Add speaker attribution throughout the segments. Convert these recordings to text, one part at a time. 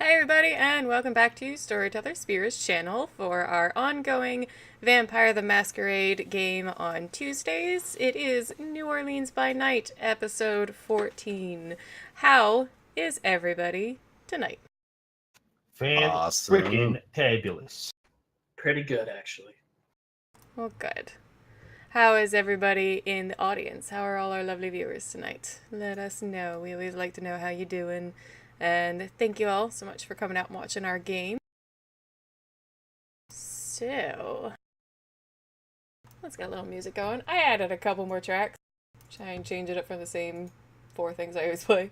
Speaker 1: Hi everybody, and welcome back to StorytellerSpira's channel for our ongoing Vampire the Masquerade game on Tuesdays. It is New Orleans by Night, episode 14. How is everybody tonight?
Speaker 2: Fan-freaking tabulous.
Speaker 3: Pretty good, actually.
Speaker 1: Well, good. How is everybody in the audience? How are all our lovely viewers tonight? Let us know. We always like to know how you're doing. And thank you all so much for coming out and watching our game. So, let's get a little music going. I added a couple more tracks. Try and change it up from the same 4 things I always play.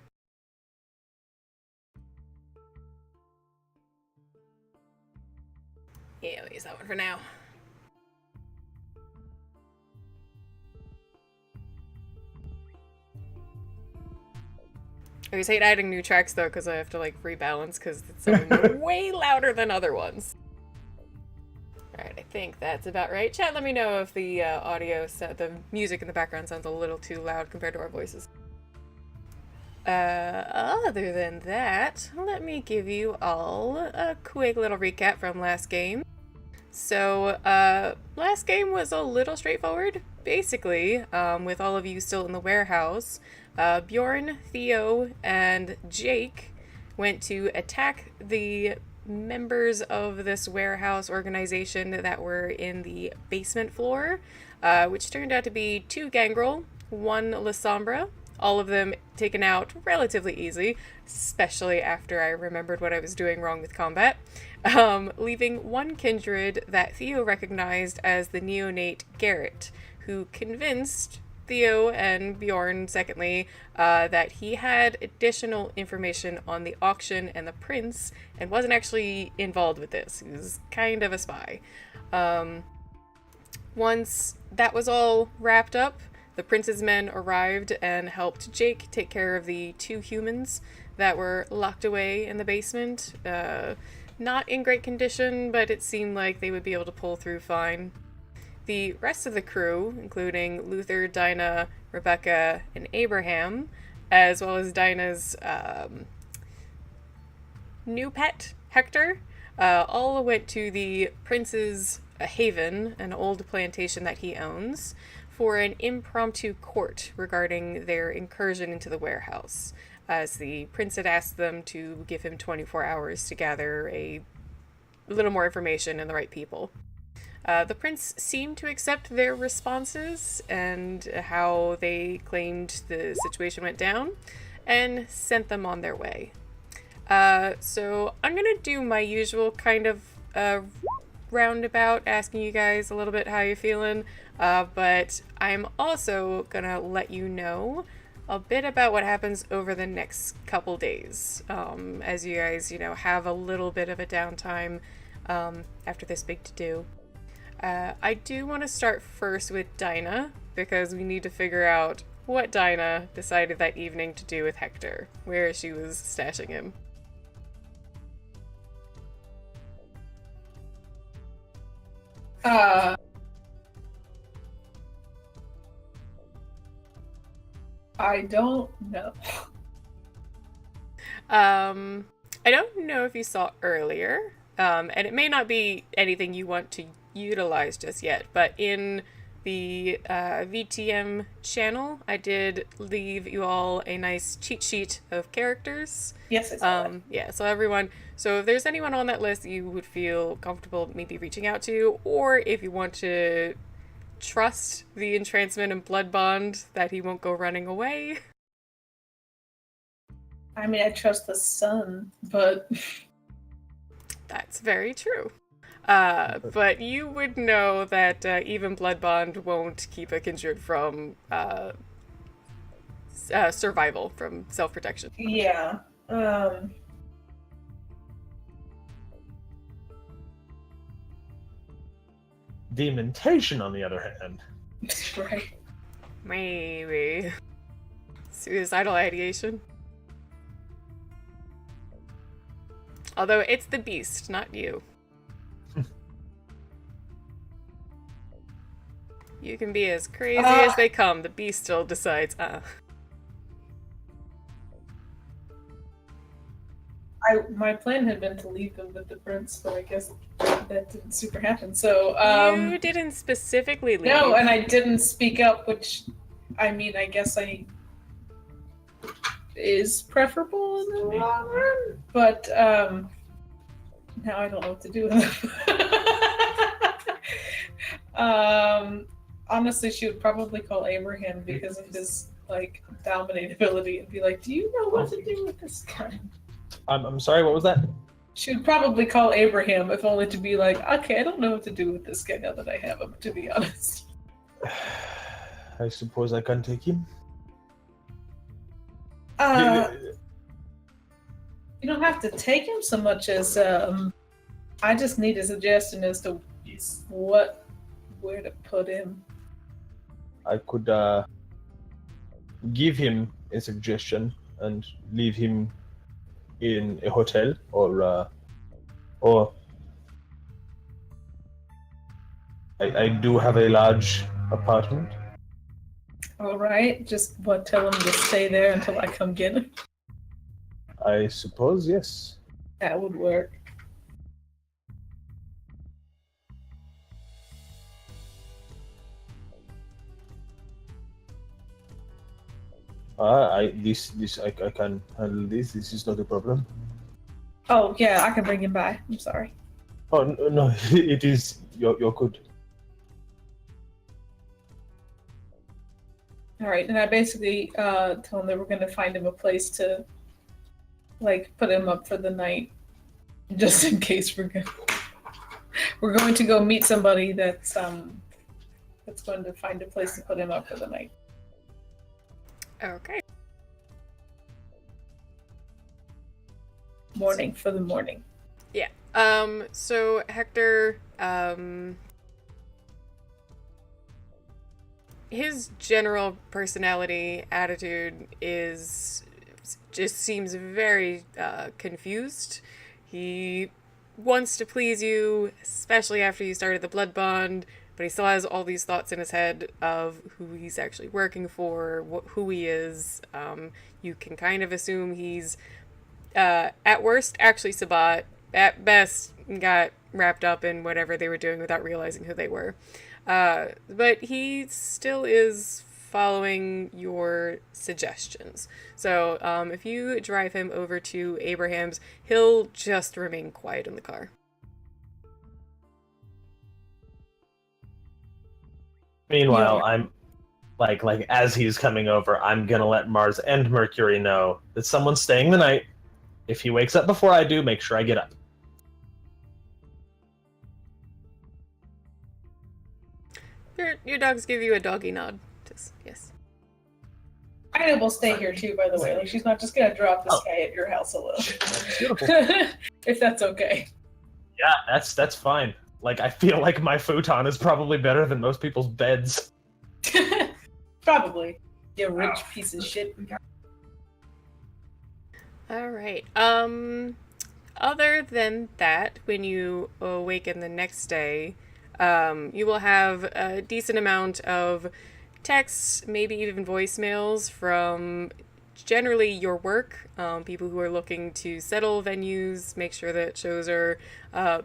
Speaker 1: Yeah, I'll use that one for now. I always hate adding new tracks though, because I have to like rebalance, because some of them are way louder than other ones. Alright, I think that's about right. Chat, let me know if the the music in the background sounds a little too loud compared to our voices. Other than that, let me give you all a quick little recap from last game. So, last game was a little straightforward. Basically, with all of you still in the warehouse, Bjorn, Theo, and Jake went to attack the members of this warehouse organization that were in the basement floor, which turned out to be 2 Gangrel, 1 Lasombra, all of them taken out relatively easy, especially after I remembered what I was doing wrong with combat, leaving 1 Kindred that Theo recognized as the neonate Garrett, who convinced Theo and Bjorn, secondly, that he had additional information on the auction and the prince and wasn't actually involved with this. He was kind of a spy. Once that was all wrapped up, the prince's men arrived and helped Jake take care of the 2 humans that were locked away in the basement. Not in great condition, but it seemed like they would be able to pull through fine. The rest of the crew, including Luther, Dinah, Rebecca, and Abraham, as well as Dinah's new pet, Hector, all went to the prince's haven, an old plantation that he owns, for an impromptu court regarding their incursion into the warehouse, as the prince had asked them to give him 24 hours to gather a little more information and the right people. The prince seemed to accept their responses and how they claimed the situation went down, and sent them on their way. So I'm gonna do my usual kind of roundabout, asking you guys a little bit how you're feeling, but I'm also gonna let you know a bit about what happens over the next couple days, as you guys, have a little bit of a downtime after this big to-do. I do want to start first with Dinah, because we need to figure out what Dinah decided that evening to do with Hector, where she was stashing him.
Speaker 4: I don't know.
Speaker 1: I don't know if you saw earlier, and it may not be anything you want to utilize just yet, but in the VTM channel, I did leave you all a nice cheat sheet of characters.
Speaker 4: Yes, I saw that.
Speaker 1: Yeah, so if there's anyone on that list that you would feel comfortable maybe reaching out to, or if you want to trust the entrancement and blood bond that he won't go running away.
Speaker 4: I mean, I trust the sun, but
Speaker 1: That's very true. But you would know that even blood bond won't keep a kindred from survival, from self-protection.
Speaker 4: yeah.
Speaker 2: Demontation, on the other hand.
Speaker 4: Right.
Speaker 1: Maybe. Suicidal ideation. Although it's the beast, not you. You can be as crazy as they come. The beast still decides,
Speaker 4: my plan had been to leave them with the prince, but I guess that didn't super happen. So
Speaker 1: you didn't specifically leave.
Speaker 4: no, and I didn't speak up, which I mean, I guess I is preferable in the long run. But now I don't know what to do with them. Honestly, she would probably call Abraham because of his like dominate ability and be like, "Do you know what to do with this guy?"
Speaker 2: I'm sorry, what was that?
Speaker 4: She would probably call Abraham, if only to be like, "Okay, I don't know what to do with this guy now that I have him." To be honest,
Speaker 2: I suppose I can take him.
Speaker 4: you don't have to take him so much as I just need a suggestion as to where to put him.
Speaker 2: I could give him a suggestion and leave him in a hotel or I do have a large apartment.
Speaker 4: All right, just tell him to stay there until I come get him.
Speaker 2: I suppose, yes.
Speaker 4: That would work.
Speaker 2: I can handle this. This is not a problem.
Speaker 4: Oh yeah, I can bring him by. I'm sorry.
Speaker 2: Oh no, it is. You're good.
Speaker 4: All right, and I basically told him that we're going to find him a place to, like, put him up for the night, just in case we're going to go meet somebody that's going to find a place to put him up for the night.
Speaker 1: Okay.
Speaker 4: Morning for the morning.
Speaker 1: Yeah. So Hector, his general personality, attitude just seems very confused. He wants to please you, especially after you started the blood bond, but he still has all these thoughts in his head of who he's actually working for, who he is. You can kind of assume he's, at worst, actually Sabat. At best, got wrapped up in whatever they were doing without realizing who they were. But he still is following your suggestions. So if you drive him over to Abraham's, he'll just remain quiet in the car.
Speaker 2: Meanwhile,
Speaker 4: Yeah.
Speaker 2: I'm like as he's coming over, I'm gonna let Mars and Mercury know that someone's staying the night. If he wakes up before I do, make sure I get up.
Speaker 1: Your dogs give you a doggy nod. Just, yes.
Speaker 4: Ida will stay here too, by the way. Like, she's not just going to drop this guy at your house alone.
Speaker 2: Beautiful.
Speaker 4: If that's okay.
Speaker 2: Yeah, that's fine. Like, I feel like my futon is probably better than most people's beds.
Speaker 4: Probably. You rich piece of shit.
Speaker 1: All right. Other than that, when you awaken the next day, you will have a decent amount of texts, maybe even voicemails from generally your work, people who are looking to settle venues, make sure that shows are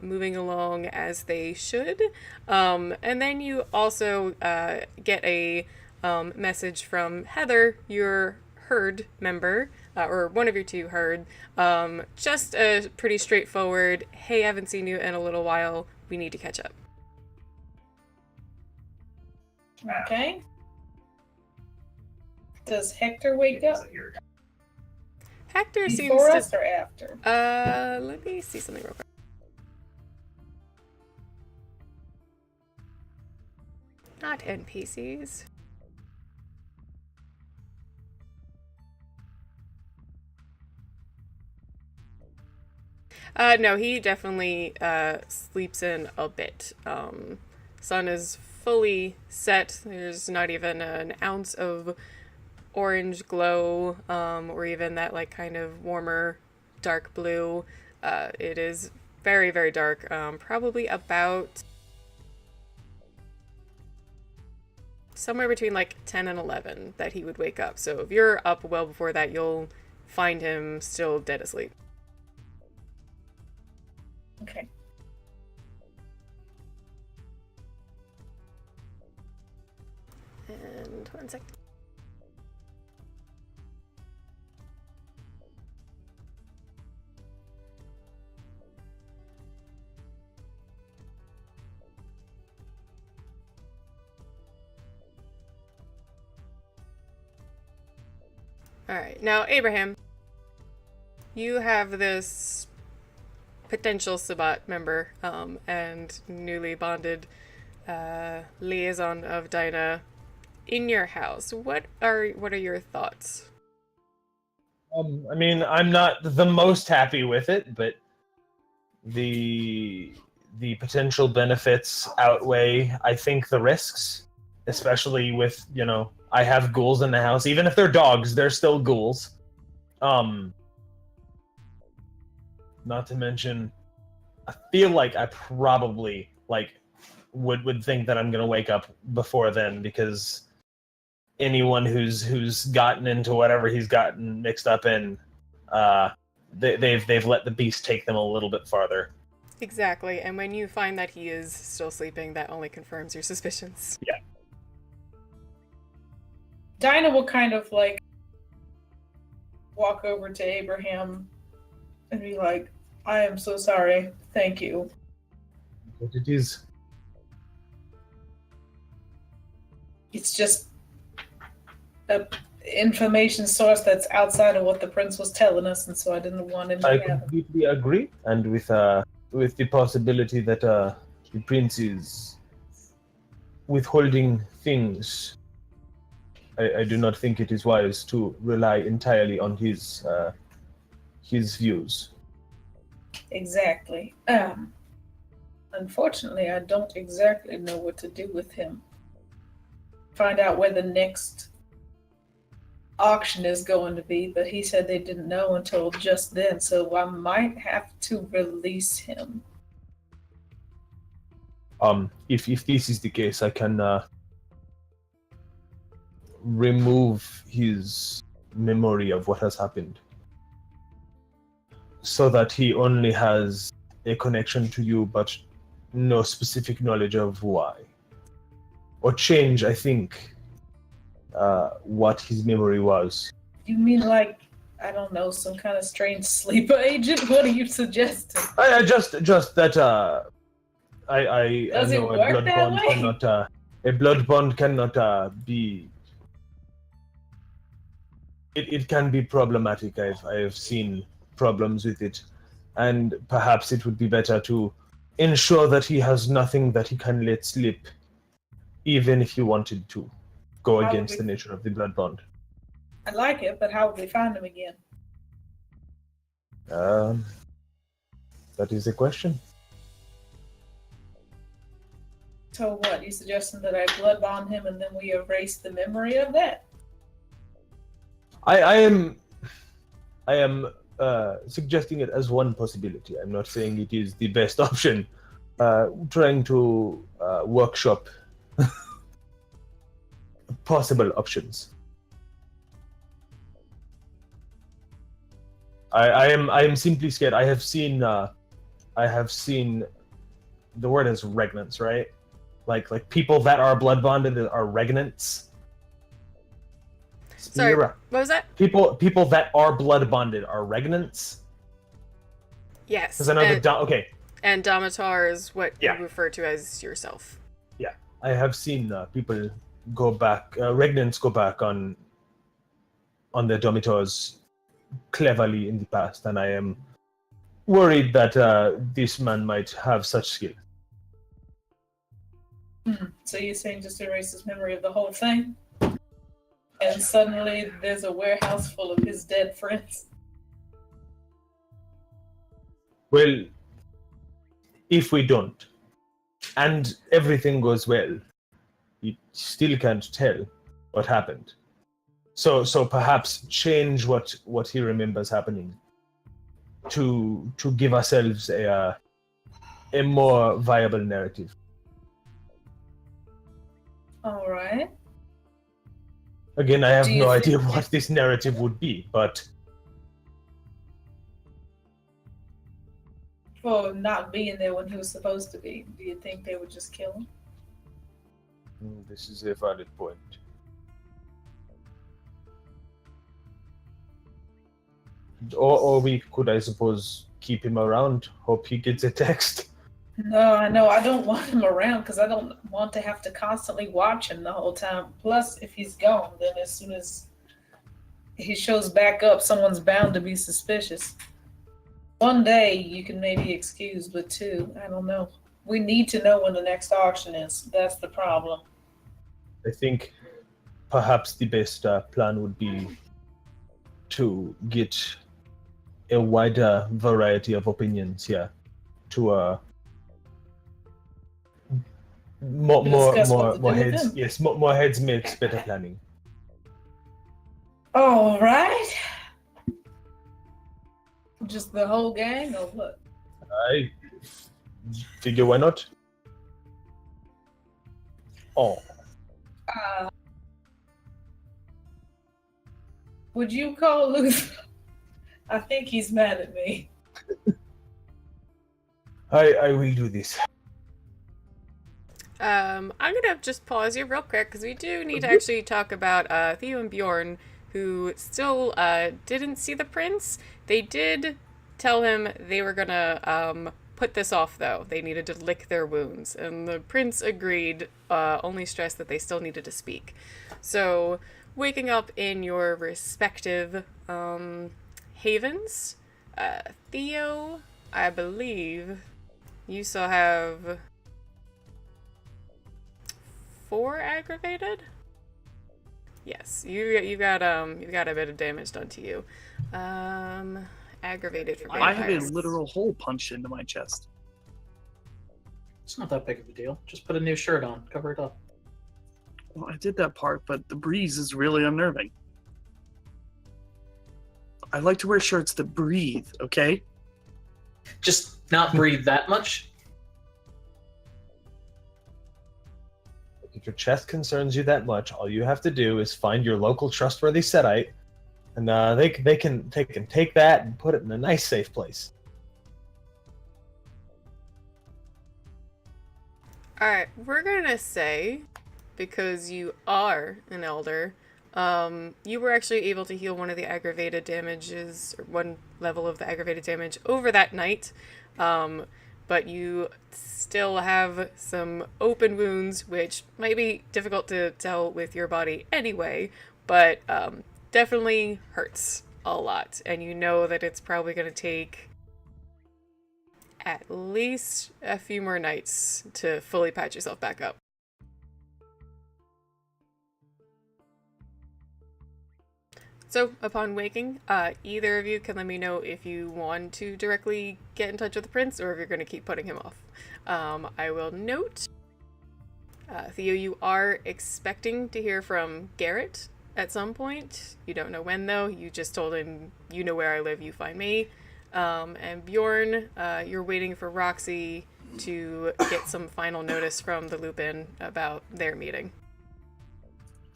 Speaker 1: moving along as they should. And then you also get a message from Heather, your herd member, or one of your two herd. Just a pretty straightforward, hey, I haven't seen you in a little while, we need to catch up.
Speaker 4: Okay. Does Hector wake up?
Speaker 1: Hector seems
Speaker 4: Before
Speaker 1: to...
Speaker 4: us or after?
Speaker 1: Let me see something real quick. Not NPCs. No, he definitely sleeps in a bit. Sun is fully set. There's not even an ounce of orange glow, or even that like kind of warmer dark blue. It is very, very dark. Probably about somewhere between like 10 and 11 that he would wake up. So if you're up well before that, you'll find him still dead asleep.
Speaker 4: Okay.
Speaker 1: And 1 second. Alright, now Abraham, you have this potential Sabbat member and newly bonded liaison of Dinah in your house. What are your thoughts?
Speaker 2: I mean, I'm not the most happy with it, but the potential benefits outweigh, I think, the risks, especially with, I have ghouls in the house. Even if they're dogs, they're still ghouls. Not to mention, I feel like I probably would think that I'm gonna wake up before then, because anyone who's gotten into whatever he's gotten mixed up in, they've let the beast take them a little bit farther.
Speaker 1: Exactly, and when you find that he is still sleeping, that only confirms your suspicions.
Speaker 2: Yeah.
Speaker 4: Dinah will kind of like walk over to Abraham and be like, I am so sorry. Thank you.
Speaker 2: What it is.
Speaker 4: It's just a information source that's outside of what the prince was telling us, and so I didn't want him to
Speaker 2: I
Speaker 4: have it.
Speaker 2: completely agree, and with the possibility that the prince is withholding things, I do not think it is wise to rely entirely on his views.
Speaker 4: Exactly. Unfortunately, I don't exactly know what to do with him. Find out where the next auction is going to be, but he said they didn't know until just then, so I might have to release him.
Speaker 2: If this is the case, I can remove his memory of what has happened, so that he only has a connection to you, but no specific knowledge of why. Or change, I think, what his memory was.
Speaker 4: You mean like, I don't know, some kind of strange sleeper agent? What are you suggesting?
Speaker 2: I just that I
Speaker 4: Does it
Speaker 2: know
Speaker 4: work
Speaker 2: a blood
Speaker 4: that
Speaker 2: bond
Speaker 4: way?
Speaker 2: cannot a blood bond cannot be. It can be problematic. I have seen problems with it, and perhaps it would be better to ensure that he has nothing that he can let slip, even if he wanted to go
Speaker 4: How
Speaker 2: against
Speaker 4: would
Speaker 2: the
Speaker 4: we-
Speaker 2: nature of the blood bond.
Speaker 4: I like it, but how would we find him again?
Speaker 2: That is a question.
Speaker 4: So what? You suggesting that I blood bond him and then we erase the memory of that?
Speaker 2: I am suggesting it as one possibility. I'm not saying it is the best option. Trying to workshop possible options. I am simply scared. I have seen the word is regnants, right? Like people that are blood bonded are regnants.
Speaker 1: Sorry,
Speaker 2: Spira.
Speaker 1: what was that?
Speaker 2: People that are blood bonded are regnants.
Speaker 1: Yes.
Speaker 2: Because I know okay.
Speaker 1: And Domitar is what
Speaker 2: Yeah.
Speaker 1: you refer to as yourself.
Speaker 2: Yeah, I have seen people go back, regnants go back on their domitors cleverly in the past, and I am worried that this man might have such skill.
Speaker 4: So you're saying just erase his memory of the whole thing? And suddenly there's a warehouse full of his dead friends?
Speaker 2: Well, if we don't, and everything goes well, you still can't tell what happened. So perhaps change what he remembers happening to give ourselves a more viable narrative.
Speaker 4: All right.
Speaker 2: Again, I have
Speaker 4: Do you
Speaker 2: no
Speaker 4: think
Speaker 2: idea what this narrative would be, but
Speaker 4: for not being there when he was supposed to be. Do you think they would just kill him?
Speaker 2: This is a valid point. Or we could, I suppose, keep him around. Hope he gets a text.
Speaker 4: No, I know. I don't want him around because I don't want to have to constantly watch him the whole time. Plus, if he's gone, then as soon as he shows back up, someone's bound to be suspicious. One day you can maybe excuse, but two, I don't know. We need to know when the next auction is. That's the problem.
Speaker 2: I think perhaps the best plan would be to get a wider variety of opinions here to more
Speaker 4: Discuss what to do with
Speaker 2: heads.
Speaker 4: them.
Speaker 2: Yes, more heads makes better planning.
Speaker 4: All right. Just the whole gang, or what?
Speaker 2: I figure why not? Oh,
Speaker 4: Would you call Luther? I think he's mad at me.
Speaker 2: I will do this.
Speaker 1: I'm gonna just pause you real quick because we do need to actually talk about Theo and Bjorn, who still didn't see the prince. They did tell him they were gonna put this off, though. They needed to lick their wounds, and the prince agreed, only stressed that they still needed to speak. So, waking up in your respective havens, Theo, I believe you still have 4 aggravated? Yes, you got a bit of damage done to you. Aggravated for
Speaker 5: I have a
Speaker 1: vampires.
Speaker 5: literal hole punched into my chest.
Speaker 3: It's not that big of a deal. Just put a new shirt on. Cover it up.
Speaker 5: Well, I did that part, but the breeze is really unnerving. I like to wear shirts that breathe, okay?
Speaker 3: Just not breathe that much.
Speaker 2: If your chest concerns you that much, all you have to do is find your local trustworthy Setite, and they can take that and put it in a nice, safe place.
Speaker 1: Alright, we're gonna say, because you are an elder, you were actually able to heal one of the aggravated damages, or one level of the aggravated damage over that night, but you still have some open wounds, which might be difficult to tell with your body anyway, but definitely hurts a lot, and you know that it's probably going to take at least a few more nights to fully patch yourself back up. So, upon waking, either of you can let me know if you want to directly get in touch with the prince or if you're going to keep putting him off. I will note, Theo, you are expecting to hear from Garrett at some point. You don't know when, though. You just told him, you know where I live, you find me. And Bjorn, you're waiting for Roxy to get some final notice from the Lupin about their meeting.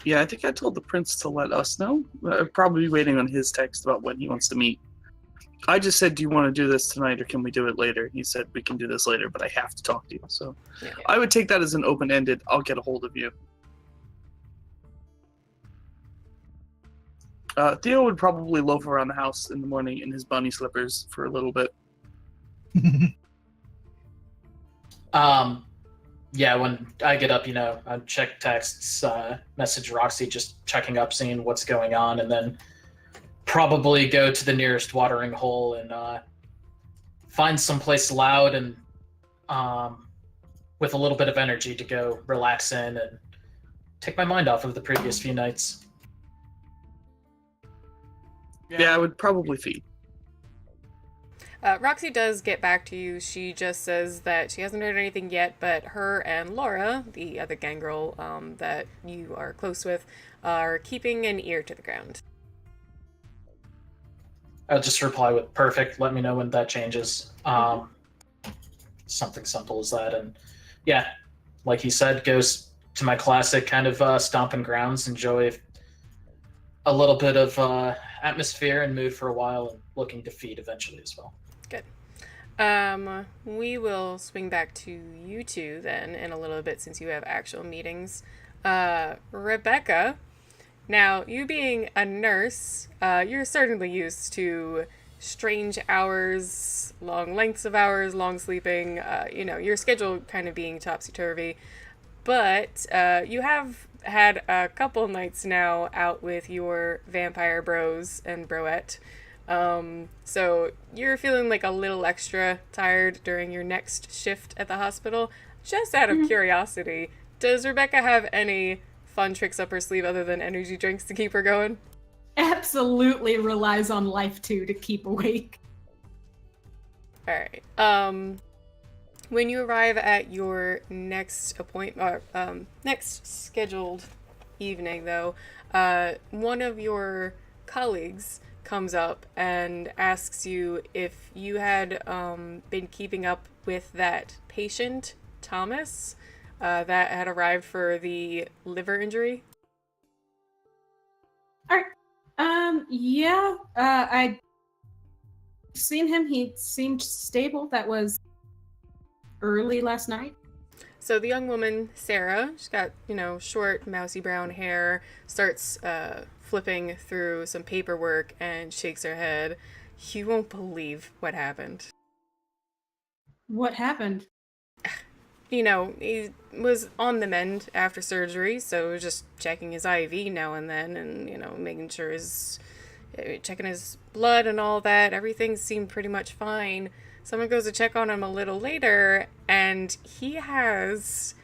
Speaker 5: Yeah, I think I told the prince to let us know. I'm probably waiting on his text about when he wants to meet. I just said, do you want to do this tonight or can we do it later? He said, we can do this later, but I have to talk to you. So
Speaker 1: Yeah.
Speaker 5: I would take that as an open-ended, I'll get a hold of you. Theo would probably loaf around the house in the morning in his bunny slippers for a little bit.
Speaker 3: Yeah, when I get up, I check texts, message Roxy, just checking up, seeing what's going on, and then probably go to the nearest watering hole and find someplace loud and with a little bit of energy to go relax in and take my mind off of the previous few nights.
Speaker 5: Yeah, I would probably feed.
Speaker 1: Roxy does get back to you. She just says that she hasn't heard anything yet, but her and Laura, the other gang girl that you are close with, are keeping an ear to the ground.
Speaker 3: I'll just reply with perfect. Let me know when that changes. Something simple as that. And yeah, like he said, goes to my classic kind of stomping grounds, enjoy a little bit of atmosphere and mood for a while, and looking to feed eventually as well.
Speaker 1: Good. We will swing back to you two then in a little bit since you have actual meetings. Rebecca, now you being a nurse, you're certainly used to strange hours, long lengths of hours, long sleeping, your schedule kind of being topsy-turvy. But you have had a couple nights now out with your vampire bros and broette. So you're feeling like a little extra tired during your next shift at the hospital. Just out of curiosity, does Rebecca have any fun tricks up her sleeve other than energy drinks to keep her going?
Speaker 6: Absolutely relies on life too to keep awake.
Speaker 1: All right. When you arrive at your next appointment, next scheduled evening, though, one of your colleagues comes up and asks you if you had been keeping up with that patient, Thomas, that had arrived for the liver injury.
Speaker 6: Yeah, I'd seen him. He seemed stable. That was early last night.
Speaker 1: So the young woman, Sarah, she's got, short, mousy brown hair, starts flipping through some paperwork and shakes her head. You won't believe what happened.
Speaker 6: What happened?
Speaker 1: He was on the mend after surgery, so just checking his IV now and then and, making sure checking his blood and all that. Everything seemed pretty much fine. Someone goes to check on him a little later, and he has,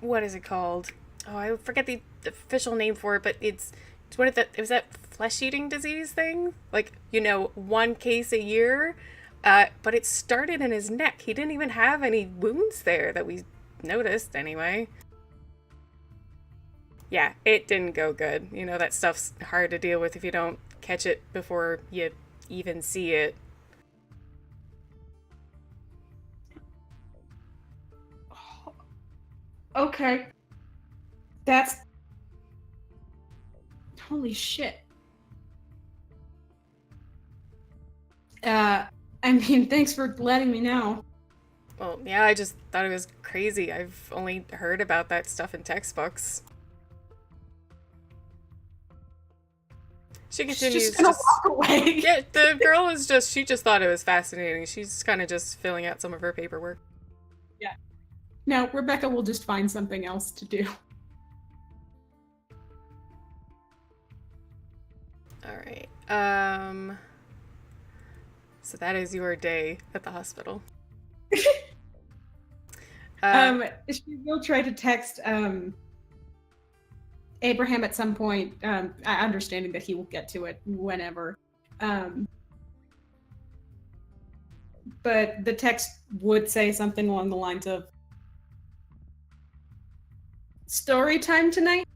Speaker 1: what is it called? Oh, I forget the official name for it, but it's one of it was that flesh-eating disease thing? Like, one case a year. But it started in his neck. He didn't even have any wounds there that we noticed anyway. Yeah, it didn't go good. That stuff's hard to deal with if you don't catch it before you even see it.
Speaker 6: Okay. That's... Holy shit. Thanks for letting me know.
Speaker 1: Well, yeah, I just thought it was crazy. I've only heard about that stuff in textbooks. She continues.
Speaker 6: She's just gonna walk away.
Speaker 1: Yeah, the girl is she just thought it was fascinating. She's kind of just filling out some of her paperwork.
Speaker 6: Yeah. No, Rebecca will just find something else to do.
Speaker 1: All right. So that is your day at the hospital.
Speaker 6: She will try to text Abraham at some point, understanding that he will get to it whenever. But the text would say something along the lines of, "Story time tonight?"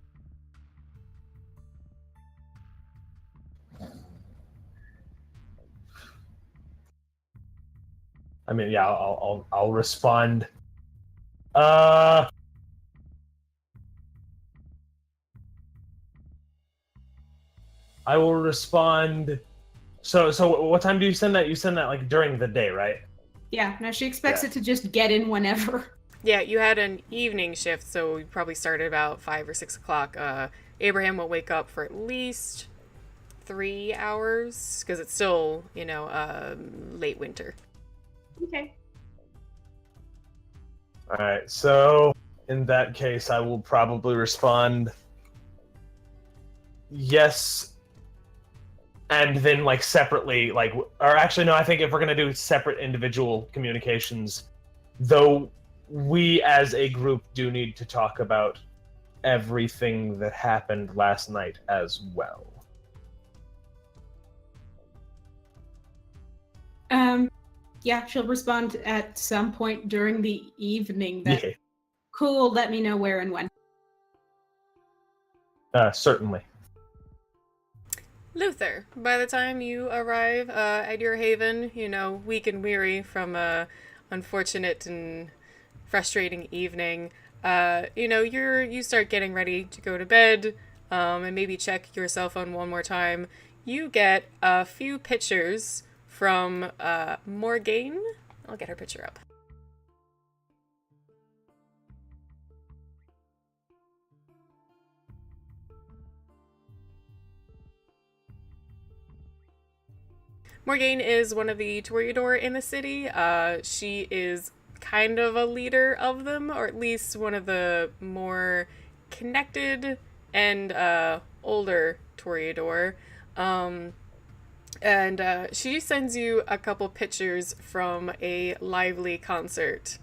Speaker 2: I mean, yeah, I'll respond. I will respond. So what time do you send that? You send that like during the day, right?
Speaker 6: Yeah, no, she expects it to just get in whenever.
Speaker 1: Yeah, you had an evening shift, so you probably started about 5 or 6 o'clock. Abraham will wake up for at least 3 hours, because it's still, late winter.
Speaker 6: Okay.
Speaker 2: All right, so in that case, I will probably respond yes, and then like separately, or actually no, I think if we're gonna do separate individual communications, though we as a group do need to talk about everything that happened last night as well.
Speaker 6: Yeah, she'll respond at some point during the evening.
Speaker 2: Yeah.
Speaker 6: Cool, let me know where and when.
Speaker 2: Certainly.
Speaker 1: Luther, by the time you arrive at your haven, weak and weary from a unfortunate and frustrating evening, you start getting ready to go to bed, and maybe check your cell phone one more time. You get a few pictures from Morgane. I'll get her picture up. Morgane is one of the Toreador in the city. She is kind of a leader of them, or at least one of the more connected and older Toreador. And she sends you a couple pictures from a lively concert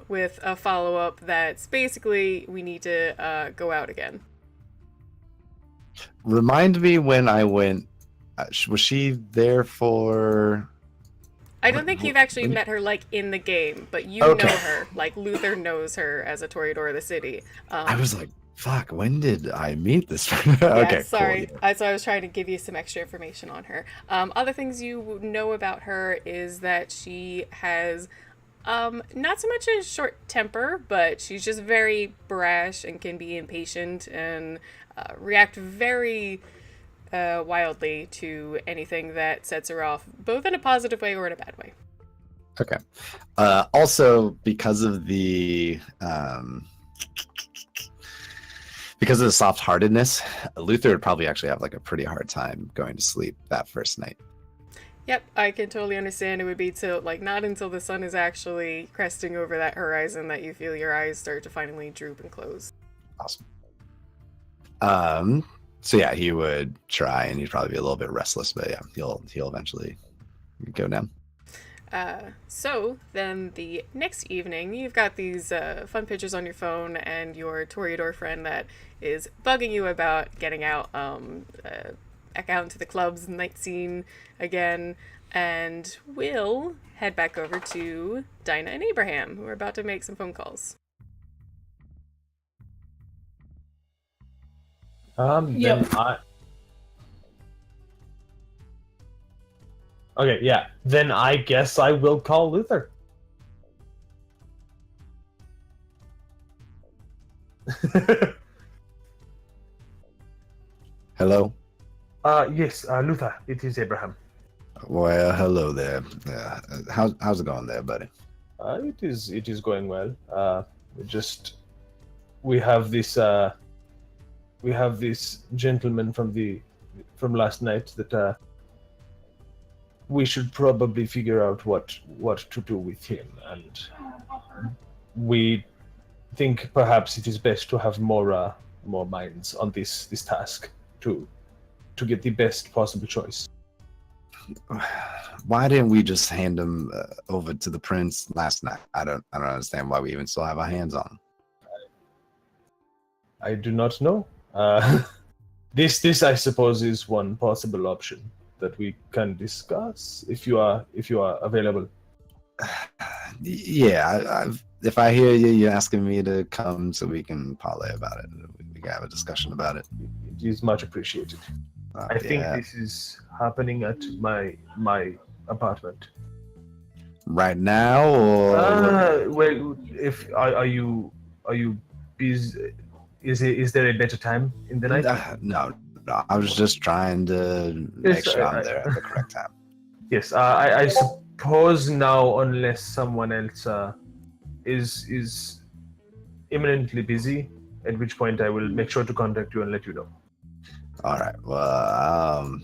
Speaker 1: with a follow-up that's basically, we need to go out again.
Speaker 7: Remind me when I went. Was she there for?
Speaker 1: I don't think you've actually met her, like, in the game, but you
Speaker 7: Okay.
Speaker 1: know her. Like, Luther knows her as a Toreador of the city.
Speaker 7: I was like, fuck, when did I meet this?
Speaker 1: Yeah,
Speaker 7: Okay,
Speaker 1: sorry.
Speaker 7: cool.
Speaker 1: So I was trying to give you some extra information on her. Other things you know about her is that she has not so much a short temper, but she's just very brash and can be impatient and react very wildly to anything that sets her off, both in a positive way or in a bad way.
Speaker 7: Okay. Also, because of the soft-heartedness, Luther would probably actually have like a pretty hard time going to sleep that first night.
Speaker 1: Yep, I can totally understand. It would be till, like, not until the sun is actually cresting over that horizon that you feel your eyes start to finally droop and close.
Speaker 7: Awesome. So yeah, he would try, and he'd probably be a little bit restless, but yeah, he'll eventually go down.
Speaker 1: So then the next evening, you've got these fun pictures on your phone and your Toreador friend that is bugging you about getting out, back out into the clubs, night scene again, and we'll head back over to Dinah and Abraham, who are about to make some phone calls.
Speaker 2: Then Okay, yeah. Then I guess I will call Luther.
Speaker 7: Hello.
Speaker 2: Yes, Luther. It is Abraham.
Speaker 7: Well, hello there. How's it going there, buddy?
Speaker 2: It is going well. We have this gentleman from last night that we should probably figure out what to do with him, and we think perhaps it is best to have more minds on this task to get the best possible choice.
Speaker 7: Why didn't we just hand him over to the prince last night? I don't understand why we even still have our hands on him.
Speaker 2: I do not know. This I suppose is one possible option that we can discuss if you are available.
Speaker 7: Yeah, if I hear you, you're asking me to come so we can parlay about it. We can have a discussion about it.
Speaker 2: It is much appreciated. I think
Speaker 7: Yeah.
Speaker 2: this is happening at my apartment.
Speaker 7: Right now, or
Speaker 2: Well, if are you busy? Is there a better time in the night?
Speaker 7: no, I was just trying to make
Speaker 2: Yes,
Speaker 7: sure I'm there at the correct time.
Speaker 2: Yes, I suppose now, unless someone else is imminently busy, at which point I will make sure to contact you and let you know.
Speaker 7: All right. Well,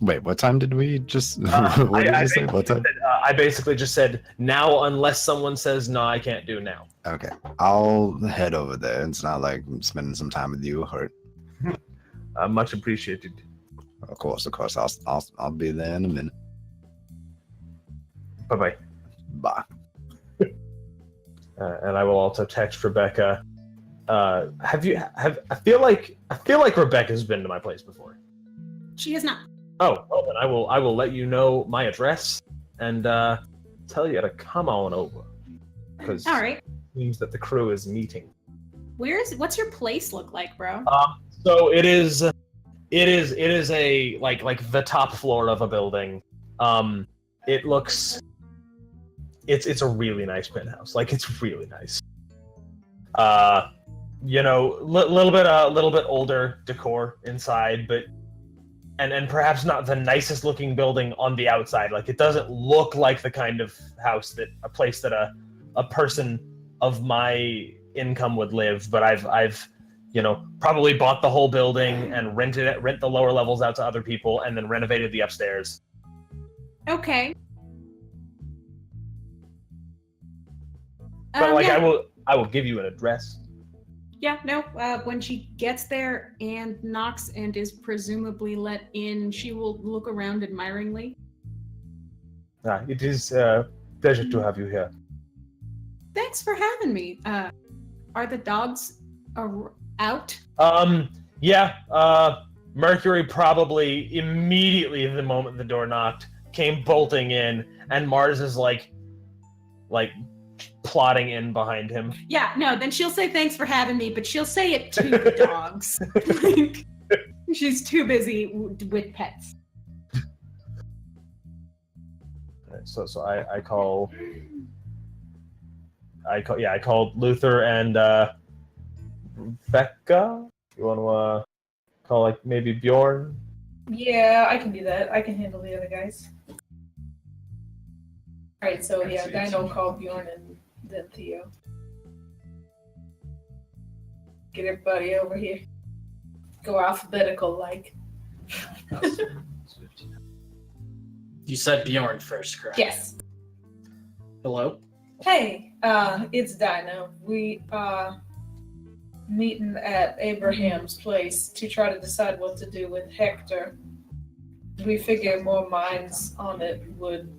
Speaker 7: wait. What time did we just? What did
Speaker 2: I
Speaker 7: you say? What time?
Speaker 2: I basically just said now, unless someone says no, I can't do now.
Speaker 7: Okay, I'll head over there. It's not like I'm spending some time with you. Or
Speaker 2: Much appreciated.
Speaker 7: of course. I'll be there in a minute.
Speaker 2: Bye bye.
Speaker 7: Bye.
Speaker 2: And I will also text Rebecca. I feel like Rebecca's been to my place before.
Speaker 6: She is not.
Speaker 2: Oh, well then I will let you know my address and tell you to come on over. Because
Speaker 6: All right.
Speaker 2: it means that the crew is meeting.
Speaker 6: What's your place look like, bro?
Speaker 2: So it is a like the top floor of a building. It looks it's a really nice penthouse. Like, it's really nice. You know, little bit older decor inside, but and perhaps not the nicest looking building on the outside. Like, it doesn't look like the kind of house a place that a person of my income would live. But I've probably bought the whole building and rent the lower levels out to other people, and then renovated the upstairs.
Speaker 6: Okay.
Speaker 2: But
Speaker 6: Yeah.
Speaker 2: I will give you an address.
Speaker 6: Yeah, no. When she gets there and knocks and is presumably let in, she will look around admiringly.
Speaker 2: It is a pleasure to have you here.
Speaker 6: Thanks for having me. Are the dogs out?
Speaker 2: Yeah. Mercury probably immediately the moment the door knocked came bolting in, and Mars is like plodding in behind him.
Speaker 6: Yeah, no, then she'll say thanks for having me, but she'll say it to the dogs. Like, she's too busy with pets.
Speaker 2: So I called Luther and Becca. You want to call like maybe Bjorn?
Speaker 4: Yeah, I can do that. I can handle the other guys. Alright, so yeah, Dino called Bjorn and then Theo. Get everybody over here. Go alphabetical like.
Speaker 3: You said Bjorn first, correct?
Speaker 4: Yes.
Speaker 3: Hello?
Speaker 4: Hey, it's Dino. We are meeting at Abraham's place to try to decide what to do with Hector. We figure more minds on it would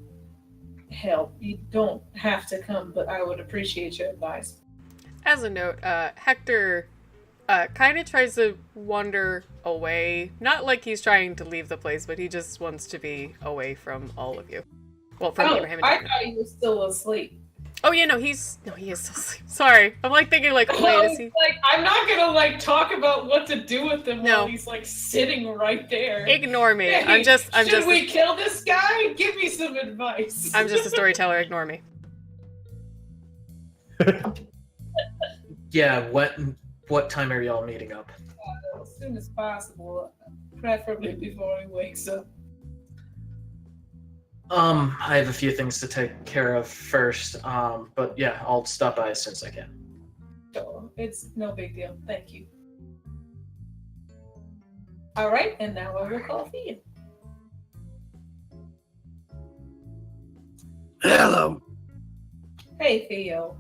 Speaker 4: help. You don't have to come, but I would appreciate your advice.
Speaker 1: As a note, Hector kind of tries to wander away. Not like he's trying to leave the place, but he just wants to be away from all of you. Well, from Abraham and
Speaker 4: I
Speaker 1: Dana.
Speaker 4: thought you were still asleep.
Speaker 1: Oh yeah, he is still asleep. Sorry, I'm like thinking like,
Speaker 4: I
Speaker 1: wait,
Speaker 4: was
Speaker 1: is he?
Speaker 4: like, I'm not gonna like talk about what to do with him
Speaker 1: No.
Speaker 4: while he's like sitting right there.
Speaker 1: Ignore me.
Speaker 4: Hey,
Speaker 1: I'm just
Speaker 4: Should we kill this guy? Give me some advice.
Speaker 1: I'm just a storyteller. Ignore me.
Speaker 3: Yeah, what time are y'all meeting up?
Speaker 4: As soon as possible, preferably before he wakes up.
Speaker 3: I have a few things to take care of first. But yeah, I'll stop by as soon as I can.
Speaker 4: So it's no big deal. Thank you. All right, and now I will call Theo.
Speaker 5: Hello.
Speaker 4: Hey Theo.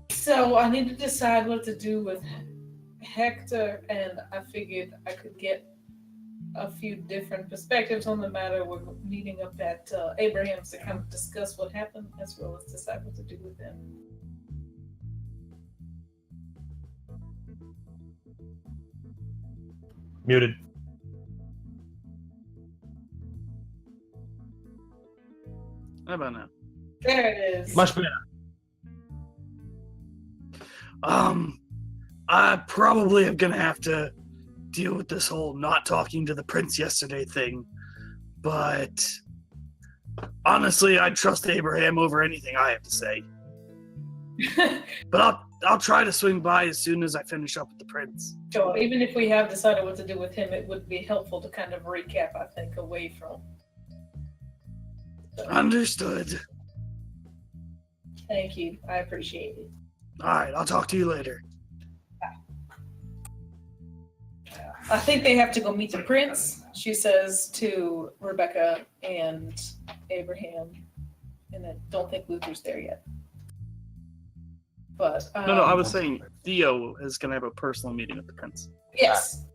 Speaker 4: So I need to decide what to do with Hector, and I figured I could get a few different perspectives on the matter. We're meeting up at Abraham's to kind of discuss what happened, as well as decide what to do with him.
Speaker 2: Muted.
Speaker 5: How about now?
Speaker 4: There it is.
Speaker 2: Much better.
Speaker 5: I probably am gonna have to deal with this whole not talking to the prince yesterday thing, but honestly, I'd trust Abraham over anything I have to say. But I'll try to swing by as soon as I finish up with the prince.
Speaker 4: Sure. Even if we have decided what to do with him, it would be helpful to kind of recap, I think, away from. So,
Speaker 5: Understood.
Speaker 4: thank you. I appreciate it.
Speaker 5: All right, I'll talk to you later.
Speaker 4: I think they have to go meet the prince, she says to Rebecca and Abraham. And I don't think Luther's there yet. But
Speaker 5: No, I was saying Theo is gonna have a personal meeting with the prince.
Speaker 4: yes.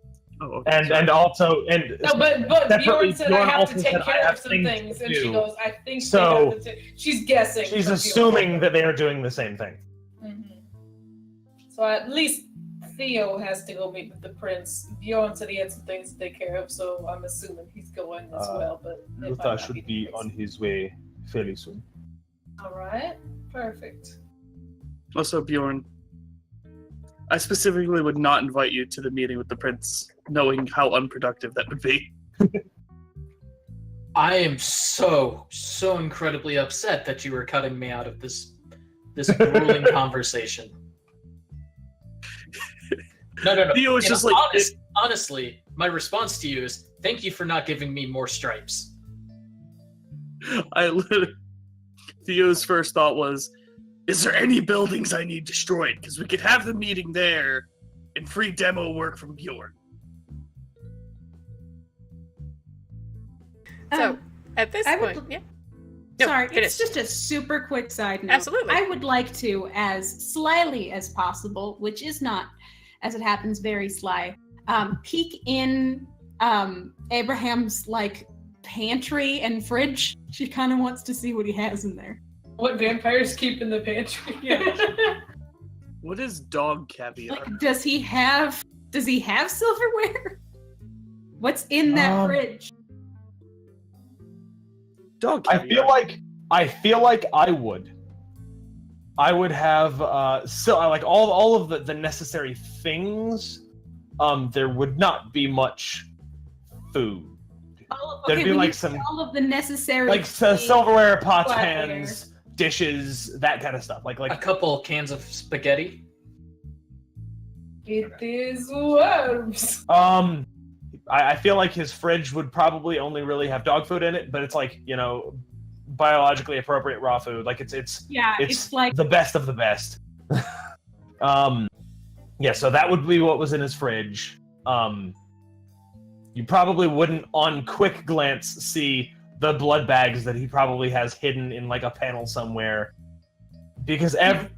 Speaker 5: Oh, okay.
Speaker 2: And also
Speaker 4: No, but
Speaker 2: separately,
Speaker 4: Bjorn said
Speaker 2: Bjorn
Speaker 4: I have
Speaker 2: also
Speaker 4: to
Speaker 2: said,
Speaker 4: take
Speaker 2: "I
Speaker 4: care
Speaker 2: have
Speaker 4: of some
Speaker 2: things
Speaker 4: things,
Speaker 2: to
Speaker 4: and she
Speaker 2: do."
Speaker 4: goes, I think
Speaker 2: So-
Speaker 4: they have to she's guessing.
Speaker 2: she's
Speaker 4: from
Speaker 2: assuming that they are doing the same thing.
Speaker 4: Mhm. So at least Theo has to go meet with the prince. Bjorn said he had some things to take care of, so I'm assuming he's going as well. But it might
Speaker 2: Luther
Speaker 4: not
Speaker 2: should
Speaker 4: the
Speaker 2: be
Speaker 4: case.
Speaker 2: on his way fairly soon.
Speaker 4: All right, perfect.
Speaker 5: Also, Bjorn, I specifically would not invite you to the meeting with the prince, knowing how unproductive that would be.
Speaker 3: I am so incredibly upset that you were cutting me out of this grueling conversation. No.
Speaker 5: Theo was just like,
Speaker 3: honestly, my response to you is, thank you for not giving me more stripes.
Speaker 5: I literally, Theo's first thought was, is there any buildings I need destroyed? Because we could have the meeting there and free demo work from Bjorn.
Speaker 1: So, at this
Speaker 6: I would-
Speaker 1: point, yeah. No,
Speaker 6: Sorry,
Speaker 1: finish.
Speaker 6: it's just a super quick side note.
Speaker 1: Absolutely.
Speaker 6: I would like to, as slyly as possible, which is not, as it happens, very sly, peek in Abraham's like pantry and fridge. She kind of wants to see what he has in there.
Speaker 4: What vampires keep in the pantry? Yeah.
Speaker 5: What is dog caviar?
Speaker 6: Like, does he have silverware? What's in that fridge?
Speaker 5: Dog
Speaker 2: I
Speaker 5: caviar.
Speaker 2: feel like I would. I would have like all of the necessary things. There would not be much food.
Speaker 6: Oh,
Speaker 2: There'd be
Speaker 6: when
Speaker 2: like
Speaker 6: you say
Speaker 2: some
Speaker 6: all of the necessary
Speaker 2: like
Speaker 6: things,
Speaker 2: silverware, pots,
Speaker 6: flatware.
Speaker 2: pans, dishes, that kind of stuff.
Speaker 3: A
Speaker 2: Like
Speaker 3: couple cans of spaghetti.
Speaker 4: It is worms.
Speaker 2: I feel like his fridge would probably only really have dog food in it, but it's like, you know, biologically appropriate raw food. Like it's
Speaker 6: like
Speaker 2: the best of the best. Yeah, so that would be what was in his fridge. You probably wouldn't on quick glance see the blood bags that he probably has hidden in like a panel somewhere. Because like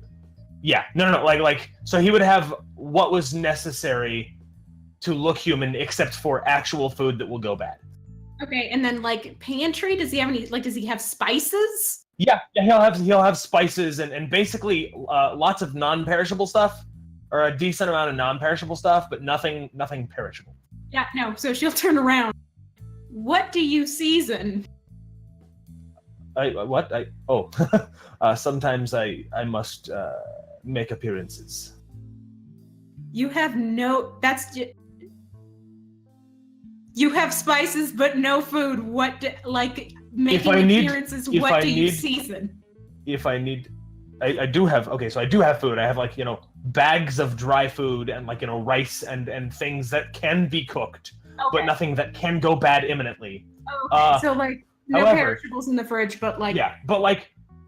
Speaker 2: so he would have what was necessary to look human, except for actual food that will go bad.
Speaker 6: Okay, and then like pantry, does he have any? Like, does he have spices?
Speaker 2: Yeah, he'll have spices and basically lots of non-perishable stuff, or a decent amount of non-perishable stuff, but nothing perishable.
Speaker 6: Yeah, no. So she'll turn around. What do you season?
Speaker 2: Sometimes I must make appearances.
Speaker 6: You have no. That's just. You have spices, but no food. What, making appearances? What do you season?
Speaker 2: If I need, I do have. Okay, so I do have food. I have bags of dry food and rice and things that can be cooked, but nothing that can go bad imminently.
Speaker 6: Okay, so no
Speaker 2: however,
Speaker 6: perishables in the fridge, but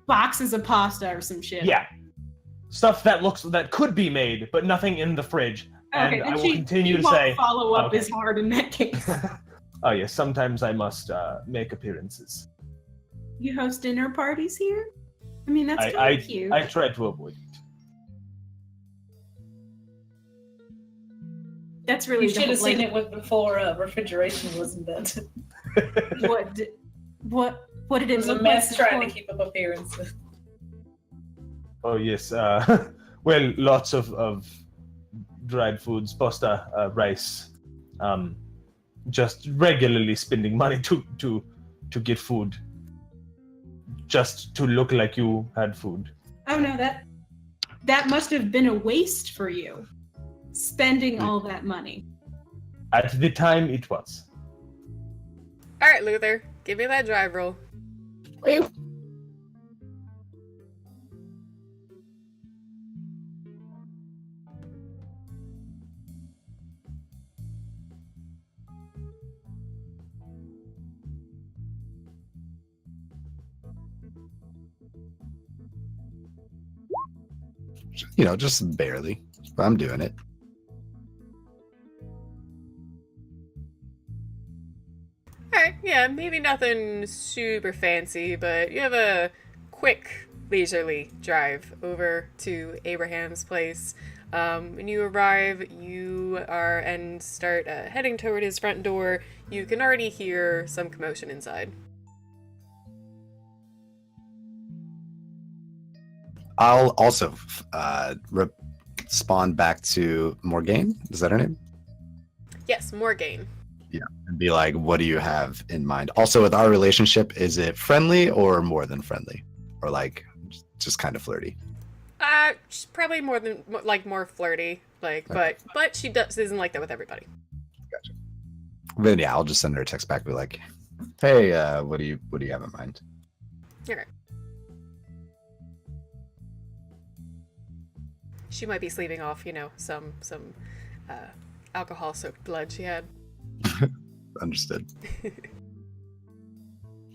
Speaker 6: boxes of pasta or some shit.
Speaker 2: Yeah, stuff that could be made, but nothing in the fridge.
Speaker 6: Okay,
Speaker 2: and I will continue to say
Speaker 6: follow up is hard in that case.
Speaker 2: Oh yes, sometimes I must make appearances.
Speaker 6: You host dinner parties here? I mean, that's kind of cute.
Speaker 2: I try to avoid it.
Speaker 6: That's really.
Speaker 4: You should have seen it before refrigeration was invented.
Speaker 6: What did it?
Speaker 4: It was a mess trying to keep up appearances.
Speaker 2: Oh yes, well, lots of dried foods, pasta, rice, just regularly spending money to get food, just to look like you had food.
Speaker 6: Oh no, that must have been a waste for you, spending all that money.
Speaker 2: At the time, it was.
Speaker 1: All right, Luther, give me that drive roll.
Speaker 7: Just barely. But I'm doing it.
Speaker 1: Alright, yeah, maybe nothing super fancy, but you have a quick, leisurely drive over to Abraham's place. When you arrive, and start heading toward his front door. You can already hear some commotion inside.
Speaker 7: I'll also spawn back to Morgane. Is that her name?
Speaker 1: Yes, Morgane.
Speaker 7: Yeah, and be like, what do you have in mind? Also, with our relationship, is it friendly or more than friendly, or just kind of flirty?
Speaker 1: She's probably more flirty,
Speaker 7: Okay.
Speaker 1: but she isn't like that with everybody.
Speaker 7: Gotcha. Then yeah, I'll just send her a text back, be like, hey, what do you have in mind?
Speaker 1: Okay. She might be sleeping off, some alcohol-soaked blood she had.
Speaker 7: Understood.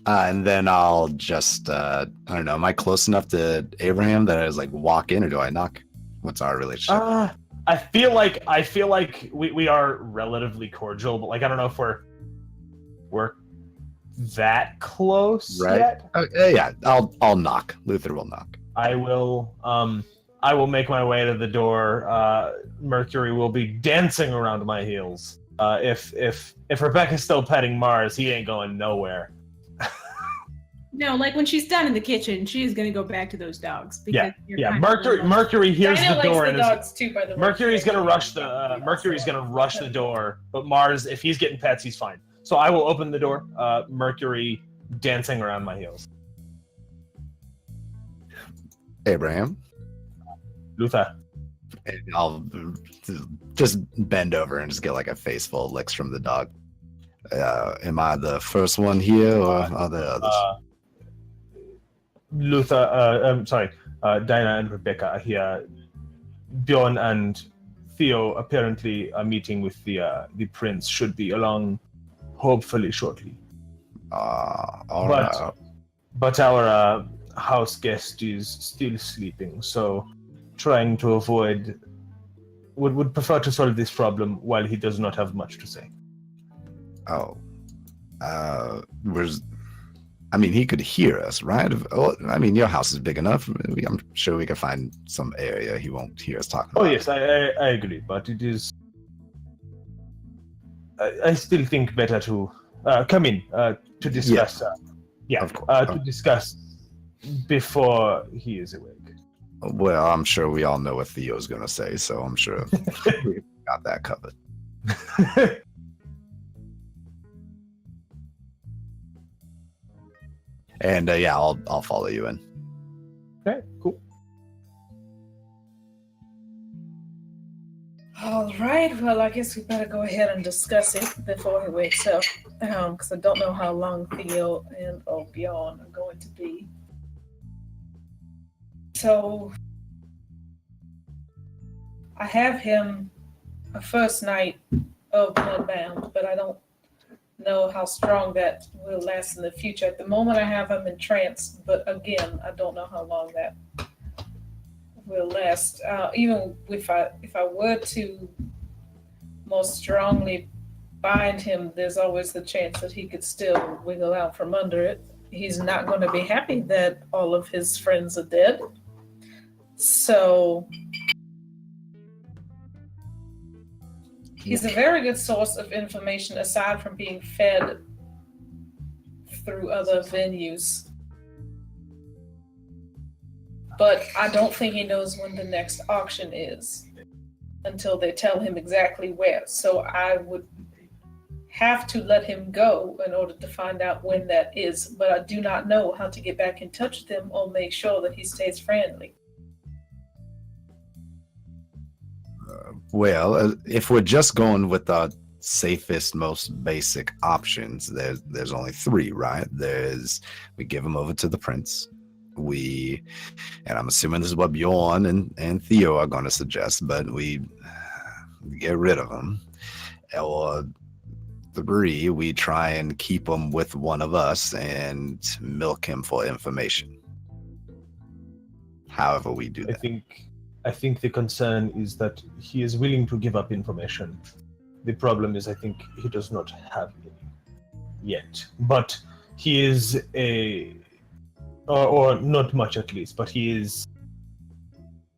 Speaker 7: And then I'll just, I don't know, am I close enough to Abraham that I was like walk in, or do I knock? What's our relationship?
Speaker 2: I feel like we are relatively cordial, but like I don't know if we're that close yet.
Speaker 7: Yeah, I'll knock. Luther will knock.
Speaker 2: I will make my way to the door. Mercury will be dancing around my heels. If Rebecca's still petting Mars, he ain't going nowhere.
Speaker 6: No, like when she's done in the kitchen, she's gonna go back to those dogs. Because
Speaker 2: Yeah. Mercury hears
Speaker 4: Dinah
Speaker 2: the door
Speaker 4: likes
Speaker 2: and
Speaker 4: the dogs too, by the way.
Speaker 2: Mercury's gonna rush the door, but Mars, if he's getting pets, he's fine. So I will open the door. Mercury dancing around my heels.
Speaker 7: Abraham.
Speaker 2: Luther.
Speaker 7: And I'll just bend over and just get like a face full of licks from the dog. Am I the first one here, or are there others?
Speaker 2: Dinah and Rebecca are here. Bjorn and Theo apparently are meeting with the prince. Should be along, hopefully shortly.
Speaker 7: All right.
Speaker 2: But our house guest is still sleeping, so trying to avoid. Would prefer to solve this problem while he does not have much to say.
Speaker 7: Oh. He could hear us, right? I mean, your house is big enough. I'm sure we can find some area he won't hear us talking about.
Speaker 2: Oh, yes, I agree, but it is... I still think better to come in to discuss.
Speaker 7: Of course.
Speaker 2: To discuss before he is awake.
Speaker 7: Well, I'm sure we all know what Theo's going to say, so I'm sure we got that covered. And I'll follow you in.
Speaker 2: Okay, cool.
Speaker 4: All right. Well, I guess we better go ahead and discuss it before he wakes up, because I don't know how long Theo and Bjorn are going to be. So I have him a first night of Bloodbound, but I don't know how strong that will last in the future. At the moment, I have him in trance, but again, I don't know how long that will last. Even if I were to more strongly bind him, there's always the chance that he could still wiggle out from under it. He's not going to be happy that all of his friends are dead. So he's a very good source of information aside from being fed through other venues. But I don't think he knows when the next auction is until they tell him exactly where. So I would have to let him go in order to find out when that is. But I do not know how to get back in touch with him or make sure that he stays friendly.
Speaker 7: Well, if we're just going with the safest, most basic options, there's only three, right? We give him over to the prince. And I'm assuming this is what Bjorn and Theo are going to suggest, but we get rid of him. Or three, we try and keep him with one of us and milk him for information. However we do that.
Speaker 2: I think the concern is that he is willing to give up information. The problem is I think he does not have any yet. But he is or not much at least, but he is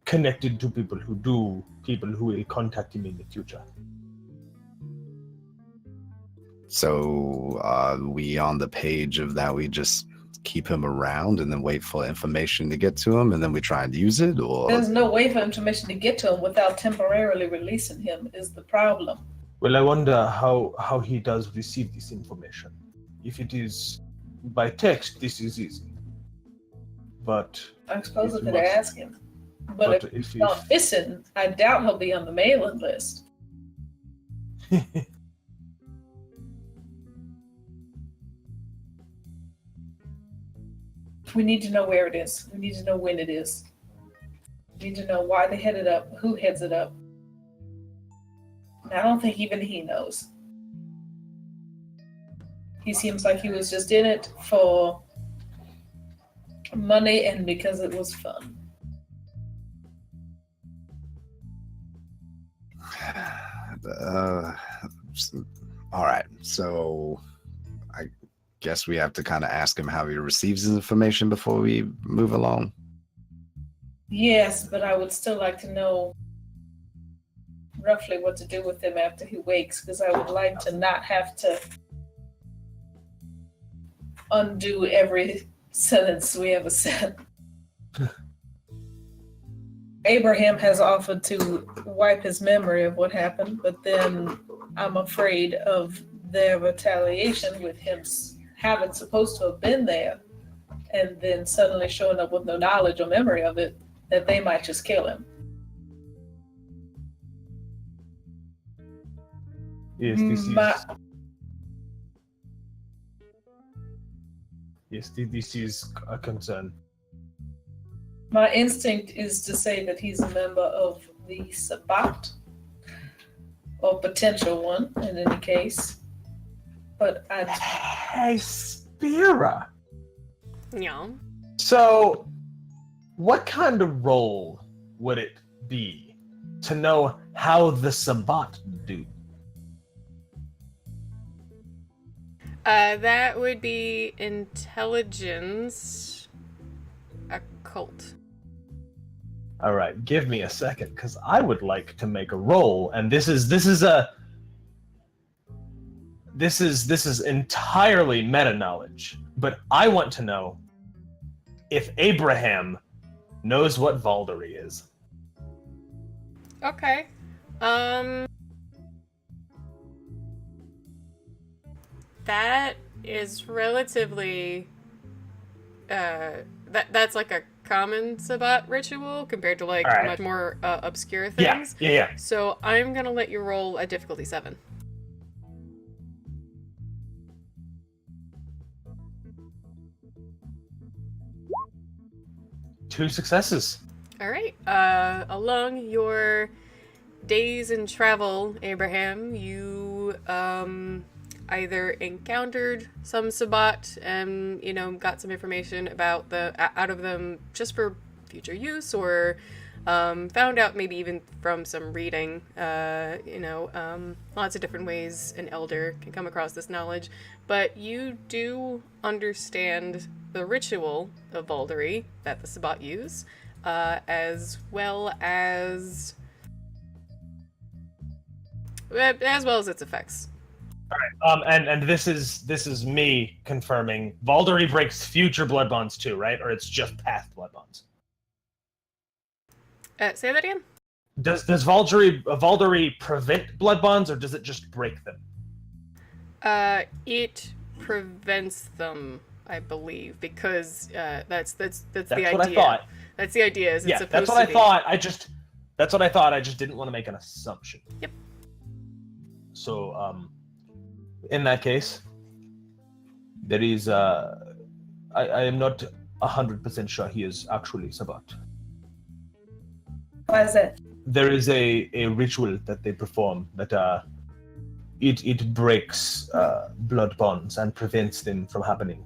Speaker 2: connected to people who will contact him in the future.
Speaker 7: So are we on the page of that we just keep him around and then wait for information to get to him and then we try and use it? Or
Speaker 4: there's no way for information to get to him without temporarily releasing him is the problem.
Speaker 2: Well, I wonder how he does receive this information. If it is by text, this is easy. But
Speaker 4: I suppose I could ask him. But if he's not missing, I doubt he'll be on the mailing list. We need to know where it is. We need to know when it is. We need to know why they head it up, who heads it up. And I don't think even he knows. He seems like he was just in it for money and because it was fun.
Speaker 7: All right, so I guess we have to kind of ask him how he receives his information before we move along.
Speaker 4: Yes, but I would still like to know roughly what to do with him after he wakes, because I would like to not have to undo every sentence we ever said. Abraham has offered to wipe his memory of what happened, but then I'm afraid of their retaliation with him having supposed to have been there and then suddenly showing up with no knowledge or memory of it, that they might just kill him.
Speaker 2: Yes, this is a concern.
Speaker 4: My instinct is to say that he's a member of the Sabbat, or potential one in any case. But
Speaker 2: Hey, Spira.
Speaker 1: Yeah.
Speaker 2: So, what kind of role would it be to know how the Sabbat do?
Speaker 1: That would be intelligence occult.
Speaker 2: All right, give me a second, because I would like to make a roll, and this is entirely meta knowledge. But I want to know if Abraham knows what Valdery is.
Speaker 1: Okay. That is relatively that's like a common Sabbat ritual compared to like
Speaker 2: Alright.
Speaker 1: much more obscure
Speaker 2: Yeah,
Speaker 1: things.
Speaker 2: yeah.
Speaker 1: So I'm gonna let you roll a difficulty 7.
Speaker 2: Two successes.
Speaker 1: All right. Along your days in travel, Abraham, you either encountered some Sabbat and got some information about out of them just for future use, or found out maybe even from some reading. Lots of different ways an elder can come across this knowledge, but you do understand the ritual of Valdery that the Sabbat use, as well as its effects.
Speaker 2: And this is me confirming. Valdery breaks future blood bonds too, right? Or it's just past blood bonds.
Speaker 1: Say that again?
Speaker 2: Does Valdery prevent blood bonds, or does it just break them?
Speaker 1: It prevents them, I believe, because that's the idea.
Speaker 2: What I thought.
Speaker 1: That's the idea. Is it's supposed
Speaker 2: that's what
Speaker 1: to
Speaker 2: I thought. That's what I thought. I just didn't want to make an assumption.
Speaker 1: Yep.
Speaker 2: So, in that case, there is I am not 100% sure he is actually Sabbat.
Speaker 4: Why is that?
Speaker 2: There is a ritual that they perform that it breaks blood bonds and prevents them from happening.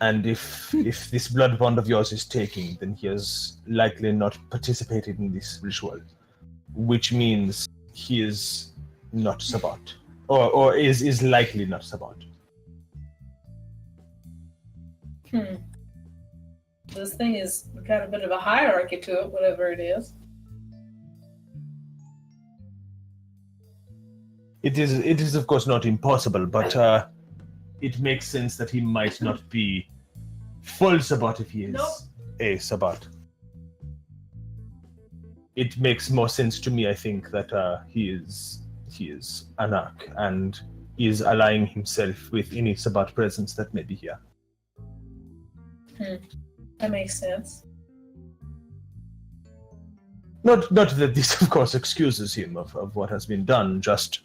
Speaker 2: And if this blood bond of yours is taken, then he has likely not participated in this ritual, which means he is not Sabbat, or is likely not Sabbat.
Speaker 4: This thing has got a bit of a hierarchy to it, whatever it is.
Speaker 2: It is of course not impossible, but it makes sense that he might not be full Sabbat if he is a Sabbat. It makes more sense to me, I think, that he is Anak and is allying himself with any Sabbat presence that may be here.
Speaker 4: That makes sense.
Speaker 2: Not that this, of course, excuses him of what has been done, just...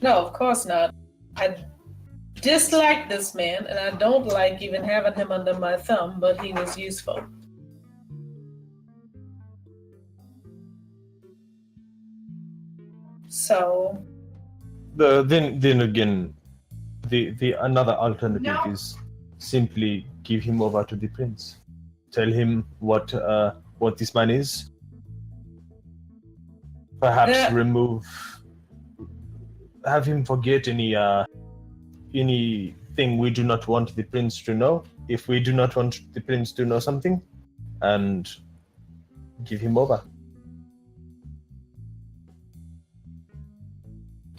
Speaker 4: No, of course not. I dislike this man, and I don't like even having him under my thumb, but he was useful. So...
Speaker 2: Then again, the another alternative is simply give him over to the prince. Tell him what this man is. Perhaps have him forget anything we do not want the prince to know. If we do not want the prince to know something, and give him over.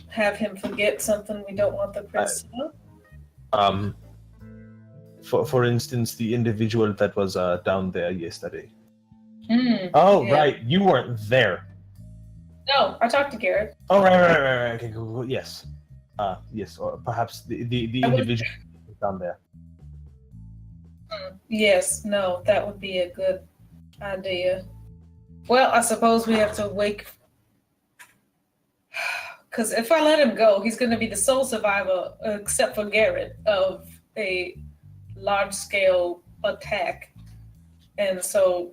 Speaker 4: Have him forget something we don't want the prince to know?
Speaker 2: For instance, the individual that was down there yesterday.
Speaker 4: Yeah.
Speaker 2: Right, you weren't there.
Speaker 4: No, I talked to Garrett.
Speaker 2: Oh, right. Okay, cool. Yes. Yes, or perhaps the individual down there.
Speaker 4: Yes, no, that would be a good idea. Well, I suppose we have to wake. Because if I let him go, he's going to be the sole survivor, except for Garrett, of a large-scale attack. And so,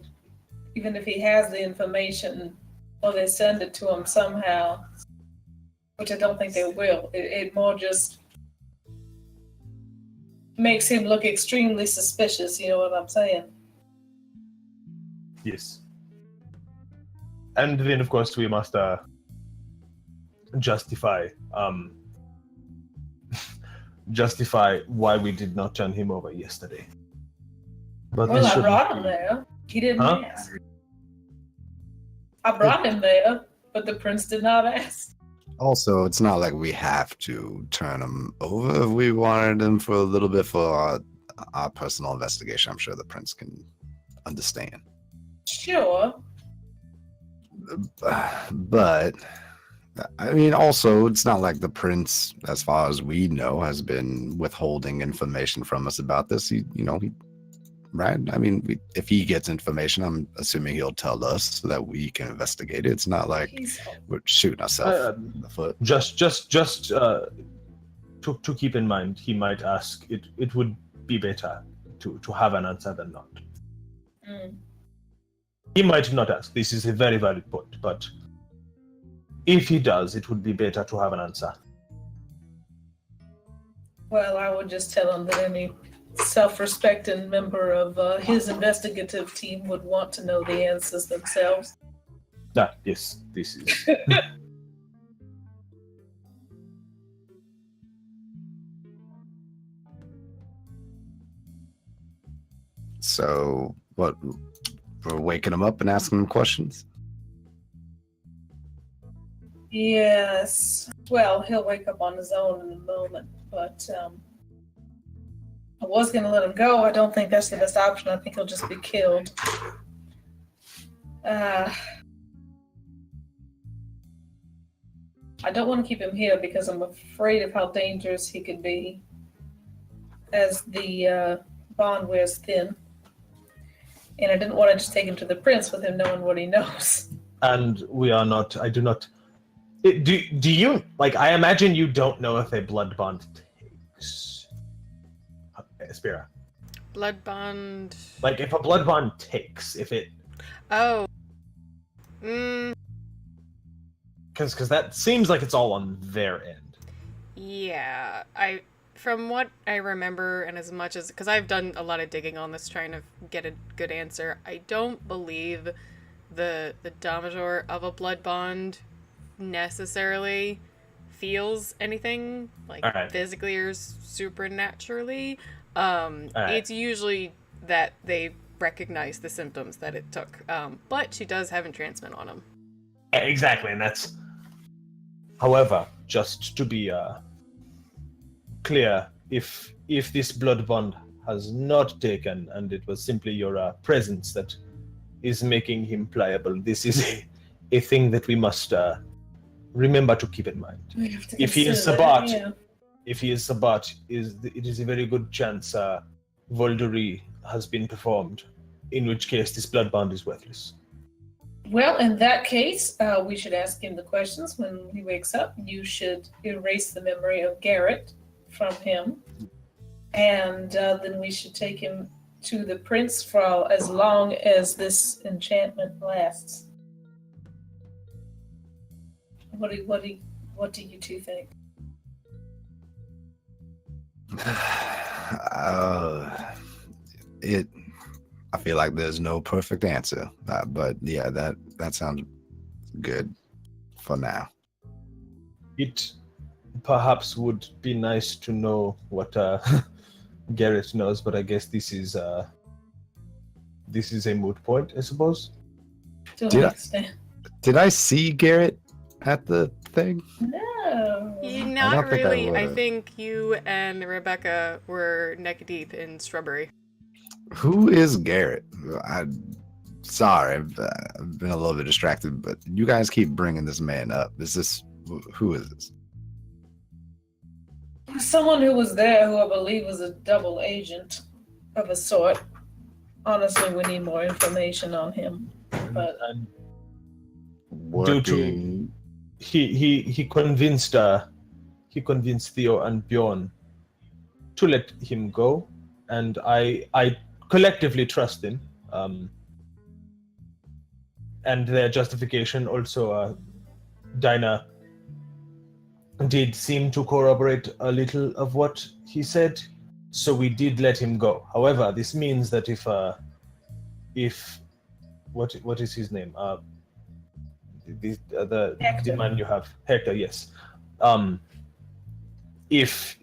Speaker 4: even if he has the information, or they send it to him somehow, which I don't think they will, it more just makes him look extremely suspicious, you know what I'm saying?
Speaker 2: Yes. And then, of course, we must justify why we did not turn him over yesterday. But
Speaker 4: Well, I brought him there. He didn't ask. I brought him there, but the prince did not ask.
Speaker 7: Also, it's not like we have to turn him over. If we wanted him for a little bit for our personal investigation, I'm sure the prince can understand.
Speaker 4: Sure.
Speaker 7: But I mean, also, it's not like the prince, as far as we know, has been withholding information from us about this. Right? I mean, if he gets information, I'm assuming he'll tell us so that we can investigate it. It's not like we're shooting ourselves in the foot.
Speaker 2: Just to keep in mind, he might ask. It would be better to have an answer than not. He might not ask. This is a very valid point, but if he does, it would be better to have an answer.
Speaker 4: Well, I would just tell him that any self-respecting member of his investigative team would want to know the answers themselves.
Speaker 2: Yes, this is.
Speaker 7: So, what? We're waking him up and asking him questions?
Speaker 4: Yes. Well, he'll wake up on his own in a moment, but I was going to let him go. I don't think that's the best option. I think he'll just be killed. I don't want to keep him here because I'm afraid of how dangerous he could be as the bond wears thin. And I didn't want to just take him to the prince with him knowing what he knows.
Speaker 2: And we are not. I do not. Do you like? I imagine you don't know if a blood bond takes. Spira.
Speaker 1: Blood bond.
Speaker 2: Like if a blood bond takes, if it.
Speaker 1: Oh.
Speaker 2: Because that seems like it's all on their end.
Speaker 1: Yeah, from what I remember, and as much as, because I've done a lot of digging on this trying to get a good answer, I don't believe the domator of a blood bond necessarily feels anything like physically or supernaturally. It's usually that they recognize the symptoms that it took, but she does have entrancement on him.
Speaker 2: Exactly, and that's. However, just to be clear, if this blood bond has not taken, and it was simply your presence that is making him pliable, this is a thing that we must remember to keep in mind. If he is Sabat, it is a very good chance Voldery has been performed, in which case this blood bond is worthless.
Speaker 4: Well, in that case, we should ask him the questions when he wakes up. You should erase the memory of Garrett from him. And then we should take him to the prince for as long as this enchantment lasts. What do you two think?
Speaker 7: I feel like there's no perfect answer, but yeah, that sounds good for now.
Speaker 2: It perhaps would be nice to know what Garrett knows, but I guess this is a moot point, I suppose.
Speaker 4: To
Speaker 7: Did
Speaker 4: an
Speaker 7: I-
Speaker 4: extent.
Speaker 7: Did I see Garrett at the thing?
Speaker 4: No.
Speaker 1: Not
Speaker 7: don't think I
Speaker 1: really. I
Speaker 7: would've.
Speaker 1: think you and Rebecca were neck deep in shrubbery.
Speaker 7: Who is Garrett? Sorry, I've been a little bit distracted, but you guys keep bringing this man up. Who is this?
Speaker 4: Someone who was there who I believe was a double agent of a sort. Honestly, we need more information on him. But
Speaker 2: And
Speaker 7: Working.
Speaker 2: he convinced Theo and Bjorn to let him go, and I collectively trust him. And their justification also, Dinah did seem to corroborate a little of what he said, so we did let him go. However, this means that if what is his name? The
Speaker 4: Hector.
Speaker 2: man you have, Hector. Yes. If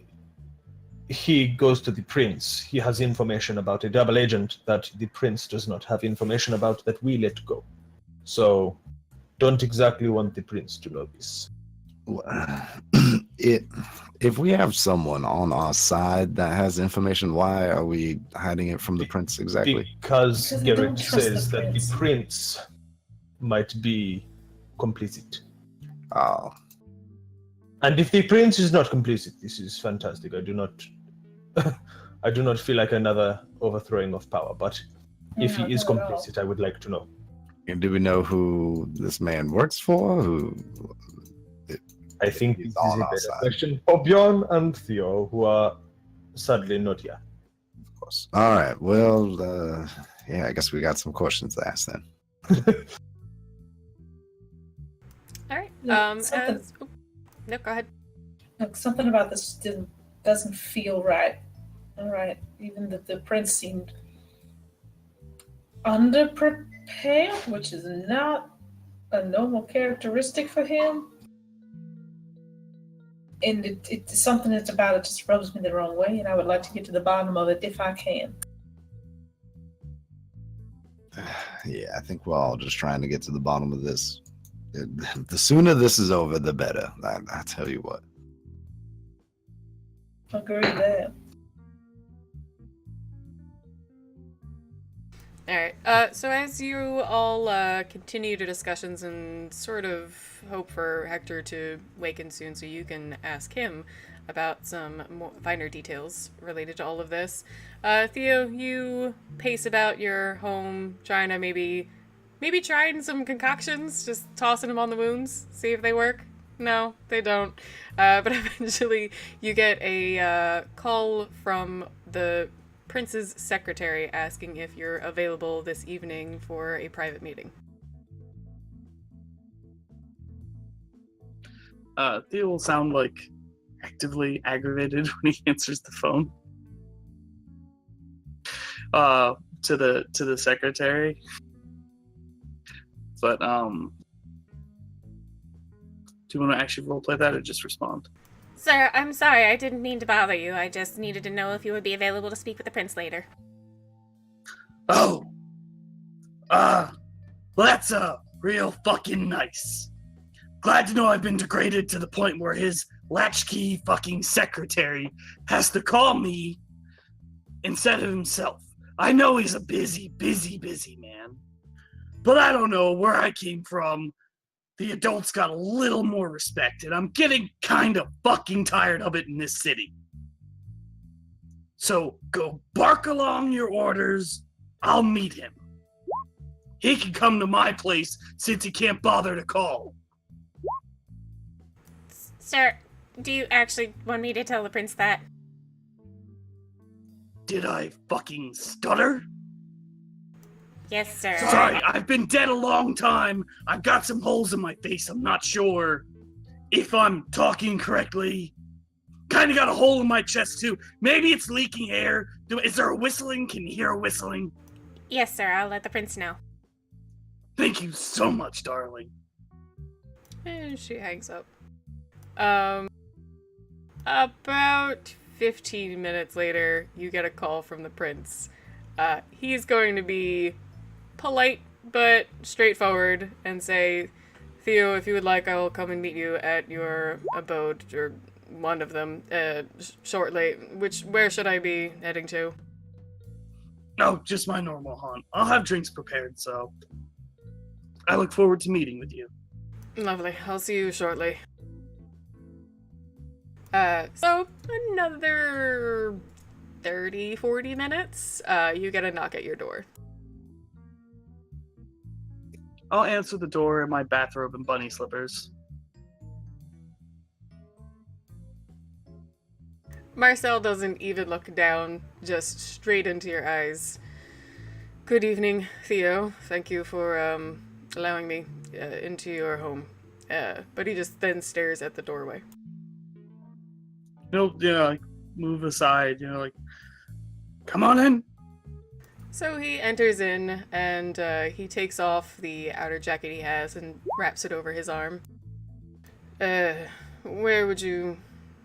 Speaker 2: he goes to the prince, he has information about a double agent that the prince does not have information about that we let go. So, don't exactly want the prince to know this.
Speaker 7: If we have someone on our side that has information, why are we hiding it from the prince exactly?
Speaker 2: Because
Speaker 4: Because we don't
Speaker 2: Garrett
Speaker 4: trust
Speaker 2: says
Speaker 4: the
Speaker 2: that
Speaker 4: prince.
Speaker 2: the prince might be complicit.
Speaker 7: Oh,
Speaker 2: And if the prince is not complicit, this is fantastic. I do not feel like another overthrowing of power, but if
Speaker 4: No,
Speaker 2: he is
Speaker 4: not at all.
Speaker 2: complicit, I would like to know.
Speaker 7: and do we know who this man works for?
Speaker 2: I think
Speaker 7: He's
Speaker 2: this is
Speaker 7: on
Speaker 2: a
Speaker 7: our
Speaker 2: better
Speaker 7: side.
Speaker 2: question for Bjorn and Theo, who are sadly not here.
Speaker 7: Of course. All right. Well, yeah, I guess we got some questions to ask then.
Speaker 1: All right.
Speaker 4: Look, something-
Speaker 1: No, go ahead.
Speaker 4: Look, something about this doesn't feel right. All right, even the prince seemed underprepared, which is not a normal characteristic for him. And it's something that's about it just rubs me the wrong way, and I would like to get to the bottom of it if I can.
Speaker 7: Yeah, I think we're all just trying to get to the bottom of this. The sooner this is over, the better. I tell you what.
Speaker 4: Agree there.
Speaker 1: All right. So as you all continue the discussions and sort of hope for Hector to waken soon so you can ask him about some more finer details related to all of this, Theo, you pace about your home trying to maybe trying some concoctions, just tossing them on the wounds, see if they work. No, they don't. But eventually you get a call from the prince's secretary asking if you're available this evening for a private meeting.
Speaker 5: Theo will sound like actively aggravated when he answers the phone. To the secretary. But do you want to actually roleplay that or just respond?
Speaker 8: Sir, I'm sorry, I didn't mean to bother you. I just needed to know if you would be available to speak with the prince later.
Speaker 5: Oh! Well, that's real fucking nice. Glad to know I've been degraded to the point where his latchkey fucking secretary has to call me instead of himself. I know he's a busy man. But I don't know where I came from. The adults got a little more respect, and I'm getting kind of fucking tired of it in this city. So go bark along your orders. I'll meet him. He can come to my place since he can't bother to call.
Speaker 8: Sir, do you actually want me to tell the prince that?
Speaker 5: Did I fucking stutter?
Speaker 8: Yes, sir.
Speaker 5: Sorry, I've been dead a long time. I've got some holes in my face. I'm not sure if I'm talking correctly. Kind of got a hole in my chest, too. Maybe it's leaking air. Is there a whistling? Can you hear a whistling?
Speaker 8: Yes, sir. I'll let the prince know.
Speaker 5: Thank you so much, darling.
Speaker 1: And she hangs up. About 15 minutes later, you get a call from the prince. He's going to be polite but straightforward and say, Theo, if you would like, I will come and meet you at your abode, or one of them, shortly. Where should I be heading to?
Speaker 5: No, just my normal haunt. I'll have drinks prepared, so I look forward to meeting with you.
Speaker 1: Lovely. I'll see you shortly. So another 30, 40 minutes, you get a knock at your door.
Speaker 5: I'll answer the door in my bathrobe and bunny slippers.
Speaker 1: Marcel doesn't even look down, just straight into your eyes. Good evening, Theo. Thank you for allowing me into your home. But he just then stares at the doorway.
Speaker 5: Like, move aside, like, come on in.
Speaker 1: So he enters in, and he takes off the outer jacket he has and wraps it over his arm. Where would you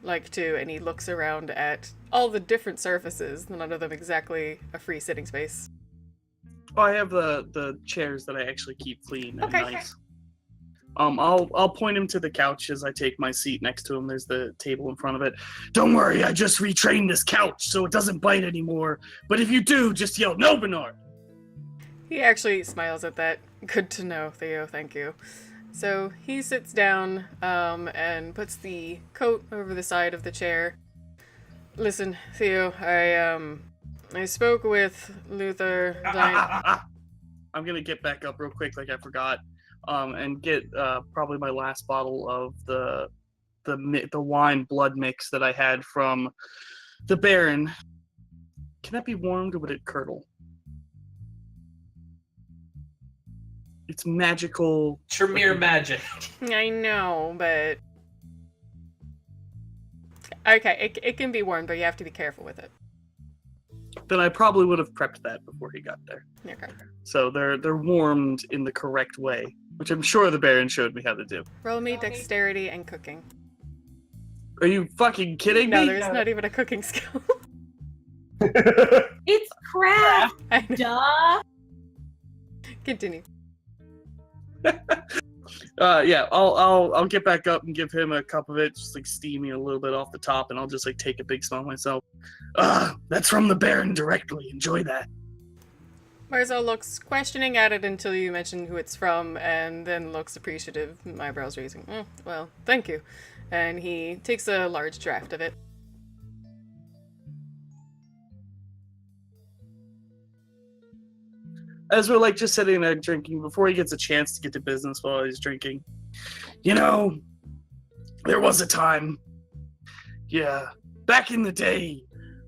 Speaker 1: like to? And he looks around at all the different surfaces, none of them exactly a free sitting space.
Speaker 5: Oh, I have the chairs that I actually keep clean and
Speaker 1: Okay,
Speaker 5: nice. I'll point him to the couch as I take my seat next to him. There's the table in front of it. Don't worry, I just retrained this couch so it doesn't bite anymore. But if you do, just yell, "No, Bernard!"
Speaker 1: He actually smiles at that. Good to know, Theo, thank you. So he sits down and puts the coat over the side of the chair. Listen, Theo, I spoke with Luther.
Speaker 5: I'm gonna get back up real quick, like I forgot, and get probably my last bottle of the wine blood mix that I had from the Baron. Can that be warmed or would it curdle? It's magical.
Speaker 3: Tremere magic.
Speaker 1: I know, but... Okay, it can be warm, but you have to be careful with it.
Speaker 5: Then I probably would have prepped that before he got there.
Speaker 1: Okay.
Speaker 5: So they're warmed in the correct way, which I'm sure the Baron showed me how to do.
Speaker 1: Roll me dexterity and cooking.
Speaker 5: Are you fucking kidding
Speaker 1: No,
Speaker 5: me?
Speaker 1: there's not even a cooking skill.
Speaker 6: It's craft,
Speaker 1: I know.
Speaker 6: duh.
Speaker 1: Continue.
Speaker 5: Yeah, I'll get back up and give him a cup of it, just like steaming a little bit off the top, and I'll just like take a big smell myself. That's from the Baron directly. Enjoy that.
Speaker 1: Marcel looks questioning at it until you mention who it's from, and then looks appreciative, eyebrows raising. Well, thank you. And he takes a large draft of it.
Speaker 5: As we're like just sitting there drinking, before he gets a chance to get to business while he's drinking, there was a time, back in the day,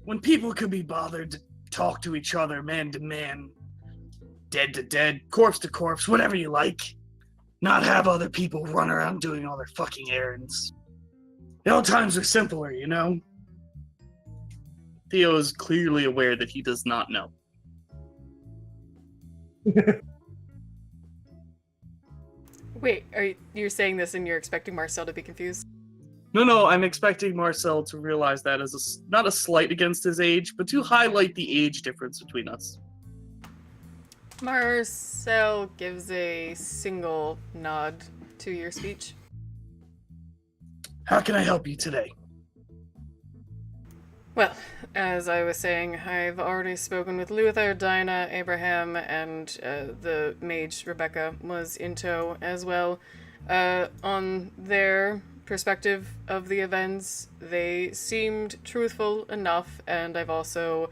Speaker 5: when people could be bothered to talk to each other man to man, dead to dead, corpse to corpse, whatever you like, not have other people run around doing all their fucking errands. The old times were simpler, Theo is clearly aware that he does not know.
Speaker 1: Wait, you're saying this and you're expecting Marcel to be confused?
Speaker 5: No, I'm expecting Marcel to realize that as not a slight against his age, but to highlight the age difference between us.
Speaker 1: Marcel gives a single nod to your speech.
Speaker 5: How can I help you today?
Speaker 1: Well, as I was saying, I've already spoken with Luther, Dinah, Abraham, and the mage Rebecca was in tow as well. On their perspective of the events, they seemed truthful enough, and I've also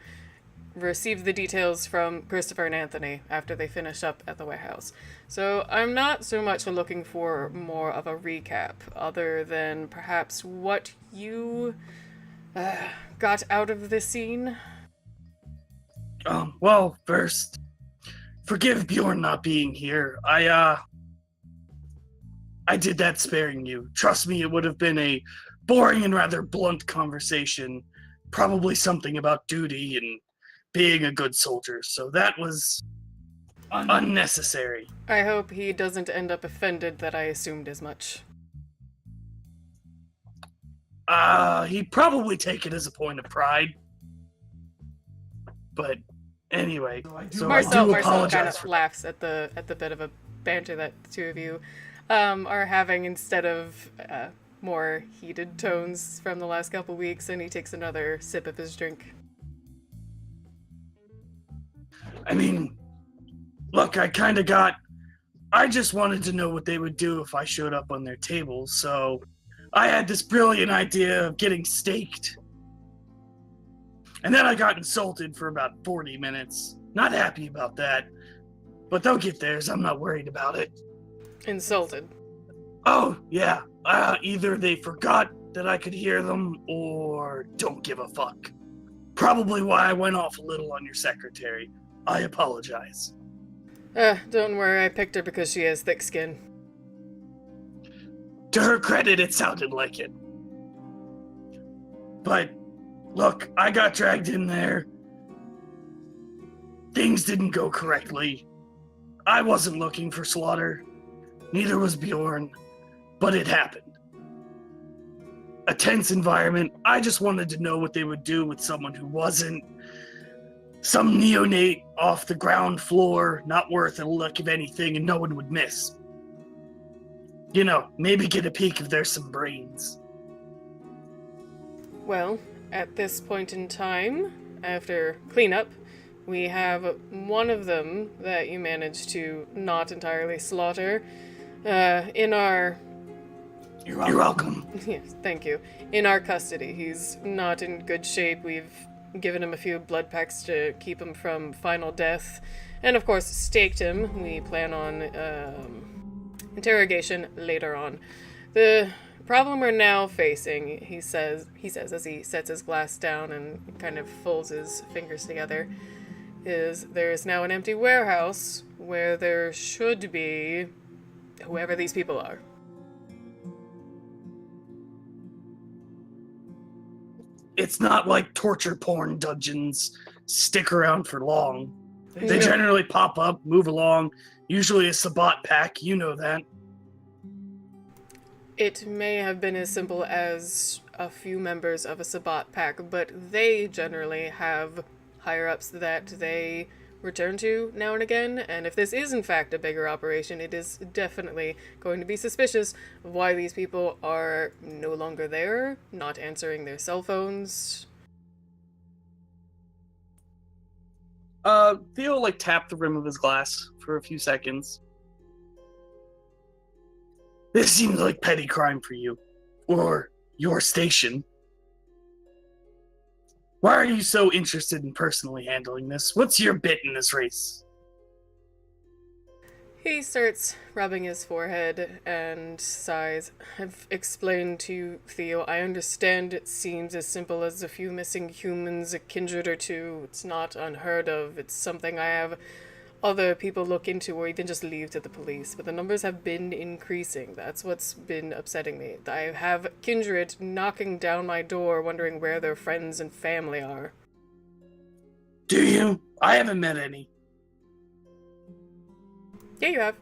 Speaker 1: received the details from Christopher and Anthony after they finished up at the warehouse. So I'm not so much looking for more of a recap, other than perhaps what you got out of this scene.
Speaker 5: Well, first, forgive Bjorn not being here. I did that sparing you. Trust me, it would have been a boring and rather blunt conversation, probably something about duty and being a good soldier, so that was unnecessary.
Speaker 1: I hope he doesn't end up offended that I assumed as much.
Speaker 5: He'd probably take it as a point of pride. But anyway, so I
Speaker 1: Marcel
Speaker 5: do
Speaker 1: kind
Speaker 5: apologize
Speaker 1: of
Speaker 5: for
Speaker 1: laughs at the bit of a banter that the two of you are having instead of more heated tones from the last couple weeks, and he takes another sip of his drink.
Speaker 5: I mean, look, I just wanted to know what they would do if I showed up on their table, so I had this brilliant idea of getting staked. And then I got insulted for about 40 minutes. Not happy about that, but they'll get theirs. I'm not worried about it.
Speaker 1: Insulted.
Speaker 5: Oh, yeah. Either they forgot that I could hear them or don't give a fuck. Probably why I went off a little on your secretary. I apologize.
Speaker 1: Don't worry, I picked her because she has thick skin.
Speaker 5: To her credit, it sounded like it. But, look, I got dragged in there. Things didn't go correctly. I wasn't looking for slaughter. Neither was Bjorn. But it happened. A tense environment. I just wanted to know what they would do with someone who wasn't some neonate off the ground floor, not worth a lick of anything, and no one would miss. You know, maybe get a peek if there's some brains.
Speaker 1: Well, at this point in time, after cleanup, we have one of them that you managed to not entirely slaughter in our...
Speaker 5: You're welcome.
Speaker 1: Yes, thank you. In our custody. He's not in good shape. We've given him a few blood packs to keep him from final death. And of course, staked him. We plan on interrogation later on. The problem we're now facing, he says as he sets his glass down and kind of folds his fingers together, is there is now an empty warehouse where there should be whoever these people are.
Speaker 5: It's not like torture porn dungeons stick around for long. They generally pop up, move along, usually a Sabbat pack, you know that.
Speaker 1: It may have been as simple as a few members of a Sabbat pack, but they generally have higher-ups that they return to now and again, and if this is in fact a bigger operation, it is definitely going to be suspicious of why these people are no longer there, not answering their cell phones.
Speaker 5: Theo, tapped the rim of his glass for a few seconds. This seems like petty crime for you. Or your station. Why are you so interested in personally handling this? What's your bit in this race?
Speaker 1: He starts rubbing his forehead and sighs. I've explained to Theo, I understand it seems as simple as a few missing humans, a kindred or two. It's not unheard of. It's something I have other people look into or even just leave to the police. But the numbers have been increasing. That's what's been upsetting me. I have kindred knocking down my door wondering where their friends and family are.
Speaker 5: Do you? I haven't met any.
Speaker 1: Yeah, you have.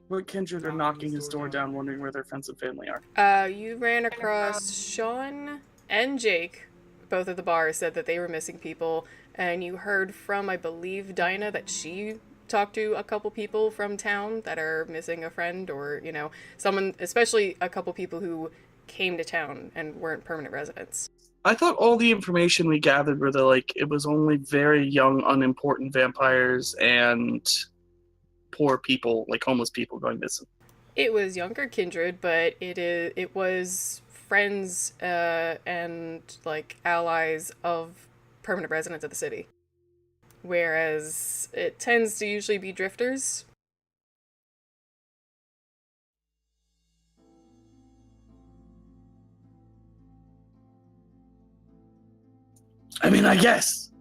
Speaker 5: What kindred are knocking his door down wondering where their friends and family are?
Speaker 1: You ran across Sean and Jake. Both at the bar said that they were missing people, and you heard from, I believe, Dinah that she talked to a couple people from town that are missing a friend or, someone, especially a couple people who came to town and weren't permanent residents.
Speaker 5: I thought all the information we gathered were that, it was only very young, unimportant vampires and poor people, homeless people going missing.
Speaker 1: It was younger kindred, but it was friends and allies of permanent residents of the city, whereas it tends to usually be drifters.
Speaker 5: I mean, I guess.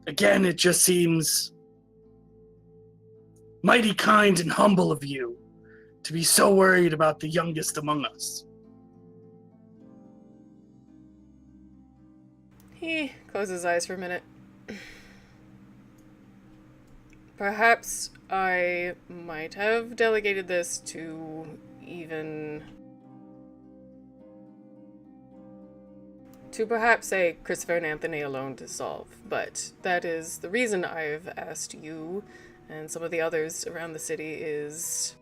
Speaker 5: Again, it just seems mighty kind and humble of you to be so worried about the youngest among us.
Speaker 1: He closes his eyes for a minute. Perhaps I might have delegated this to perhaps say Christopher and Anthony alone to solve, but that is the reason I've asked you and some of the others around the city is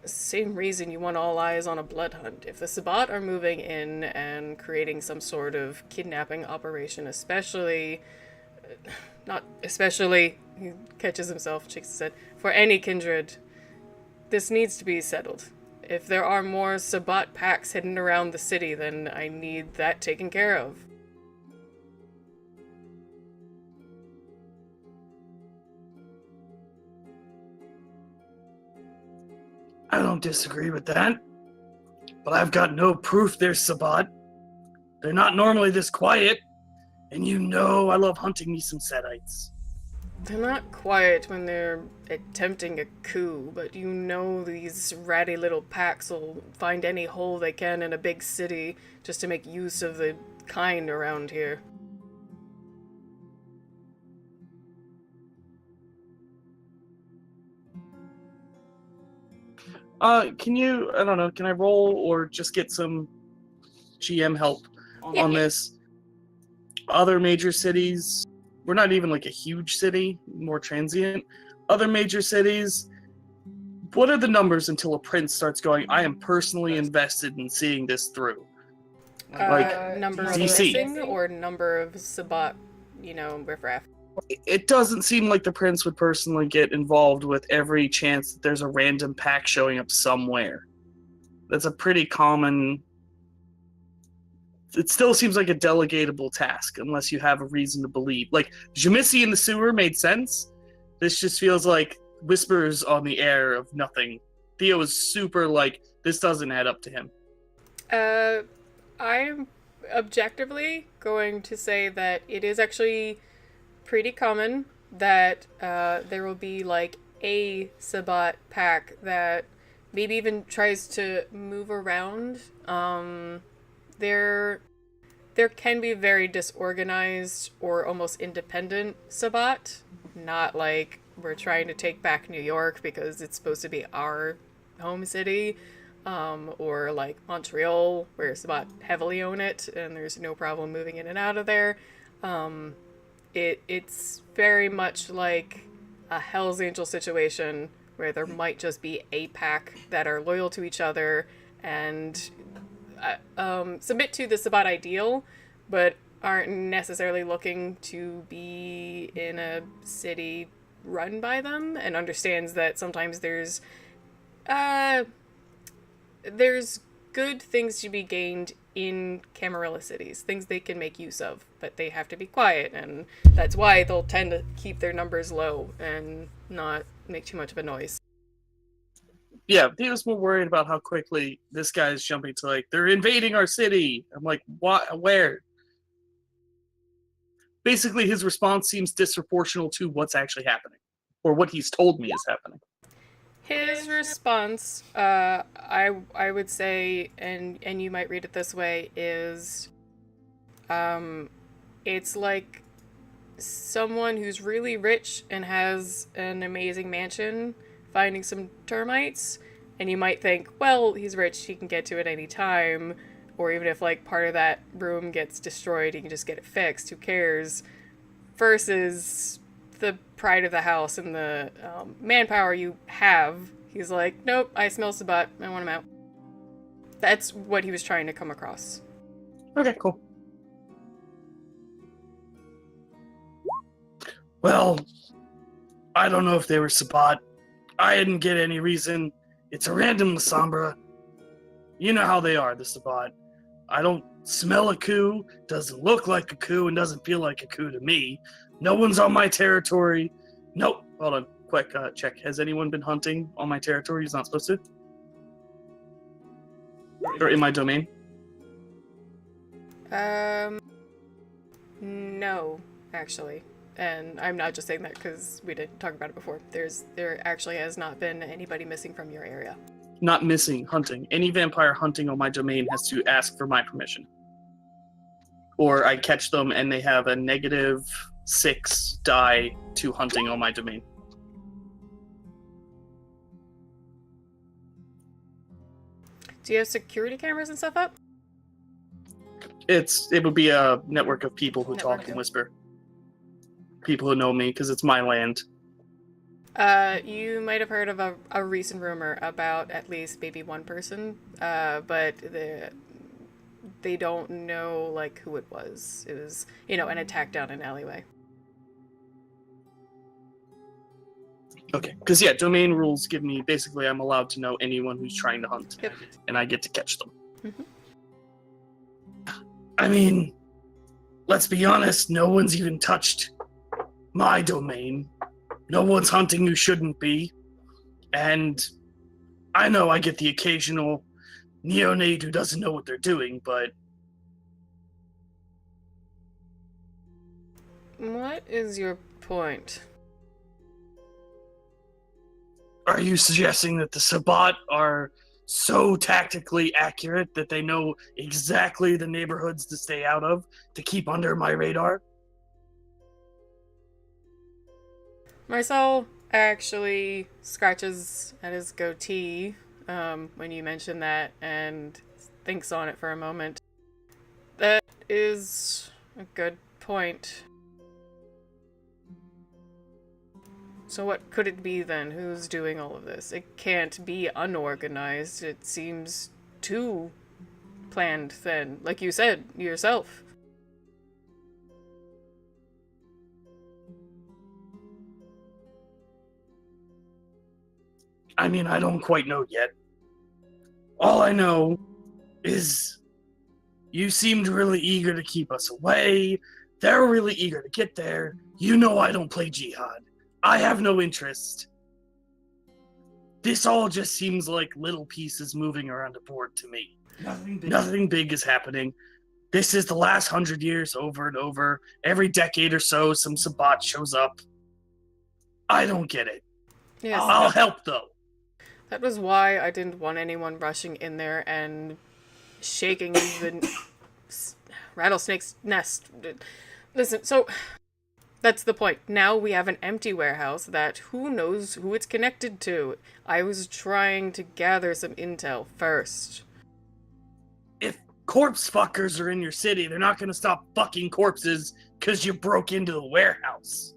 Speaker 1: the same reason you want all eyes on a blood hunt. If the Sabbat are moving in and creating some sort of kidnapping operation, he catches himself, shakes his head, for any kindred, this needs to be settled. If there are more Sabbat packs hidden around the city, then I need that taken care of.
Speaker 5: I don't disagree with that, but I've got no proof they're Sabbat. They're not normally this quiet, and you know I love hunting me some Setites.
Speaker 1: They're not quiet when they're attempting a coup, but you know these ratty little packs will find any hole they can in a big city just to make use of the kind around here.
Speaker 5: Can I roll or just get some GM help on this? Other major cities, we're not even like a huge city, more transient. Other major cities, what are the numbers until a prince starts going, I am personally invested in seeing this through?
Speaker 1: Number of
Speaker 5: DC.
Speaker 1: missing or number of Sabbat, riffraff?
Speaker 5: It doesn't seem like the prince would personally get involved with every chance that there's a random pack showing up somewhere. That's a pretty common... It still seems like a delegatable task, unless you have a reason to believe. Like, Jamisi in the sewer made sense. This just feels like whispers on the air of nothing. Theo is super like, this doesn't add up to him.
Speaker 1: I'm objectively going to say that it is actually pretty common that there will be like a Sabbat pack that maybe even tries to move around. There can be very disorganized or almost independent Sabbat, not like we're trying to take back New York because it's supposed to be our home city, or like Montreal where Sabbat heavily own it and there's no problem moving in and out of there. It's very much like a Hell's Angel situation where there might just be a pack that are loyal to each other and submit to the Sabbat ideal, but aren't necessarily looking to be in a city run by them, and understands that sometimes there's good things to be gained in Camarilla cities, things they can make use of, but they have to be quiet, and that's why they'll tend to keep their numbers low and not make too much of a noise.
Speaker 5: Yeah, he was more worried about how quickly this guy is jumping to, like, they're invading our city. I'm like, what? Where? Basically, his response seems disproportional to what's actually happening, or what he's told me is happening.
Speaker 1: His response, I would say, and you might read it this way, is, it's like someone who's really rich and has an amazing mansion finding some termites, and you might think, well, he's rich, he can get to it any time, or even if like part of that room gets destroyed, he can just get it fixed, who cares, versus the pride of the house and the manpower you have. He's like, nope, I smell Sabbat, I want him out. That's what he was trying to come across.
Speaker 5: Okay, cool. Well, I don't know if they were Sabbat. I didn't get any reason. It's a random Lasombra. You know how they are, the Sabbat. I don't smell a coup, doesn't look like a coup, and doesn't feel like a coup to me. No one's on my territory. Nope. Hold on. Quick check. Has anyone been hunting on my territory who's not supposed to? Or in my domain?
Speaker 1: No, actually. And I'm not just saying that because we didn't talk about it before. There actually has not been anybody missing from your area.
Speaker 5: Not missing, hunting. Any vampire hunting on my domain has to ask for my permission. or I catch them and they have a -6 die to hunting on my domain.
Speaker 1: Do you have security cameras and stuff up?
Speaker 5: It would be a network of people who talk
Speaker 1: Network.
Speaker 5: and whisper. People who know me, because it's my land.
Speaker 1: You might have heard of a recent rumor about at least maybe one person, but they don't know, like, who it was. It was, an attack down an alleyway.
Speaker 5: Okay, because yeah, domain rules give me, basically I'm allowed to know anyone who's trying to hunt.
Speaker 1: Yep.
Speaker 5: And I get to catch them.
Speaker 1: Mhm.
Speaker 5: I mean, let's be honest, no one's even touched my domain. No one's hunting who shouldn't be. And I know I get the occasional neonate who doesn't know what they're doing, but
Speaker 1: What is your point?
Speaker 5: are you suggesting that the Sabbat are so tactically accurate that they know exactly the neighborhoods to stay out of to keep under my radar?
Speaker 1: Marcel actually scratches at his goatee when you mention that and thinks on it for a moment. That is a good point. So what could it be then? Who's doing all of this? It can't be unorganized. It seems too planned then, like you said yourself.
Speaker 5: I mean, I don't quite know yet. All I know is you seemed really eager to keep us away. They're really eager to get there. You know I don't play jihad. I have no interest. This all just seems like little pieces moving around a board to me. Nothing big is happening. This is the last 100 years over and over. Every decade or so, some Sabbat shows up. I don't get it.
Speaker 1: Yes,
Speaker 5: I'll help, though.
Speaker 1: that was why I didn't want anyone rushing in there and shaking the rattlesnake's nest. Listen, so that's the point. Now we have an empty warehouse that who knows who it's connected to. I was trying to gather some intel first.
Speaker 5: If corpse fuckers are in your city, they're not going to stop fucking corpses because you broke into the warehouse.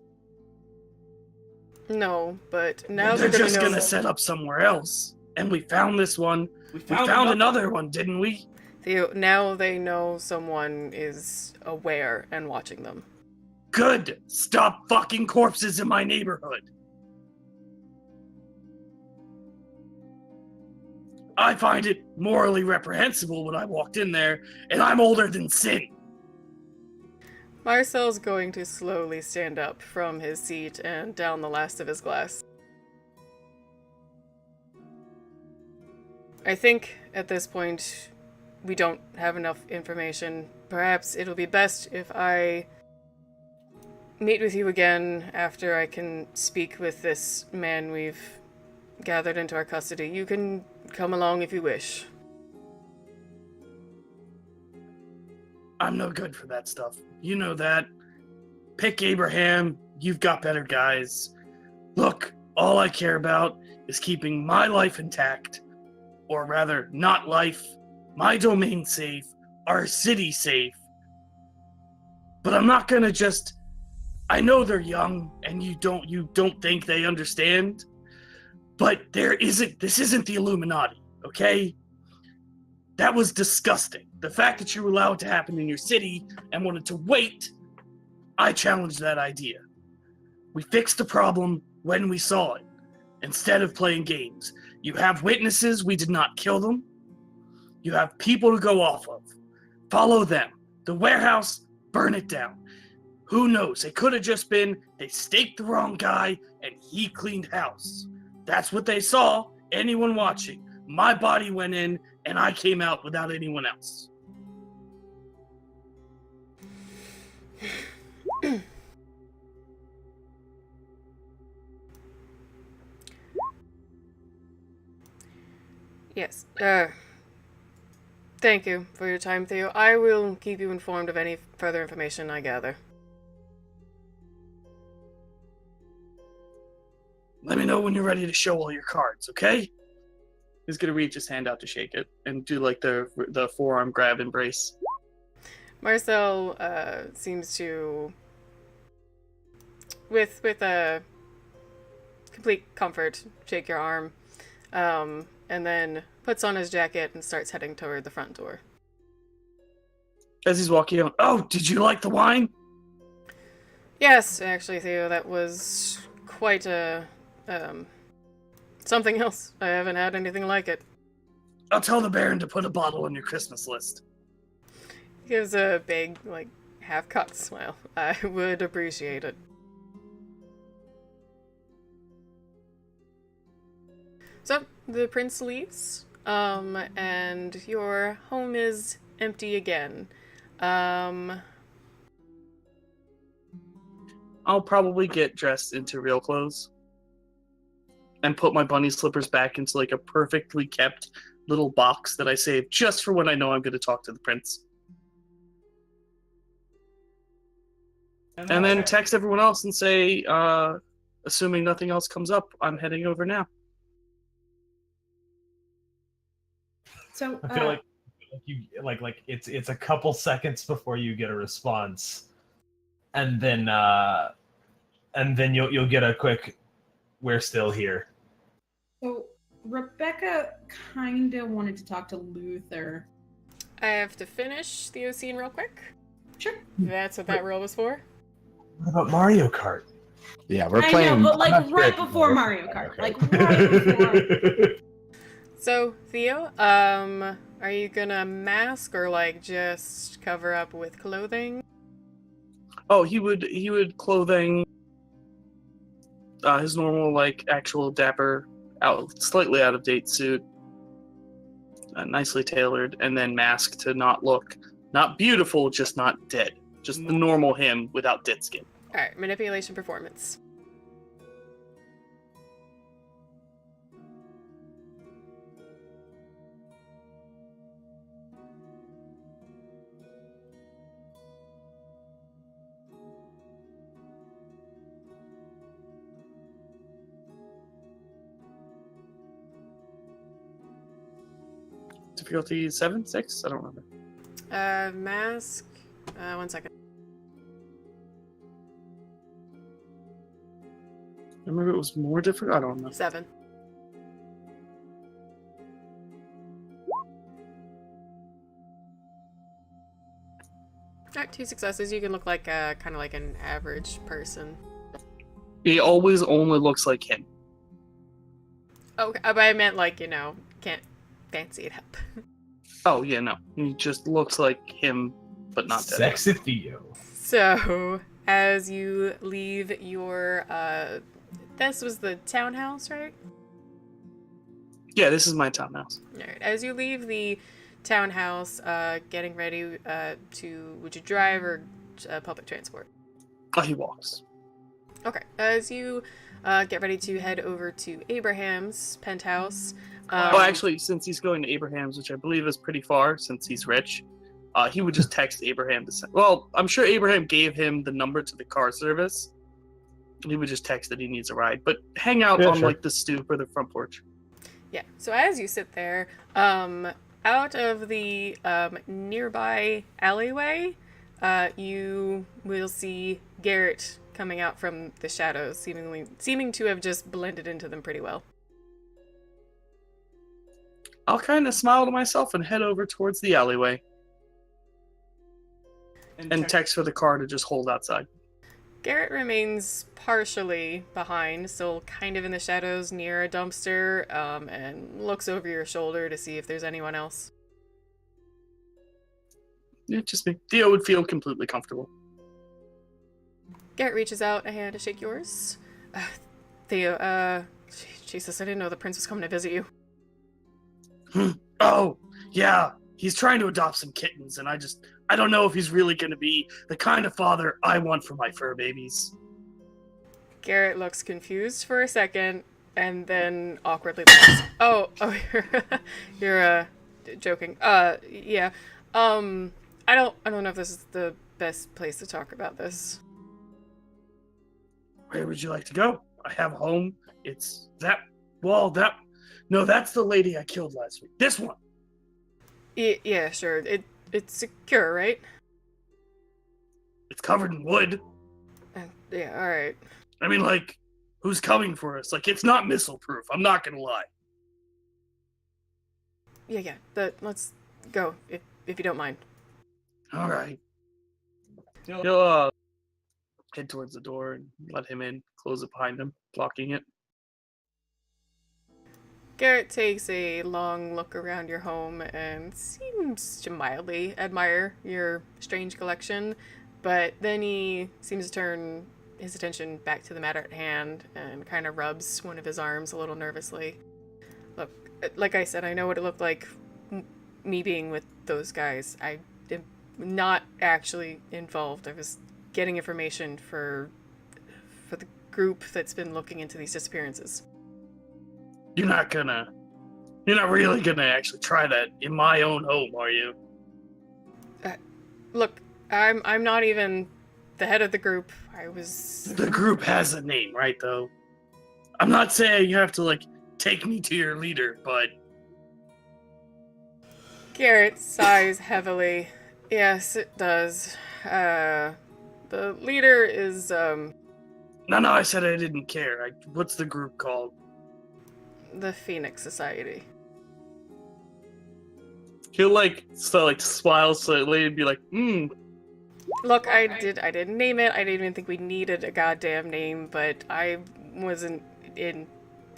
Speaker 1: No, but now
Speaker 5: They're
Speaker 1: they're
Speaker 5: just
Speaker 1: gonna
Speaker 5: going
Speaker 1: know.
Speaker 5: to set up somewhere else. And we found this one. We found another one, didn't we?
Speaker 1: Now they know someone is aware and watching them.
Speaker 5: Good. Stop fucking corpses in my neighborhood. I find it morally reprehensible when I walked in there, and I'm older than sin.
Speaker 1: Marcel's going to slowly stand up from his seat and down the last of his glass. I think at this point we don't have enough information. Perhaps it'll be best if I meet with you again after I can speak with this man we've gathered into our custody. You can come along if you wish.
Speaker 5: I'm no good for that stuff. You know that. Pick Abraham. You've got better guys. Look, all I care about is keeping my life intact. Or rather, not life, my domain safe, our city safe. But I'm not gonna just... I know they're young, and you don't think they understand. But this isn't the Illuminati, okay? That was disgusting. The fact that you allowed it to happen in your city and wanted to wait, I challenged that idea. We fixed the problem when we saw it, instead of playing games. You have witnesses, we did not kill them. You have people to go off of. Follow them. The warehouse, burn it down. Who knows? It could have just been they staked the wrong guy and he cleaned house. That's what they saw, anyone watching. My body went in and I came out without anyone else.
Speaker 1: Yes. Thank you for your time, Theo. I will keep you informed of any further information I gather.
Speaker 5: Let me know when you're ready to show all your cards, okay? He's gonna reach his hand out to shake it and do like the forearm grab embrace.
Speaker 1: Marcel seems to, with a complete comfort, shake your arm, and then puts on his jacket and starts heading toward the front door.
Speaker 5: As he's walking out, oh, did you like the wine?
Speaker 1: Yes, actually, Theo, that was quite a something else. I haven't had anything like it.
Speaker 5: I'll tell the Baron to put a bottle on your Christmas list.
Speaker 1: He gives a big, half-cocked smile. I would appreciate it. So, the prince leaves, and your home is empty again.
Speaker 5: I'll probably get dressed into real clothes and put my bunny slippers back into like a perfectly kept little box that I saved just for when I know I'm going to talk to the prince. And then text everyone else and say, assuming nothing else comes up, I'm heading over now.
Speaker 6: So,
Speaker 2: I feel like you it's a couple seconds before you get a response, and then you'll get a quick, "We're still here."
Speaker 6: so Rebecca kind of wanted to talk to Luther.
Speaker 1: I have to finish the scene real quick.
Speaker 6: Sure.
Speaker 1: That's what that roll was for.
Speaker 2: What about Mario Kart?
Speaker 7: Yeah, we're
Speaker 6: I
Speaker 7: playing.
Speaker 6: know, but like
Speaker 7: I'm not
Speaker 6: right
Speaker 7: sure.
Speaker 6: before Mario Kart.
Speaker 2: Okay.
Speaker 6: Like right before.
Speaker 1: So, Theo, are you gonna mask or just cover up with clothing?
Speaker 5: Oh, he would clothing his normal actual dapper slightly out of date suit, nicely tailored, and then mask to not look not beautiful, just not dead, just the normal him without dead skin.
Speaker 1: Alright, manipulation performance.
Speaker 5: Difficulty 7, 6? I don't remember.
Speaker 1: Mask. 1 second.
Speaker 5: Remember it was more difficult? I don't know.
Speaker 1: 7. Alright, 2 successes. You can look like kind of like an average person.
Speaker 5: He always only looks like him.
Speaker 1: Okay, but I meant can't fancy it up.
Speaker 5: Oh, yeah, no. He just looks like him, but not dead.
Speaker 2: Sexy Theo.
Speaker 1: So, as you leave your, this was the townhouse, right?
Speaker 5: Yeah, this is my townhouse.
Speaker 1: Alright, as you leave the townhouse, getting ready would you drive or public transport?
Speaker 5: Oh, he walks.
Speaker 1: Okay, as you get ready to head over to Abraham's penthouse.
Speaker 5: Actually, since he's going to Abraham's, which I believe is pretty far since he's rich, he would just text Abraham to send. Well, I'm sure Abraham gave him the number to the car service. He would just text that he needs a ride, but hang out on
Speaker 2: sure.
Speaker 5: the stoop or the front porch.
Speaker 1: Yeah, so as you sit there, out of the nearby alleyway, you will see Garrett coming out from the shadows, seeming to have just blended into them pretty well.
Speaker 5: I'll kind of smile to myself and head over towards the alleyway. And text for the car to just hold outside.
Speaker 1: Garrett remains partially behind, still kind of in the shadows near a dumpster, and looks over your shoulder to see if there's anyone else.
Speaker 5: Yeah, just me. Theo would feel completely comfortable.
Speaker 1: Garrett reaches out a hand to shake yours. Theo, Jesus, I didn't know the prince was coming to visit you.
Speaker 5: Oh, yeah. He's trying to adopt some kittens, and I don't know if he's really going to be the kind of father I want for my fur babies.
Speaker 1: Garrett looks confused for a second, and then awkwardly laughs. Oh, you're joking. Yeah. I don't know if this is the best place to talk about this.
Speaker 5: Where would you like to go? I have a home. It's that wall. No, that's the lady I killed last week. This one.
Speaker 1: Yeah, sure. It's secure, right?
Speaker 5: It's covered in wood.
Speaker 1: Yeah, all right.
Speaker 5: I mean, like, who's coming for us? Like, it's not missile proof. I'm not gonna lie.
Speaker 1: Yeah. Let's go if you don't mind.
Speaker 5: All right. He'll head towards the door and let him in. Close it behind him, blocking it.
Speaker 1: Garrett takes a long look around your home and seems to mildly admire your strange collection, but then he seems to turn his attention back to the matter at hand and kind of rubs one of his arms a little nervously. Look, like I said, I know what it looked like me being with those guys. I am not actually involved. I was getting information for the group that's been looking into these disappearances.
Speaker 5: You're not really gonna actually try that in my own home, are you?
Speaker 1: Look, I'm not even the head of the group. I was...
Speaker 5: The group has a name, right, though? I'm not saying you have to, like, take me to your leader, but...
Speaker 1: Garrett sighs heavily. Yes, it does. The leader is,
Speaker 5: No, I said I didn't care. What's the group called?
Speaker 1: the Phoenix Society.
Speaker 5: He'll, smile slightly and be like,
Speaker 1: Look, I didn't name it. I didn't even think we needed a goddamn name, but I wasn't in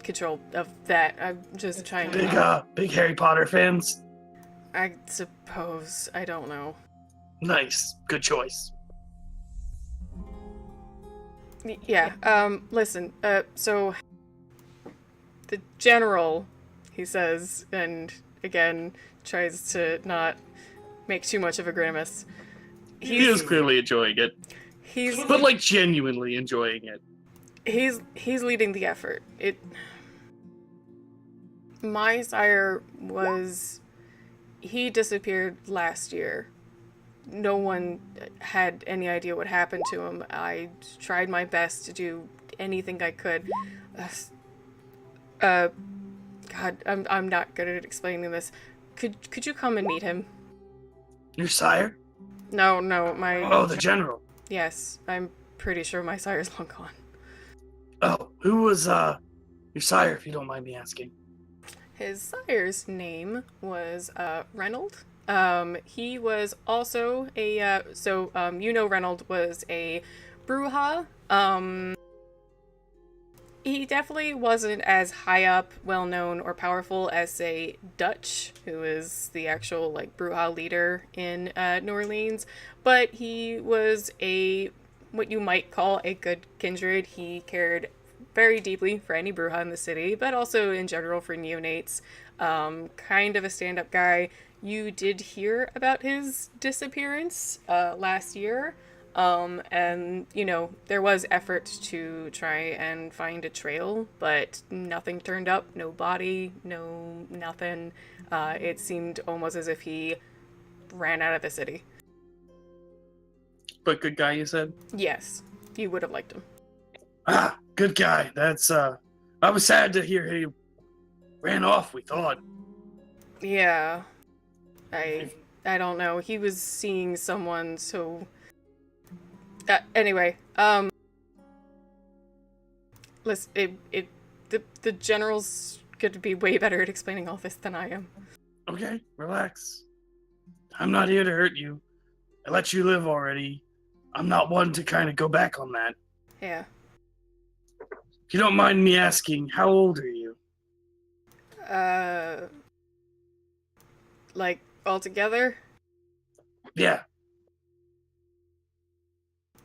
Speaker 1: control of that. I'm just trying to...
Speaker 5: Big Harry Potter fans?
Speaker 1: I suppose. I don't know.
Speaker 5: Nice. Good choice.
Speaker 1: Yeah, listen, so... The general, he says, and again, tries to not make too much of a grimace.
Speaker 5: He is clearly enjoying it. But, genuinely enjoying it.
Speaker 1: He's leading the effort. My sire he disappeared last year. No one had any idea what happened to him. I tried my best to do anything I could. God, I'm not good at explaining this. Could you come and meet him?
Speaker 5: Your sire?
Speaker 1: No,
Speaker 5: the general.
Speaker 1: Yes, I'm pretty sure my sire's long gone.
Speaker 5: Oh, who was, your sire, if you don't mind me asking?
Speaker 1: His sire's name was, Reynold. He was also a, Reynold was a Bruja. He definitely wasn't as high up, well-known, or powerful as, say, Dutch, who is the actual, Bruja leader in New Orleans, but he was what you might call a good kindred. He cared very deeply for any Bruja in the city, but also in general for neonates. Kind of a stand-up guy. You did hear about his disappearance last year. And, there was effort to try and find a trail, but nothing turned up, no body, no nothing. It seemed almost as if he ran out of the city.
Speaker 5: But good guy, you said?
Speaker 1: Yes, you would have liked him.
Speaker 5: Ah, good guy. That's, I was sad to hear he ran off, we thought.
Speaker 1: Yeah. I don't know. He was seeing someone, so... Anyway, listen, the general's going to be way better at explaining all this than I am.
Speaker 5: Okay, relax. I'm not here to hurt you. I let you live already. I'm not one to kind of go back on that.
Speaker 1: Yeah.
Speaker 5: If you don't mind me asking, how old are you?
Speaker 1: Altogether?
Speaker 5: Yeah.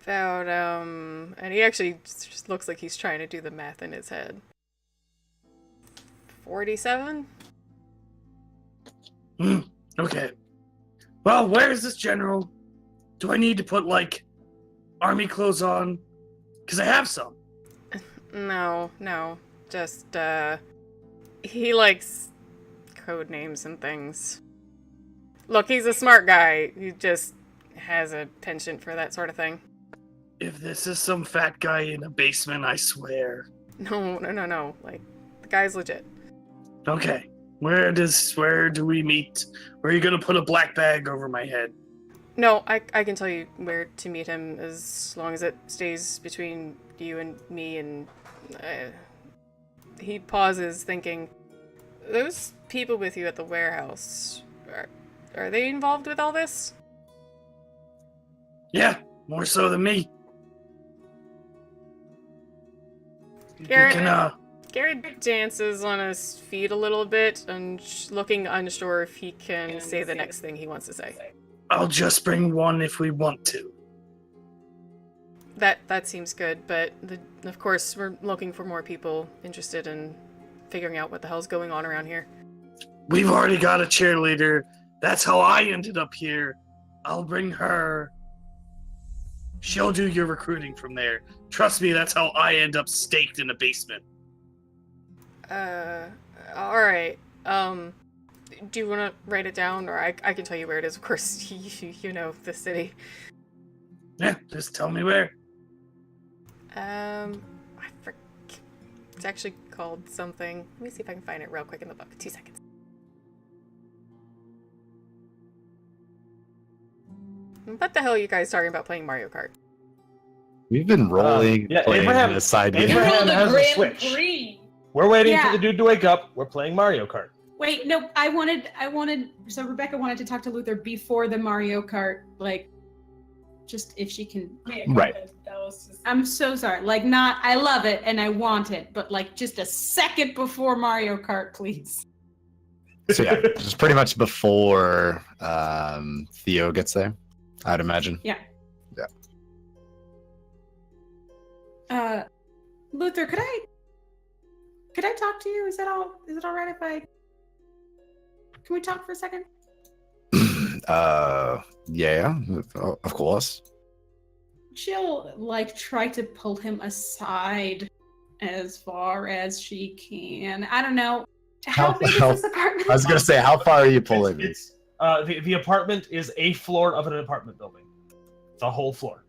Speaker 1: About, and he actually just looks like he's trying to do the math in his head. 47?
Speaker 5: Okay. Well, where's this general? Do I need to put, army clothes on? Because I have some.
Speaker 1: No. Just, he likes code names and things. Look, he's a smart guy. He just has a penchant for that sort of thing.
Speaker 5: If this is some fat guy in a basement, I swear.
Speaker 1: No. Like, the guy's legit.
Speaker 5: Okay. Where do we meet? Where are you gonna put a black bag over my head?
Speaker 1: No, I can tell you where to meet him as long as it stays between you and me and... he pauses, thinking, those people with you at the warehouse, are they involved with all this?
Speaker 5: Yeah, more so than me.
Speaker 1: Garrett dances on his feet a little bit and looking unsure if he can say the next thing he wants to say.
Speaker 5: I'll just bring one if we want to.
Speaker 1: That seems good, but of course we're looking for more people interested in figuring out what the hell's going on around here.
Speaker 5: We've already got a cheerleader. That's how I ended up here. I'll bring her. She'll do your recruiting from there. Trust me, that's how I end up staked in a basement.
Speaker 1: Alright. Do you want to write it down, or I can tell you where it is? Of course, you know the city.
Speaker 5: Yeah, just tell me where.
Speaker 1: I forget. It's actually called something. Let me see if I can find it real quick in the book. 2 seconds. What the hell are you guys talking about playing Mario Kart?
Speaker 7: We've been rolling, playing
Speaker 2: Abraham-
Speaker 7: this side game.
Speaker 2: Abraham has a
Speaker 4: Grand
Speaker 2: Switch.
Speaker 4: Prix.
Speaker 2: We're waiting
Speaker 6: Yeah.
Speaker 2: for the dude to wake up. We're playing Mario Kart.
Speaker 6: Wait, no, I wanted, so Rebecca wanted to talk to Luther before the Mario Kart, like, just if she can.
Speaker 4: Yeah,
Speaker 7: Right.
Speaker 4: That was just...
Speaker 6: I'm so sorry. Like, not, I love it and I want it, but like just a second before Mario Kart, please.
Speaker 7: So yeah, just pretty much before Theo gets there, I'd imagine.
Speaker 6: Luther, could I talk to you? Is it all right if I, can we talk for a second?
Speaker 7: Yeah, of course.
Speaker 6: She'll like try to pull him aside as far as she can. I don't know. How big is this apartment?
Speaker 7: I was gonna say, how far are you pulling me?
Speaker 2: It's the apartment is a floor of an apartment building. It's a whole floor.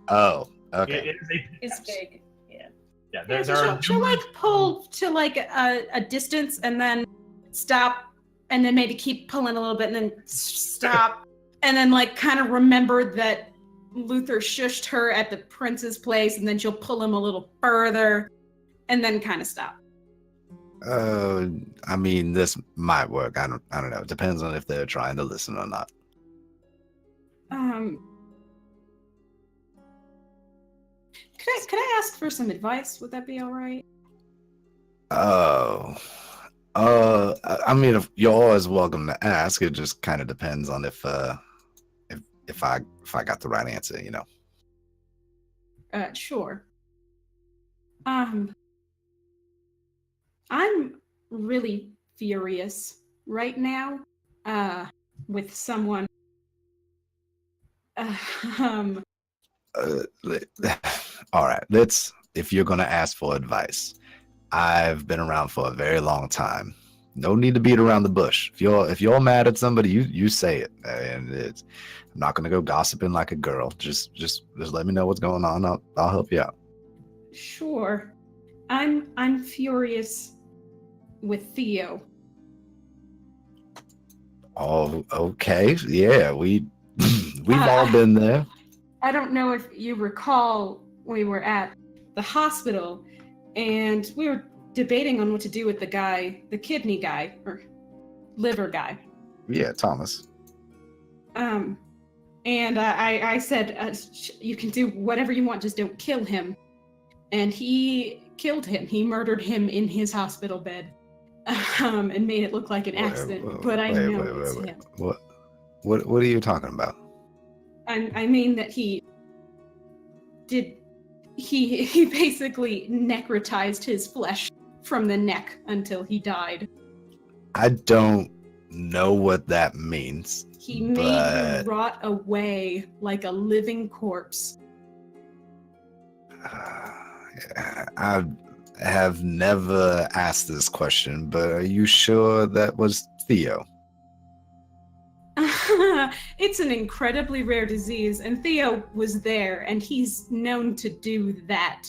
Speaker 7: Oh, okay.
Speaker 2: It is a
Speaker 4: It's big. Yeah.
Speaker 2: Yeah,
Speaker 6: Yeah,
Speaker 2: there
Speaker 6: so
Speaker 2: are
Speaker 6: she'll like pull to like a distance and then stop and then maybe keep pulling a little bit and then stop and then like kind of remember that Luther shushed her at the prince's place and then she'll pull him a little further and then kind of stop.
Speaker 7: I mean, this might work. I don't know. It depends on if they're trying to listen or not.
Speaker 6: Could I ask for some advice? Would that be all right?
Speaker 7: Oh, I mean, if you're always welcome to ask. It just kind of depends on if I got the right answer, you know.
Speaker 6: Sure. I'm really furious right now, with someone.
Speaker 7: All right, if you're gonna ask for advice, I've been around for a very long time. No need to beat around the bush. If you're mad at somebody, you say it, and I'm not gonna go gossiping like a girl. Just let me know what's going on. I'll help you out.
Speaker 6: Sure. I'm furious with Theo.
Speaker 7: Oh, okay. Yeah, we've all been there.
Speaker 6: I don't know if you recall, we were at the hospital and we were debating on what to do with the kidney guy or liver guy.
Speaker 7: Yeah, Thomas.
Speaker 6: And I said, you can do whatever you want, just don't kill him. And he killed him. He murdered him in his hospital bed, and made it look like an accident. But I know it's him.
Speaker 7: What are you talking about?
Speaker 6: I mean that he basically necrotized his flesh from the neck until he died.
Speaker 7: I don't know what that means.
Speaker 6: He made you rot away like a living corpse.
Speaker 7: I have never asked this question, but are you sure that was Theo?
Speaker 6: It's an incredibly rare disease, and Theo was there, and he's known to do that.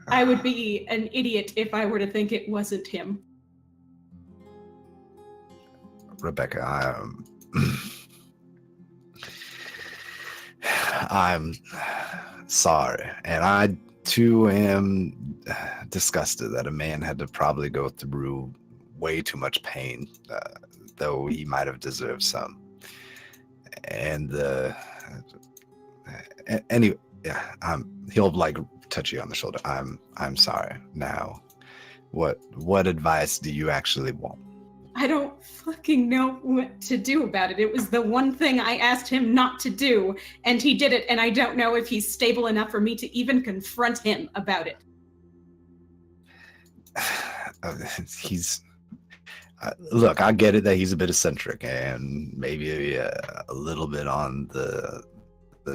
Speaker 6: I would be an idiot if I were to think it wasn't him.
Speaker 7: Rebecca, I'm sorry, and I too am disgusted that a man had to probably go through way too much pain, though he might have deserved some. And anyway, yeah, he'll like touch you on the shoulder. I'm sorry. Now, what advice do you actually want?
Speaker 6: I don't fucking know what to do about it. It was the one thing I asked him not to do, and he did it, and I don't know if he's stable enough for me to even confront him about it.
Speaker 7: Look, I get it that he's a bit eccentric and maybe a little bit on the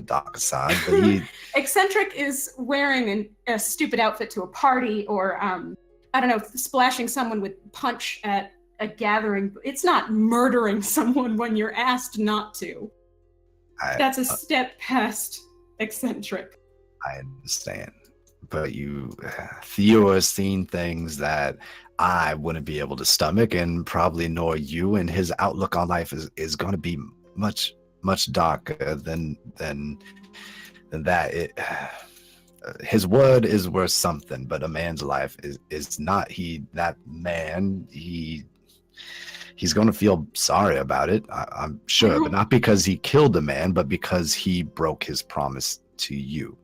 Speaker 7: dark side, but he...
Speaker 6: Eccentric is wearing a stupid outfit to a party, or, I don't know, splashing someone with punch at a gathering. It's not murdering someone when you're asked not to. That's a step past eccentric.
Speaker 7: I understand. But Theo has seen things that I wouldn't be able to stomach, and probably nor you, and his outlook on life is going to be much, much darker than that. His word is worth something, but a man's life is not. That man, he's going to feel sorry about it, I'm sure, but not because he killed a man, but because he broke his promise to you.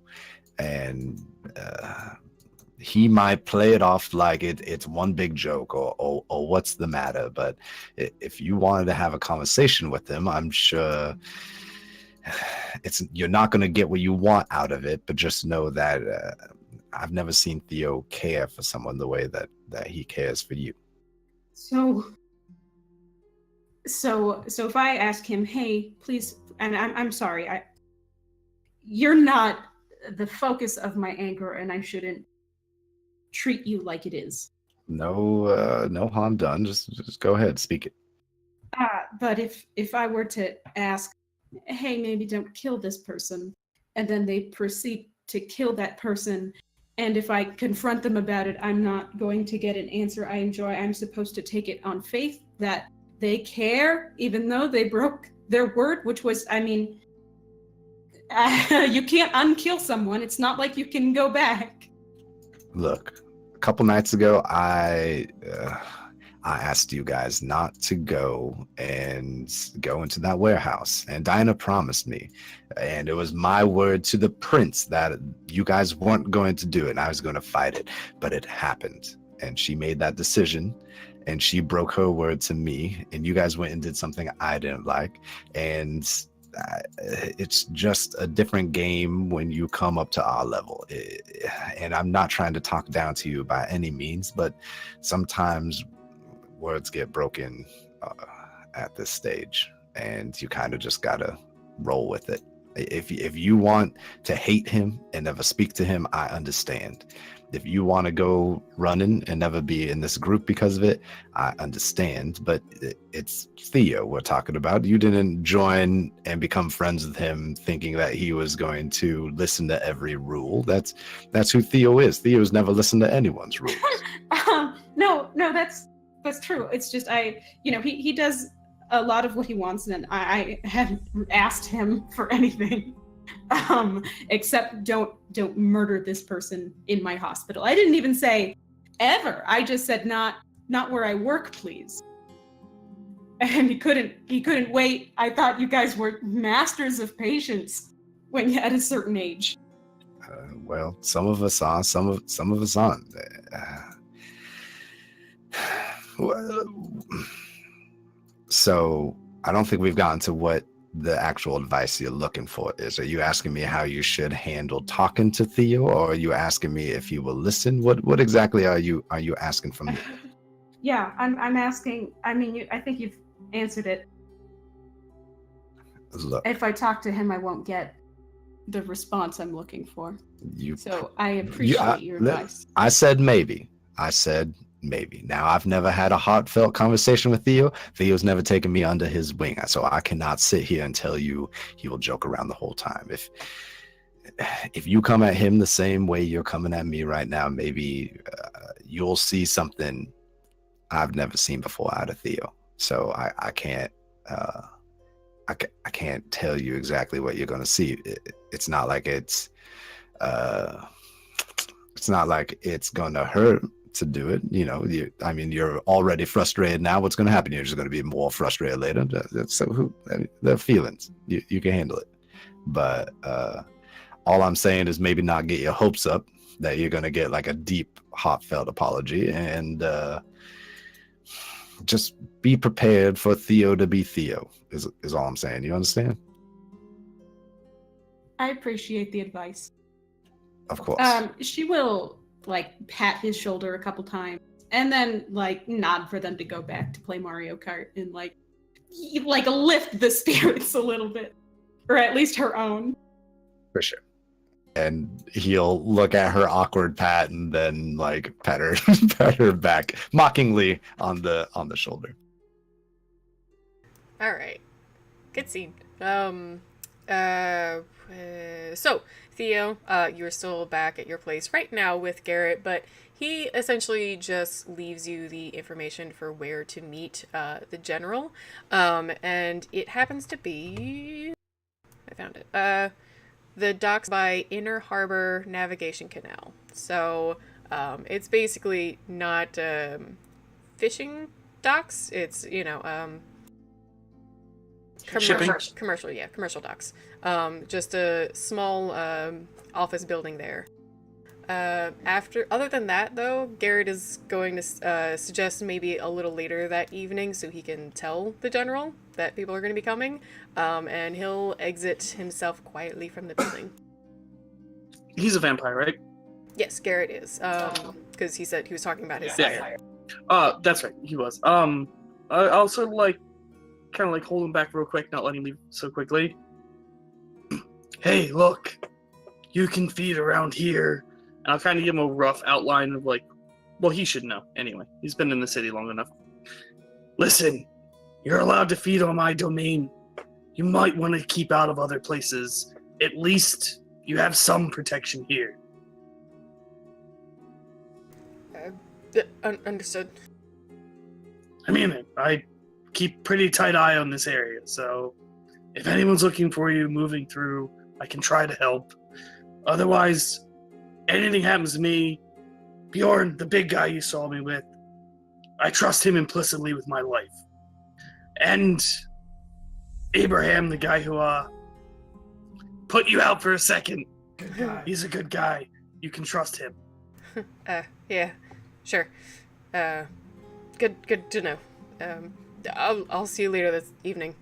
Speaker 7: And he might play it off like it's one big joke or what's the matter. But if you wanted to have a conversation with him, I'm sure you're not going to get what you want out of it. But just know that I've never seen Theo care for someone the way that he cares for you.
Speaker 6: So if I ask him, hey, please, and I'm sorry, you're not the focus of my anger, and I shouldn't treat you like it is.
Speaker 7: No harm done. Just go ahead, speak it.
Speaker 6: But if I were to ask, hey, maybe don't kill this person, and then they proceed to kill that person, and if I confront them about it, I'm not going to get an answer I enjoy. I'm supposed to take it on faith that they care, even though they broke their word, which was, you can't unkill someone. It's not like you can go back.
Speaker 7: Look, a couple nights ago, I asked you guys not to go into that warehouse, and Dinah promised me, and it was my word to the prince that you guys weren't going to do it, and I was going to fight it, but it happened, and she made that decision, and she broke her word to me, and you guys went and did something I didn't like, and it's just a different game when you come up to our level. And I'm not trying to talk down to you by any means, but sometimes words get broken at this stage, and you kind of just gotta roll with it. If you want to hate him and never speak to him, I understand. If you want to go running and never be in this group because of it, I understand. But it's Theo we're talking about. You didn't join and become friends with him thinking that he was going to listen to every rule. That's who Theo is. Theo's never listened to anyone's rules.
Speaker 6: No, that's true. It's just he does a lot of what he wants, and I haven't asked him for anything. Except don't murder this person in my hospital. I didn't even say ever. I just said not where I work, please. And he couldn't wait. I thought you guys were masters of patience when you're at a certain age.
Speaker 7: Well, some of us are, some of us aren't. So I don't think we've gotten to what the actual advice you're looking for is. Are you asking me how you should handle talking to Theo, or are you asking me if you will listen? What exactly are you asking from me?
Speaker 6: Yeah, I'm asking. I think you've answered it.
Speaker 7: Look,
Speaker 6: if I talk to him, I won't get the response I'm looking for. So I appreciate your advice.
Speaker 7: I said maybe. maybe. Now, I've never had a heartfelt conversation with Theo. Theo's never taken me under his wing, so I cannot sit here and tell you he will joke around the whole time. If you come at him the same way you're coming at me right now, maybe you'll see something I've never seen before out of Theo. So I can't I can't tell you exactly what you're going to see. It's not like it's not like it's going to hurt to do it. You know, you're already frustrated now. What's going to happen? You're just going to be more frustrated later. So they're feelings. You can handle it. But all I'm saying is maybe not get your hopes up that you're going to get like a deep, heartfelt apology, and just be prepared for Theo to be Theo is all I'm saying. You understand?
Speaker 6: I appreciate the advice.
Speaker 7: Of course.
Speaker 6: She will like pat his shoulder a couple times and then like nod for them to go back to play Mario Kart and like lift the spirits a little bit, or at least her own.
Speaker 7: For sure. And he'll look at her awkward pat and then like pat her back mockingly on the shoulder.
Speaker 1: All right. Good scene. So, Theo, you're still back at your place right now with Garrett, but he essentially just leaves you the information for where to meet the general. And it happens to be... I found it. The docks by Inner Harbor Navigation Canal. So, it's basically not fishing docks. It's, commercial docks. Just a small office building there. Other than that, though, Garrett is going to suggest maybe a little later that evening so he can tell the general that people are going to be coming, and he'll exit himself quietly from the building.
Speaker 5: He's a vampire, right?
Speaker 1: Yes, Garrett is, because he said he was talking about his
Speaker 5: Yeah. That's right, he was. I'll sort of kind of hold him back real quick, not letting him leave so quickly. Hey, look, you can feed around here. And I'll kind of give him a rough outline of well, he should know anyway. He's been in the city long enough. Listen, you're allowed to feed on my domain. You might want to keep out of other places. At least you have some protection here.
Speaker 1: Understood.
Speaker 5: I mean, I keep pretty tight eye on this area, so if anyone's looking for you moving through, I can try to help. Otherwise, anything happens to me, Bjorn, the big guy you saw me with, I trust him implicitly with my life. And Abraham, the guy who put you out for a second, he's a good guy. You can trust him.
Speaker 1: Yeah, sure. Good to know. I'll see you later this evening.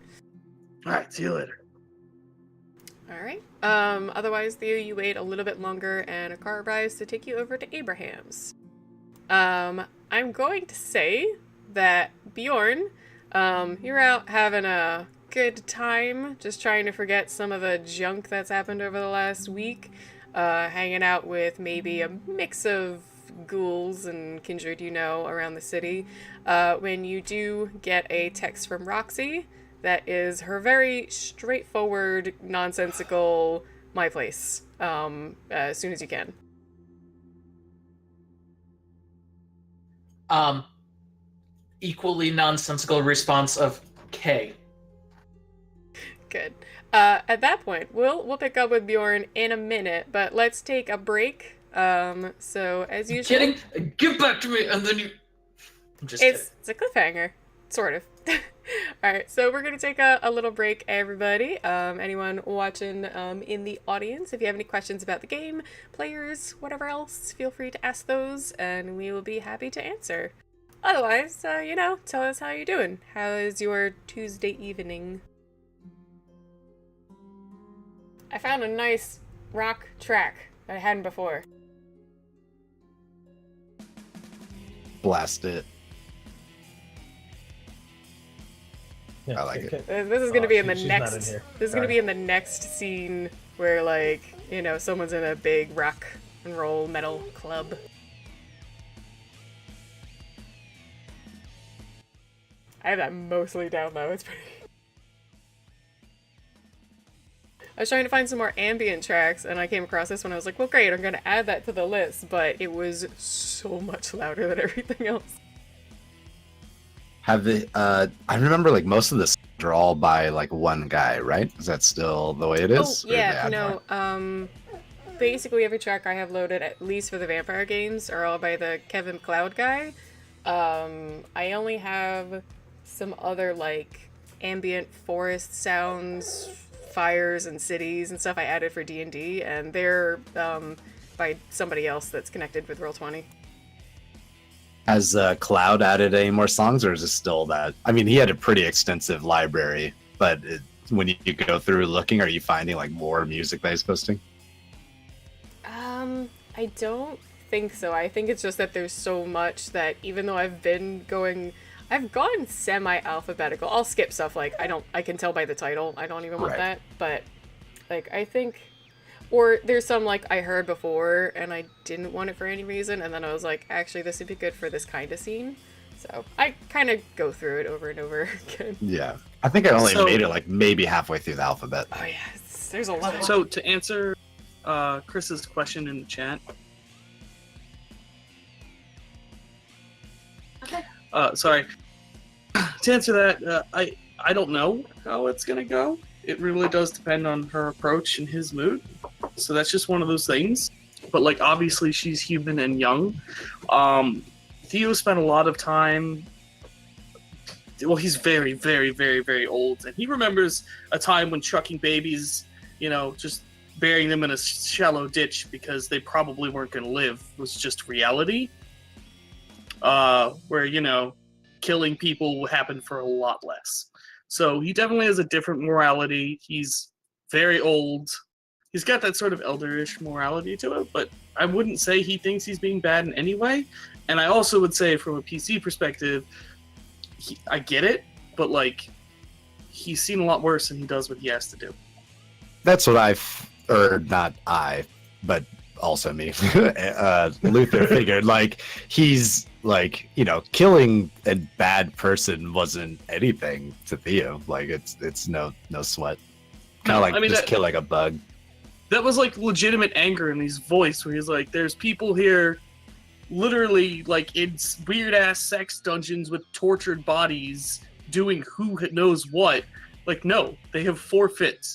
Speaker 5: All right, see you later.
Speaker 1: All right. Otherwise, Theo, you wait a little bit longer, and a car arrives to take you over to Abraham's. I'm going to say that Bjorn, you're out having a good time, just trying to forget some of the junk that's happened over the last week, hanging out with maybe a mix of ghouls and kindred around the city, when you do get a text from Roxy that is her very straightforward, nonsensical, my place, as soon as you can.
Speaker 3: Equally nonsensical response of K.
Speaker 1: Good. At that point, we'll pick up with Bjorn in a minute, but let's take a break. So as usual,
Speaker 3: Kidding? Give back to me, and then you. I'm just kidding.
Speaker 1: It's a cliffhanger, sort of. All right, so we're gonna take a little break, everybody. Anyone watching in the audience, if you have any questions about the game, players, whatever else, feel free to ask those, and we will be happy to answer. Otherwise, tell us how you're doing. How is your Tuesday evening? I found a nice rock track that I hadn't before.
Speaker 7: Blast it.
Speaker 2: Yeah,
Speaker 7: I like it.
Speaker 1: This is gonna be in the
Speaker 2: she's not in
Speaker 1: next.
Speaker 2: here.
Speaker 1: This is gonna be in the next scene where, someone's in a big rock and roll metal club. I have that mostly down though. It's pretty. I was trying to find some more ambient tracks, and I came across this one. I was like, well, great, I'm going to add that to the list, but it was so much louder than everything else.
Speaker 7: Have the I remember like most of the songs are all by like one guy, right? Is that still the way it is?
Speaker 1: Oh, yeah, no, basically every track I have loaded, at least for the vampire games, are all by the Kevin MacLeod guy. I only have some other, like, ambient forest sounds, fires and cities and stuff I added for D&D, and they're by somebody else that's connected with Roll20.
Speaker 7: Has Cloud added any more songs, or is it still that? I mean, he had a pretty extensive library, but when you go through looking, are you finding like more music that he's posting?
Speaker 1: I don't think so. I think it's just that there's so much that even though I've gone semi-alphabetical. I'll skip stuff like I can tell by the title. I don't even want
Speaker 7: Right.
Speaker 1: that. But like I think, or there's some like I heard before and I didn't want it for any reason, and then I was like, actually this would be good for this kind of scene. So I kind of go through it over and over again.
Speaker 7: Yeah, I think I only made it like maybe halfway through the alphabet.
Speaker 1: Oh yeah, there's a lot.
Speaker 5: So to answer Chris's question in the chat.
Speaker 6: Okay.
Speaker 5: Sorry. To answer that, I don't know how it's gonna go. It really does depend on her approach and his mood. So that's just one of those things. But like obviously she's human and young. Theo spent a lot of time. Well, he's very, very, very, very old, and he remembers a time when chucking babies, just burying them in a shallow ditch because they probably weren't going to live was just reality. Where, killing people happened for a lot less. So he definitely has a different morality. He's very old. He's got that sort of elderish morality to it, but I wouldn't say he thinks he's being bad in any way. And I also would say from a PC perspective, I get it, but like he's seen a lot worse than he does what he has to do.
Speaker 7: That's what not I, but also me. Luther figured like he's like, killing a bad person wasn't anything to Theo. Like it's no sweat. Kind of like just killing a bug.
Speaker 5: That was like legitimate anger in his voice where he's like, there's people here literally like in weird ass sex dungeons with tortured bodies doing who knows what. Like, no, they have forfeit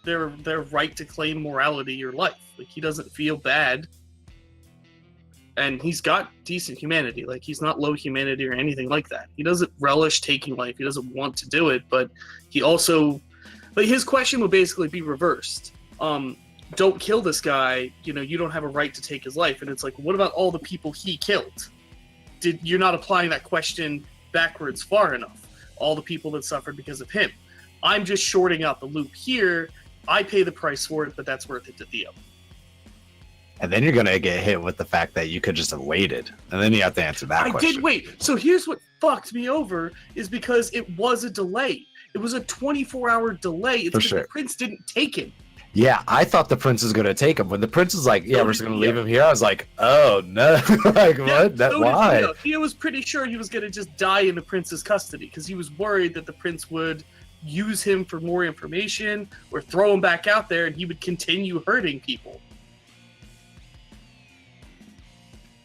Speaker 5: their right to claim morality or life. Like, he doesn't feel bad. And he's got decent humanity. Like, he's not low humanity or anything like that. He doesn't relish taking life. He doesn't want to do it, but he also, like, his question would basically be reversed. Don't kill this guy, you don't have a right to take his life. And it's like, what about all the people he killed? You're not applying that question backwards far enough. All the people that suffered because of him. I'm just shorting out the loop here. I pay the price for it, but that's worth it to Theo.
Speaker 7: And then you're going to get hit with the fact that you could just have waited. And then you have to answer that question.
Speaker 5: I did wait. So here's what fucked me over is because it was a delay. It was a 24-hour delay. It's because the prince didn't take him.
Speaker 7: Yeah, I thought the prince was going to take him. When the prince was like, yeah, we're just going to leave him here, I was like, oh, no. Like, what? Why?
Speaker 5: Theo was pretty sure he was going to just die in the prince's custody because he was worried that the prince would use him for more information or throw him back out there and he would continue hurting people.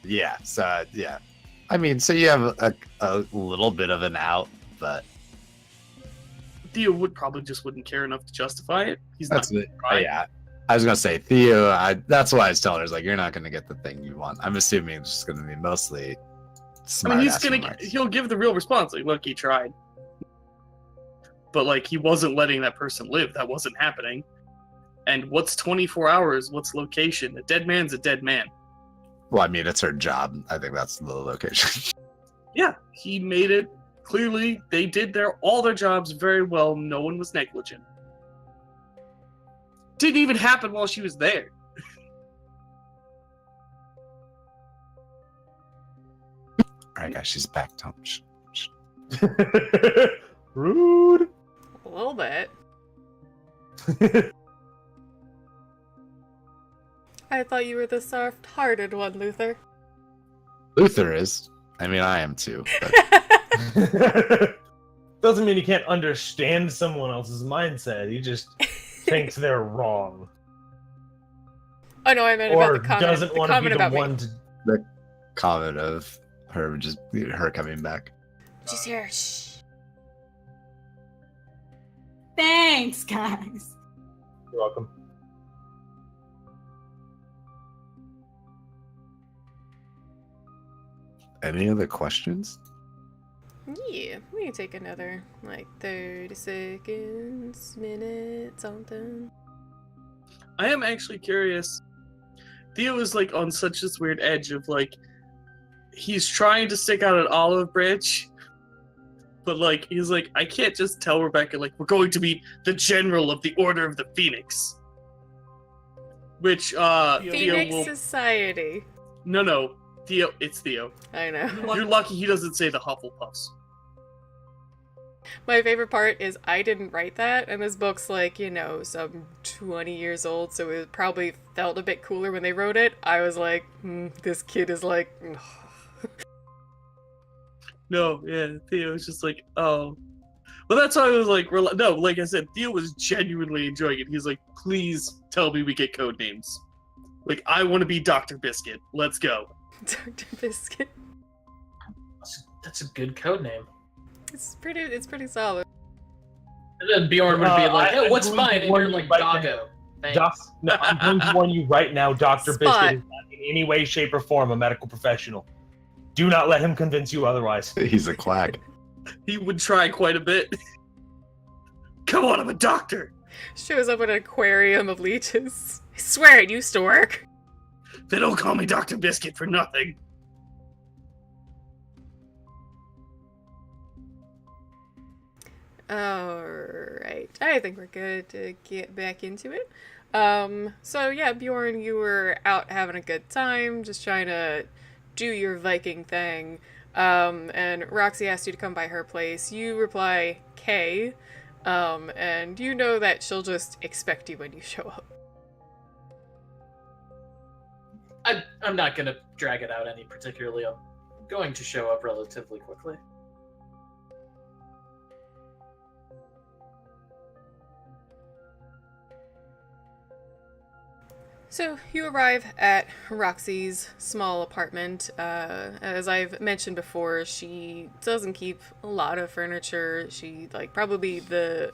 Speaker 7: Yeah, so, yeah. I mean, so you have a little bit of an out, but...
Speaker 5: Theo wouldn't care enough to justify it. He's
Speaker 7: that's
Speaker 5: not.
Speaker 7: Yeah, I was gonna say Theo. That's why I was telling her, like, you're not gonna get the thing you want. I'm assuming it's just gonna be mostly.
Speaker 5: He'll give the real response. Like, look, he tried, but like he wasn't letting that person live. That wasn't happening. And what's 24 hours? What's location? A dead man's a dead man.
Speaker 7: Well, I mean, it's her job. I think that's the location.
Speaker 5: Yeah, he made it. Clearly, they did all their jobs very well. No one was negligent. Didn't even happen while she was there.
Speaker 7: All right, guys, she's back.
Speaker 2: Rude.
Speaker 1: A little bit. I thought you were the soft-hearted one, Luther.
Speaker 7: Luther is. I mean, I am too. But...
Speaker 2: Doesn't mean he can't understand someone else's mindset. He just thinks they're wrong.
Speaker 1: Oh no, I meant
Speaker 2: Or
Speaker 1: about the comment.
Speaker 2: doesn't
Speaker 1: The
Speaker 2: want to be
Speaker 1: comment
Speaker 2: the
Speaker 1: about me.
Speaker 2: one to...
Speaker 7: The comment of her coming back.
Speaker 8: She's here. Shh.
Speaker 6: Thanks, guys.
Speaker 2: You're welcome.
Speaker 7: Any other questions?
Speaker 1: Yeah, we can take another, 30 seconds, minute, something.
Speaker 5: I am actually curious. Theo is on such this weird edge of he's trying to stick out an olive branch, but he's I can't just tell Rebecca we're going to meet the general of the Order of the Phoenix. Which Theo
Speaker 1: Phoenix
Speaker 5: will...
Speaker 1: Society.
Speaker 5: No, Theo. It's Theo.
Speaker 1: I know.
Speaker 5: You're lucky he doesn't say the Hufflepuffs.
Speaker 1: My favorite part is I didn't write that, and this book's some 20 years old, so it probably felt a bit cooler when they wrote it. I was like, this kid is
Speaker 5: No, yeah, Theo was just oh. Well, that's why I was no, like I said, Theo was genuinely enjoying it. He's please tell me we get code names. I want to be Dr. Biscuit. Let's go.
Speaker 1: Dr. Biscuit.
Speaker 3: That's a good code name.
Speaker 1: It's pretty solid.
Speaker 3: And then Bjorn would be
Speaker 2: I'm
Speaker 3: what's
Speaker 2: going to
Speaker 3: mine? And
Speaker 2: warn
Speaker 3: you're
Speaker 2: you
Speaker 3: like,
Speaker 2: right
Speaker 3: Doggo.
Speaker 2: No, I'm going to warn you right now, Dr.
Speaker 1: Spot.
Speaker 2: Biscuit is not in any way, shape, or form a medical professional. Do not let him convince you otherwise.
Speaker 7: He's a quack.
Speaker 5: He would try quite a bit. Come on, I'm a doctor.
Speaker 1: Shows up with an aquarium of leeches. I swear it used to work.
Speaker 5: They don't call me Dr. Biscuit for nothing.
Speaker 1: Alright, I think we're good to get back into it. So yeah, Bjorn, you were out having a good time, just trying to do your Viking thing. And Roxy asked you to come by her place. You reply, K, and you know that she'll just expect you when you show up.
Speaker 3: I'm not going to drag it out any particularly. I'm going to show up relatively quickly.
Speaker 1: So you arrive at Roxy's small apartment. As I've mentioned before, she doesn't keep a lot of furniture. She, probably the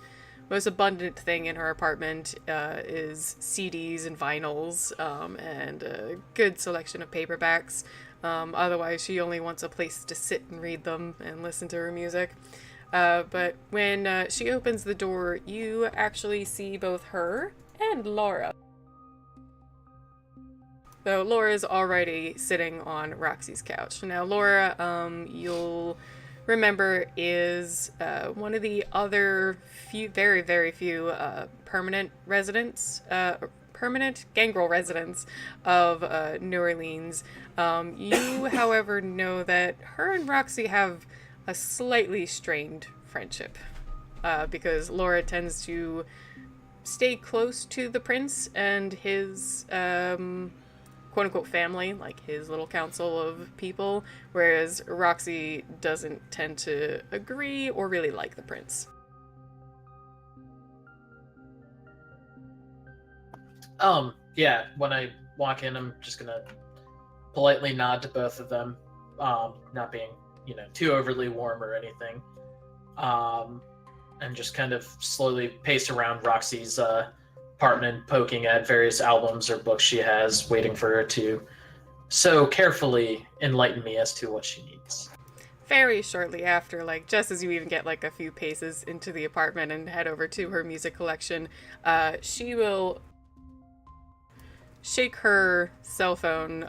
Speaker 1: most abundant thing in her apartment is CDs and vinyls, and a good selection of paperbacks. Otherwise, she only wants a place to sit and read them and listen to her music. But when she opens the door, you actually see both her and Laura. So Laura's already sitting on Roxy's couch. Now Laura, you'll remember, is one of the other very, very few permanent gangrel residents of New Orleans. You, however, know that her and Roxy have a slightly strained friendship, because Laura tends to stay close to the prince and his quote-unquote family, his little council of people, whereas Roxy doesn't tend to agree or really like the prince.
Speaker 3: Yeah, when I walk in, I'm just gonna politely nod to both of them, not being, too overly warm or anything, and just kind of slowly pace around Roxy's apartment, poking at various albums or books she has, waiting for her to so carefully enlighten me as to what she needs.
Speaker 1: Very shortly after, just as you even get a few paces into the apartment and head over to her music collection, she will shake her cell phone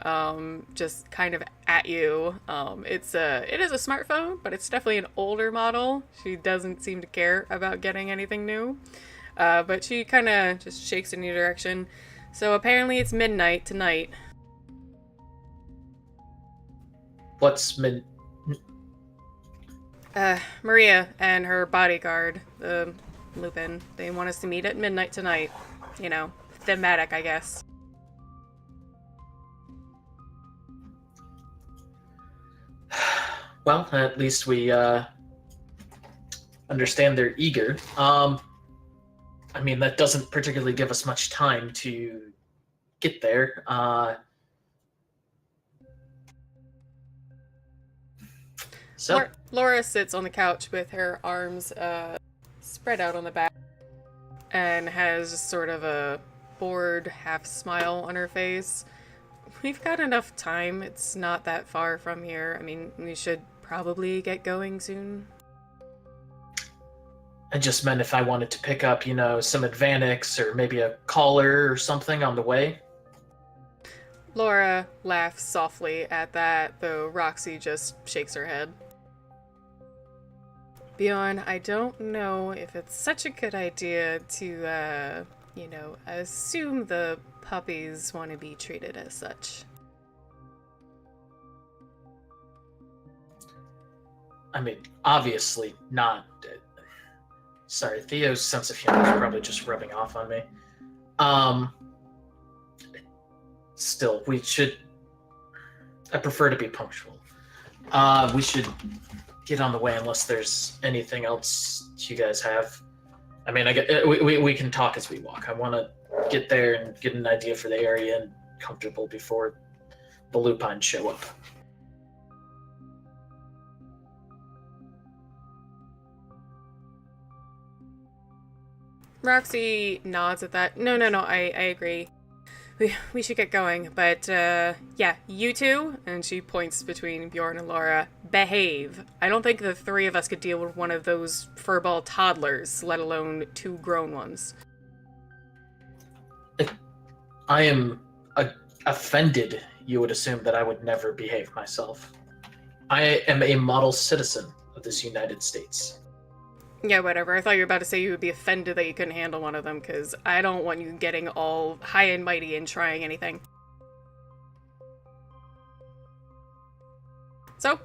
Speaker 1: just kind of at you. It is a smartphone, but it's definitely an older model. She doesn't seem to care about getting anything new. But she kind of just shakes in your direction. So apparently it's midnight tonight.
Speaker 3: What's
Speaker 1: Maria and her bodyguard, Lupin, they want us to meet at midnight tonight. Thematic, I guess.
Speaker 3: Well, at least we understand they're eager. I mean, that doesn't particularly give us much time to get there. So,
Speaker 1: Laura sits on the couch with her arms spread out on the back and has just sort of a bored half smile on her face. We've got enough time. It's not that far from here. I mean, we should probably get going soon.
Speaker 3: I just meant if I wanted to pick up, some Advanix or maybe a collar or something on the way.
Speaker 1: Laura laughs softly at that, though Roxy just shakes her head. Bjorn, I don't know if it's such a good idea to, assume the puppies want to be treated as such.
Speaker 3: I mean, obviously not. Sorry, Theo's sense of humor is probably just rubbing off on me. Still, I prefer to be punctual. We should get on the way unless there's anything else you guys have. I mean, we can talk as we walk. I want to get there and get an idea for the area and comfortable before the lupines show up.
Speaker 1: Roxy nods at that. No, I agree. We should get going, but yeah, you two, and she points between Bjorn and Laura, behave. I don't think the three of us could deal with one of those furball toddlers, let alone two grown ones.
Speaker 3: I am offended you would assume that I would never behave myself. I am a model citizen of this United States.
Speaker 1: Yeah, whatever. I thought you were about to say you would be offended that you couldn't handle one of them, because I don't want you getting all high and mighty and trying anything. So,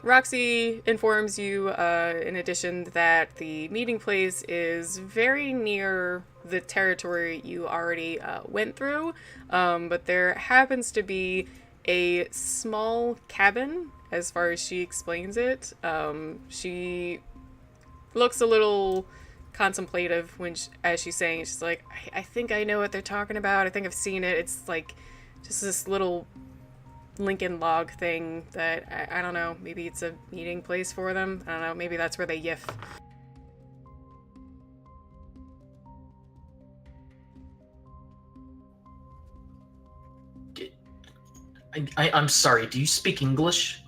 Speaker 1: Roxy informs you, in addition, that the meeting place is very near the territory you already went through, but there happens to be a small cabin, as far as she explains it. She looks a little contemplative as she's saying it. She's like, I think I know what they're talking about. I think I've seen it. It's like just this little Lincoln log thing that I don't know. Maybe it's a meeting place for them. I don't know. Maybe that's where they yiff.
Speaker 3: I'm sorry. Do you speak English?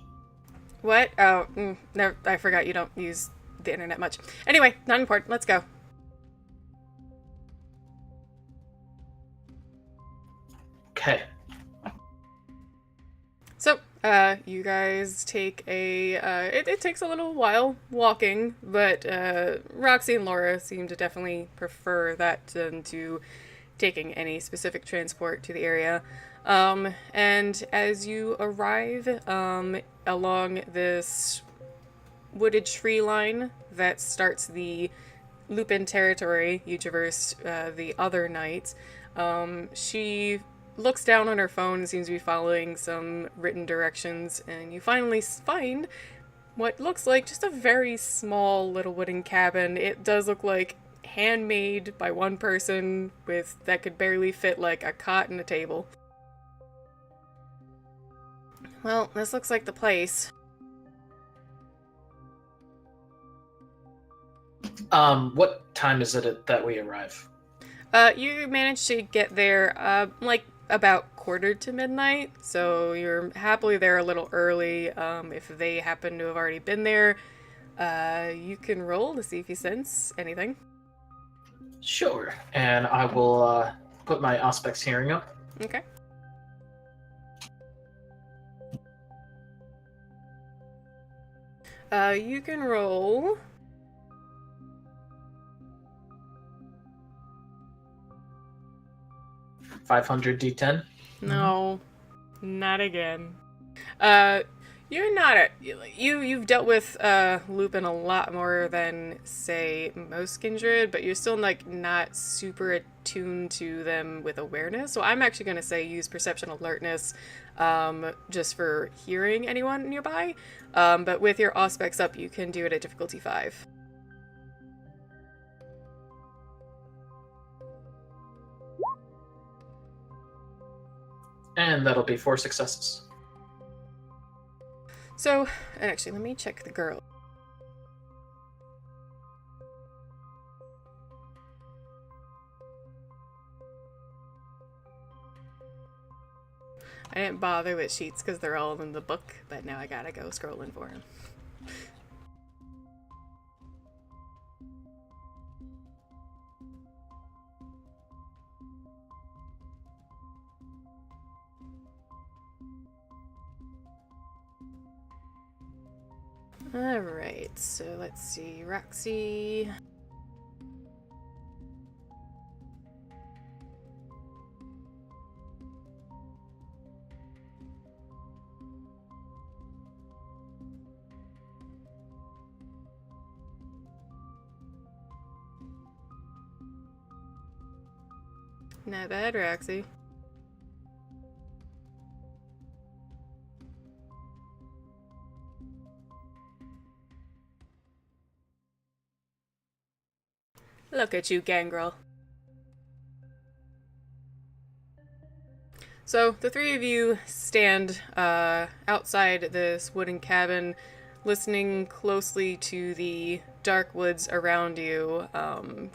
Speaker 1: What? Oh, no, I forgot you don't use the internet much. Anyway, not important. Let's go.
Speaker 3: Okay.
Speaker 1: So, you guys take it takes a little while walking, but Roxy and Laura seem to definitely prefer that to taking any specific transport to the area. And as you arrive along this wooded tree line that starts the Lupin territory you traversed the other night, she looks down on her phone and seems to be following some written directions, and you finally find what looks like just a very small little wooden cabin. It does look like handmade by one person that could barely fit like a cot and a table. Well, this looks like the place.
Speaker 3: What time is it that we arrive?
Speaker 1: You managed to get there, like about 1:45, so you're happily there a little early. If they happen to have already been there, you can roll to see if you sense anything.
Speaker 3: Sure. And I will put my Auspex hearing up.
Speaker 1: Okay. You can roll
Speaker 3: 500 D10.
Speaker 1: No, not again. You're not you've dealt with Lupin a lot more than say most kindred, but you're still like not super attuned to them with awareness. So I'm actually gonna say use perception alertness, just for hearing anyone nearby. But with your Auspex up, you can do it at difficulty 5.
Speaker 3: And that'll be 4 successes.
Speaker 1: So, actually, let me check the girl. I didn't bother with sheets because they're all in the book, but now I gotta go scrolling for them. Alright, so let's see. Roxy. Not bad, Roxy. Look at you, gangrel. So, the three of you stand outside this wooden cabin, listening closely to the dark woods around you.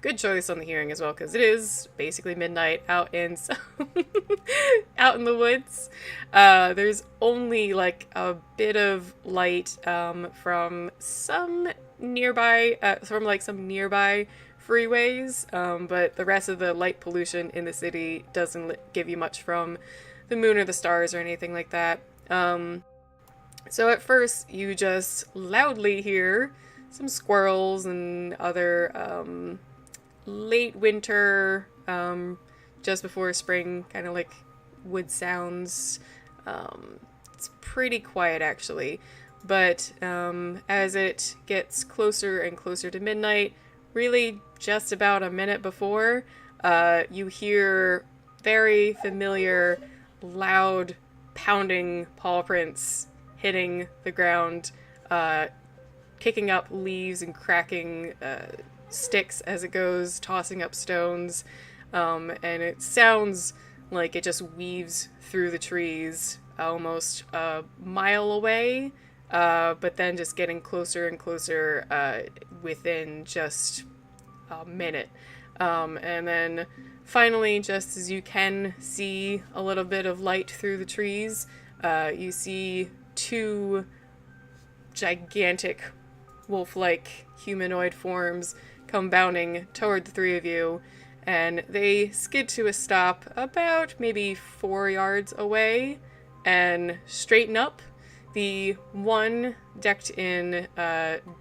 Speaker 1: Good choice on the hearing as well, because it is basically midnight out in out in the woods. There's only like a bit of light from some nearby freeways, but the rest of the light pollution in the city doesn't give you much from the moon or the stars or anything like that. So at first you just loudly hear some squirrels and other late winter, just before spring, kind of like wood sounds. It's pretty quiet actually, but as it gets closer and closer to midnight, really just about a minute before, you hear very familiar, loud, pounding paw prints hitting the ground, kicking up leaves and cracking sticks as it goes, tossing up stones, and it sounds like it just weaves through the trees almost a mile away, but then just getting closer and closer within just a minute. And then finally, just as you can see a little bit of light through the trees, you see 2 gigantic wolf-like humanoid forms come bounding toward the three of you, and they skid to a stop about maybe 4 yards away and straighten up. The one decked in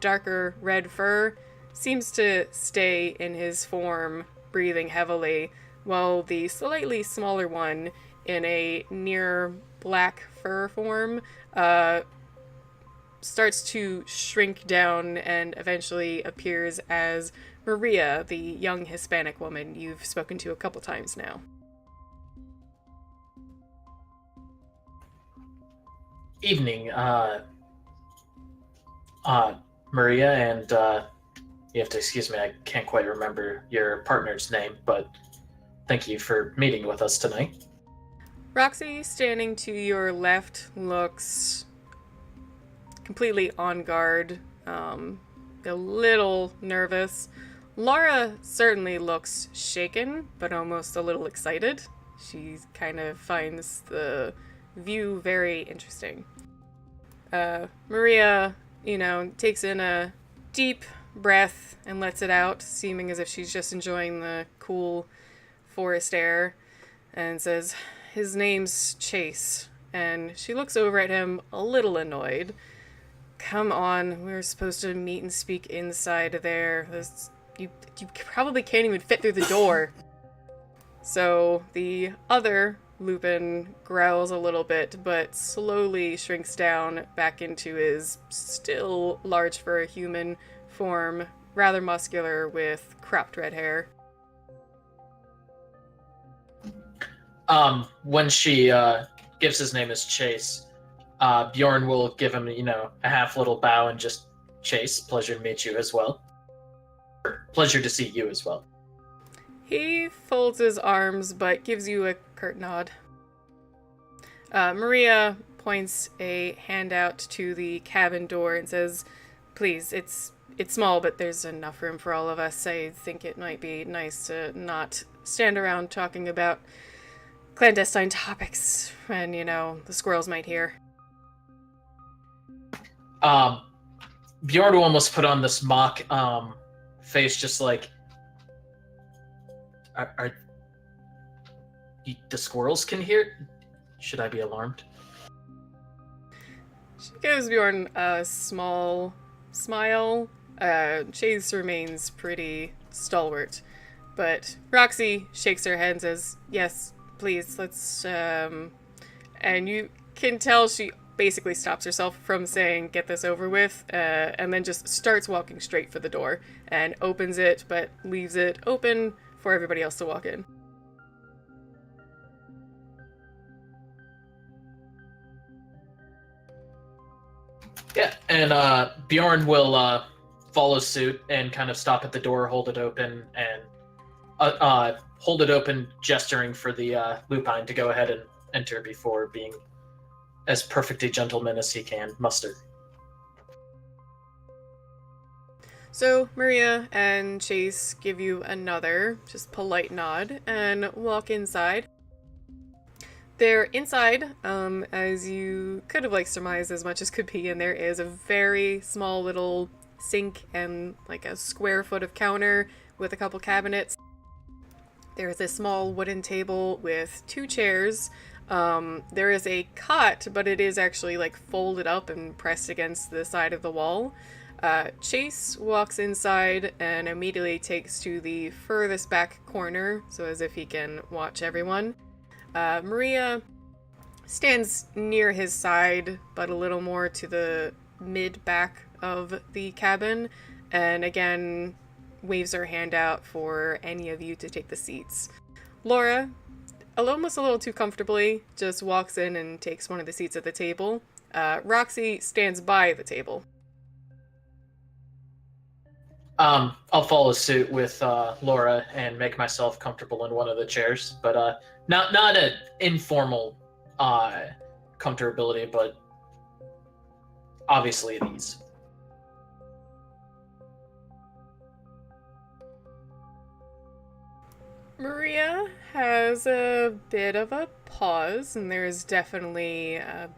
Speaker 1: darker red fur seems to stay in his form, breathing heavily, while the slightly smaller one in a near black fur form starts to shrink down and eventually appears as Maria, the young Hispanic woman you've spoken to a couple times now.
Speaker 3: Evening, Maria, and you have to excuse me, I can't quite remember your partner's name, but thank you for meeting with us tonight.
Speaker 1: Roxy, standing to your left, looks completely on guard, a little nervous. Laura certainly looks shaken, but almost a little excited. She kind of finds the view very interesting. Maria, takes in a deep breath and lets it out, seeming as if she's just enjoying the cool forest air, and says, "His name's Chase." And she looks over at him a little annoyed. "Come on, we're supposed to meet and speak inside there. You probably can't even fit through the door." So the other Lupin growls a little bit, but slowly shrinks down back into his still large for a human form, rather muscular with cropped red hair.
Speaker 3: When she gives his name as Chase, Bjorn will give him, a half little bow and just, "Chase, pleasure to meet you as well. Pleasure to see you as well."
Speaker 1: He folds his arms, but gives you a curt nod. Maria points a hand out to the cabin door and says, "Please, it's small, but there's enough room for all of us. I think it might be nice to not stand around talking about clandestine topics when, the squirrels might hear."
Speaker 3: Bjorn will almost put on this mock face, just like, are the squirrels can hear? Should I be alarmed?
Speaker 1: She gives Bjorn a small smile. Chase remains pretty stalwart, but Roxy shakes her head and says, "Yes, please, let's," and you can tell she basically stops herself from saying, "Get this over with," and then just starts walking straight for the door and opens it, but leaves it open for everybody else to walk in.
Speaker 3: Yeah, and Bjorn will follow suit and kind of stop at the door, hold it open, and hold it open, gesturing for the lupine to go ahead and enter before being as perfect a gentleman as he can muster.
Speaker 1: So Maria and Chase give you another just polite nod and walk inside. They're inside, as you could have surmised as much as could be, and there is a very small little sink and a square foot of counter with a couple cabinets. There's a small wooden table with 2 chairs. There is a cot, but it is actually folded up and pressed against the side of the wall. Chase walks inside and immediately takes to the furthest back corner, so as if he can watch everyone. Maria stands near his side, but a little more to the mid-back of the cabin, and again waves her hand out for any of you to take the seats. Laura, almost a little too comfortably, just walks in and takes one of the seats at the table. Roxy stands by the table.
Speaker 3: I'll follow suit with Laura and make myself comfortable in one of the chairs, but not an informal comfortability, but obviously at ease.
Speaker 1: Maria has a bit of a pause, and there's definitely a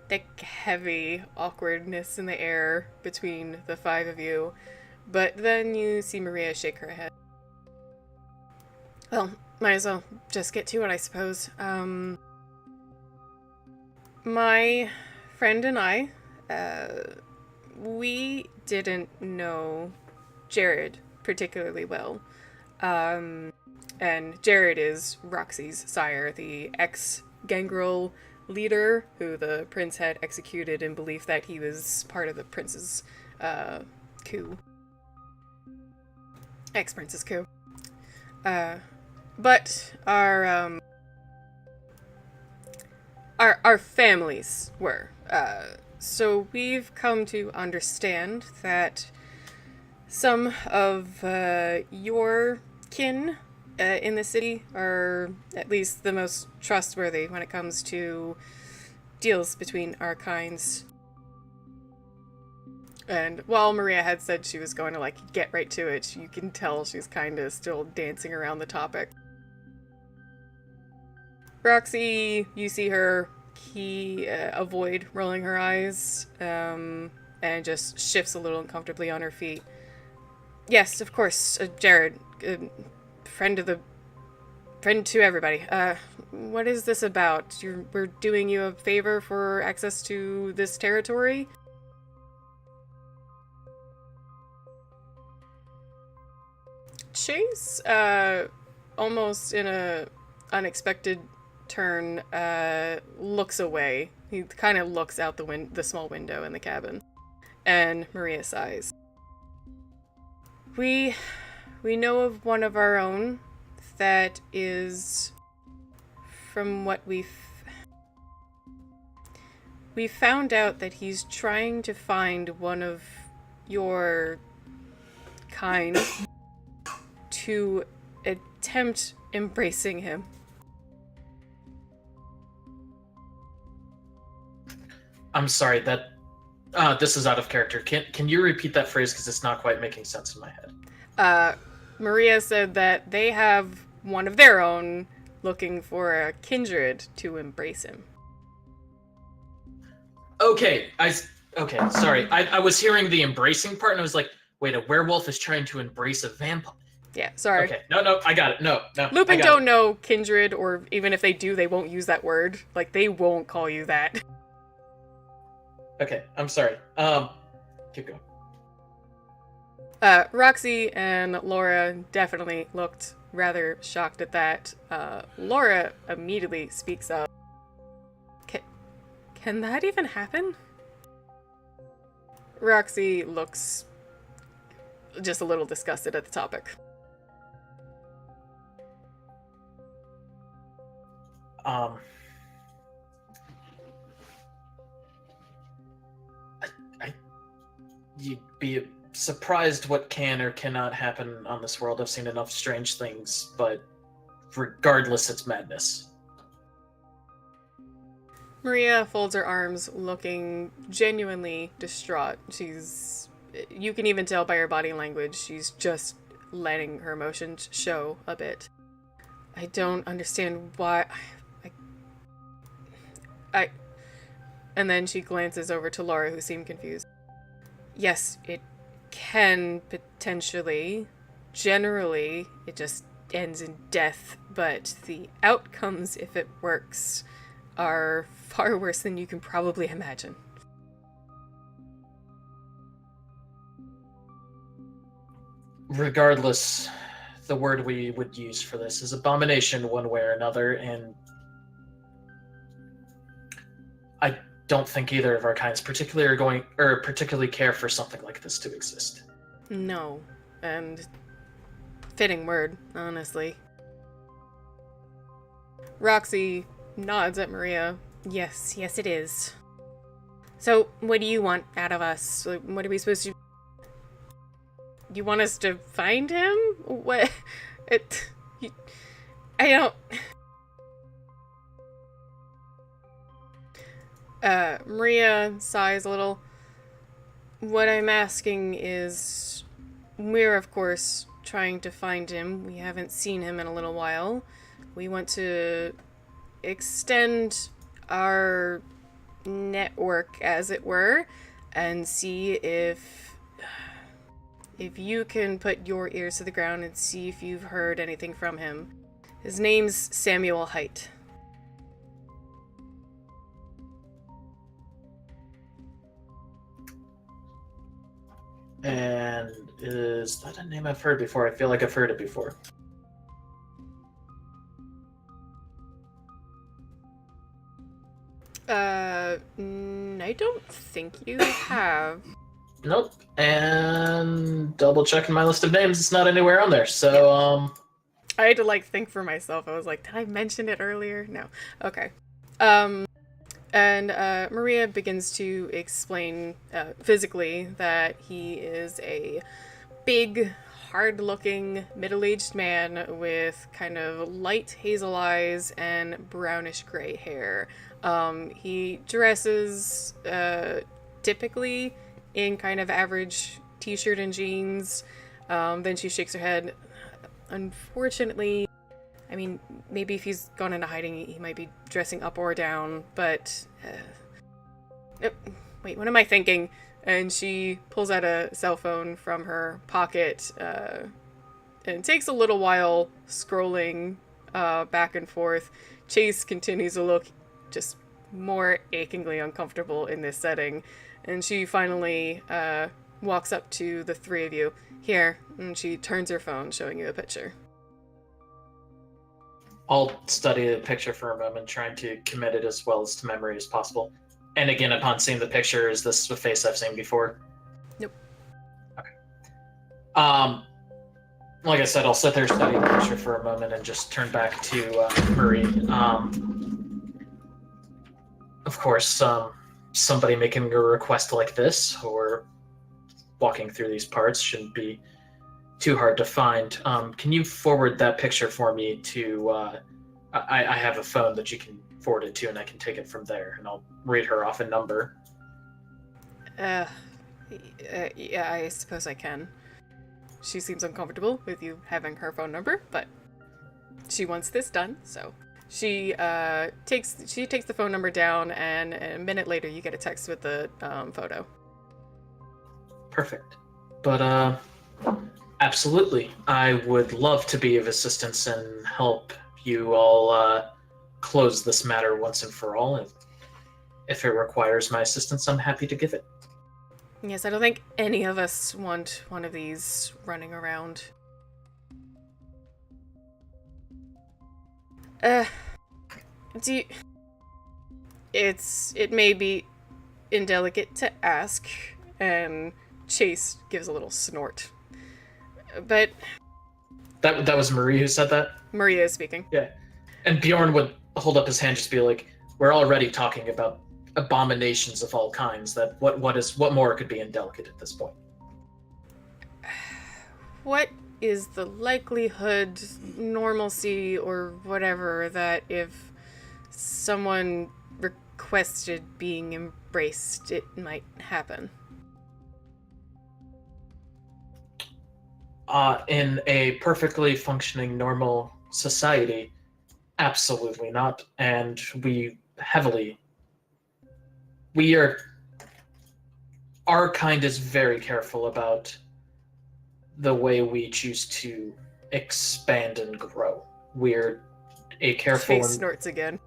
Speaker 1: thick, heavy awkwardness in the air between the 5 of you. But then you see Maria shake her head. Well, might as well just get to it, I suppose. My friend and I, we didn't know Jared particularly well. And Jared is Roxy's sire, the ex-gangrel leader who the prince had executed in belief that he was part of the prince's coup. Ex-prince's coup. But our families were. So we've come to understand that some of your kin in the city are at least the most trustworthy when it comes to deals between our kinds. And while Maria had said she was going to get right to it, you can tell she's kind of still dancing around the topic. Roxy, you see her avoid rolling her eyes, and just shifts a little uncomfortably on her feet. Yes, of course, Jared, friend to everybody. What is this about? We're doing you a favor for access to this territory? Chase, almost in a unexpected turn, looks away. He kind of looks out the small window in the cabin, and Maria sighs. We know of one of our own that is, from what we found out that he's trying to find one of your kind to attempt embracing him.
Speaker 3: I'm sorry, that this is out of character. Can you repeat that phrase, because it's not quite making sense in my head?
Speaker 1: Maria said that they have one of their own looking for a kindred to embrace him.
Speaker 3: Okay, sorry. I was hearing the embracing part, and I was like, wait, a werewolf is trying to embrace a vampire.
Speaker 1: Yeah, sorry.
Speaker 3: Okay, no, I got it. No.
Speaker 1: Lupin don't know kindred, or even if they do, they won't use that word. Like, they won't call you that.
Speaker 3: Okay, I'm sorry. Keep going.
Speaker 1: Roxy and Laura definitely looked rather shocked at that. Laura immediately speaks up. Can that even happen? Roxy looks just a little disgusted at the topic.
Speaker 3: You'd be surprised what can or cannot happen on this world. I've seen enough strange things, but regardless, it's madness.
Speaker 1: Maria folds her arms, looking genuinely distraught. You can even tell by her body language, she's just letting her emotions show a bit. I don't understand why. And then she glances over to Laura, who seemed confused. Yes, it can potentially. Generally, it just ends in death, but the outcomes, if it works, are far worse than you can probably imagine.
Speaker 3: Regardless, the word we would use for this is abomination one way or another, and I don't think either of our kinds particularly care for something like this to exist.
Speaker 1: No, and fitting word, honestly. Roxy nods at Maria.
Speaker 8: Yes, it is. So, what do you want out of us?
Speaker 1: Like, what are we supposed to... You want us to find him? What? I don't... Maria sighs a little. What I'm asking is... We're, of course, trying to find him. We haven't seen him in a little while. We want to extend our network, as it were, and see if you can put your ears to the ground and see if you've heard anything from him. His name's Samuel Height.
Speaker 3: And is that a name I've heard before? I feel like I've heard it before.
Speaker 1: I don't think you have.
Speaker 3: Nope. And double checking my list of names, it's not anywhere on there. So,
Speaker 1: I had to, think for myself. I was like, did I mention it earlier? No. Okay. And Maria begins to explain physically that he is a big, hard-looking, middle-aged man with kind of light hazel eyes and brownish-gray hair. He dresses typically in kind of average t-shirt and jeans. Then she shakes her head. Unfortunately, I mean, maybe if he's gone into hiding, he might be dressing up or down, but... wait, what am I thinking? And she pulls out a cell phone from her pocket, and it takes a little while scrolling back and forth. Chase continues to look just more achingly uncomfortable in this setting, and she finally walks up to the three of you. Here, and she turns her phone, showing you a picture.
Speaker 3: I'll study the picture for a moment, trying to commit it as well as to memory as possible. And again, upon seeing the picture, is this a face I've seen before?
Speaker 1: Nope.
Speaker 3: Okay. Like I said, I'll sit there, study the picture for a moment, and just turn back to Marie. Of course, somebody making a request like this, or walking through these parts, shouldn't be too hard to find. Can you forward that picture for me to I have a phone that you can forward it to, and I can take it from there, and I'll read her off a number.
Speaker 1: Yeah, I suppose I can. She seems uncomfortable with you having her phone number, but she wants this done, so she takes the phone number down, and a minute later you get a text with the photo.
Speaker 3: Perfect. But absolutely, I would love to be of assistance and help you all close this matter once and for all. If it requires my assistance, I'm happy to give it.
Speaker 1: Yes, I don't think any of us want one of these running around. It may be indelicate to ask, and Chase gives a little snort. But
Speaker 3: that was Marie who said that?
Speaker 1: Maria is speaking.
Speaker 3: Yeah. And Bjorn would hold up his hand, just be like, we're already talking about abominations of all kinds. That what more could be indelicate at this point?
Speaker 1: What is the likelihood, normalcy, or whatever, that if someone requested being embraced, it might happen?
Speaker 3: In a perfectly functioning, normal society, absolutely not. And our kind is very careful about the way we choose to expand and grow. We're a careful...
Speaker 1: Chase snorts again.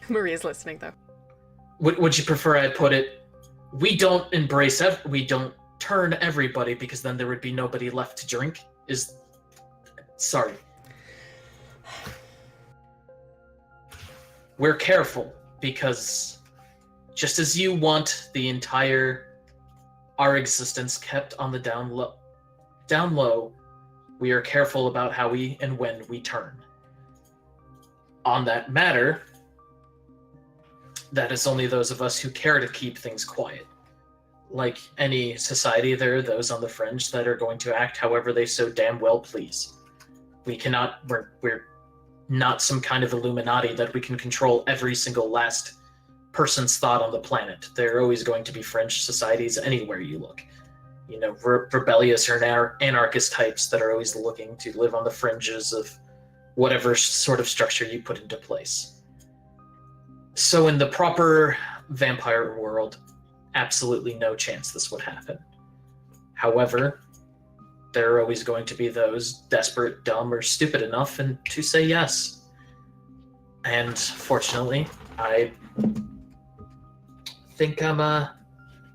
Speaker 1: Maria's listening, though.
Speaker 3: Would you prefer I put it, we don't embrace, we don't turn everybody, because then there would be nobody left to drink? Sorry. We're careful, because just as you want our existence kept on the down low, we are careful about how we and when we turn. On that matter, that is only those of us who care to keep things quiet. Like any society, there are those on the fringe that are going to act however they so damn well please. We're not some kind of Illuminati that we can control every single last person's thought on the planet. There are always going to be fringe societies anywhere you look. You know, rebellious or anarchist types that are always looking to live on the fringes of whatever sort of structure you put into place. So in the proper vampire world, absolutely no chance this would happen. However, there are always going to be those desperate, dumb, or stupid enough to say yes. And fortunately, I think I'm a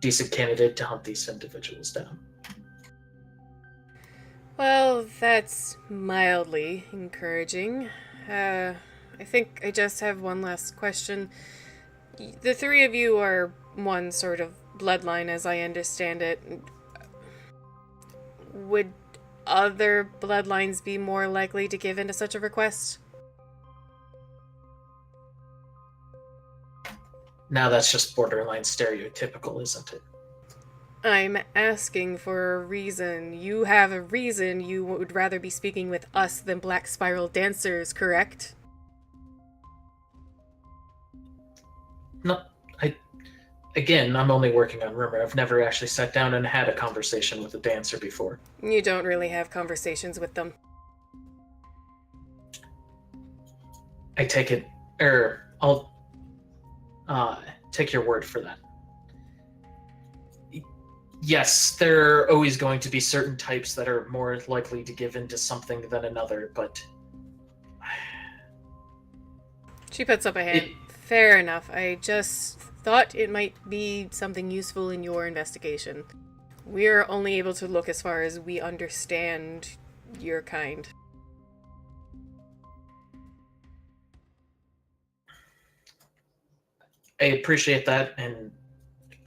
Speaker 3: decent candidate to hunt these individuals down.
Speaker 1: Well, that's mildly encouraging. I think I just have one last question. The three of you are one sort of bloodline, as I understand it. Would other bloodlines be more likely to give in to such a request?
Speaker 3: Now that's just borderline stereotypical, isn't it?
Speaker 1: I'm asking for a reason. You have a reason you would rather be speaking with us than Black Spiral dancers, correct?
Speaker 3: No, I'm only working on rumor. I've never actually sat down and had a conversation with a dancer before.
Speaker 1: You don't really have conversations with them.
Speaker 3: I take it, I'll take your word for that. Yes, there are always going to be certain types that are more likely to give in to something than another, but...
Speaker 1: She puts up a hand. Fair enough. I just thought it might be something useful in your investigation. We're only able to look as far as we understand your kind.
Speaker 3: I appreciate that, and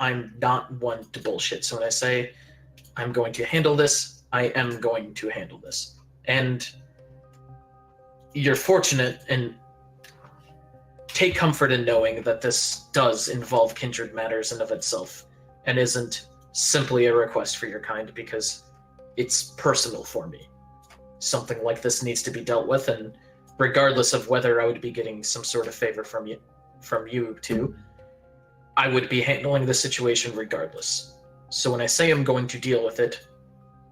Speaker 3: I'm not one to bullshit. So when I say I'm going to handle this, I am going to handle this. And you're fortunate, and take comfort in knowing that this does involve kindred matters in of itself, and isn't simply a request for your kind, because it's personal for me. something like this needs to be dealt with, and regardless of whether I would be getting some sort of favor from you two, I would be handling the situation regardless. So when I say I'm going to deal with it,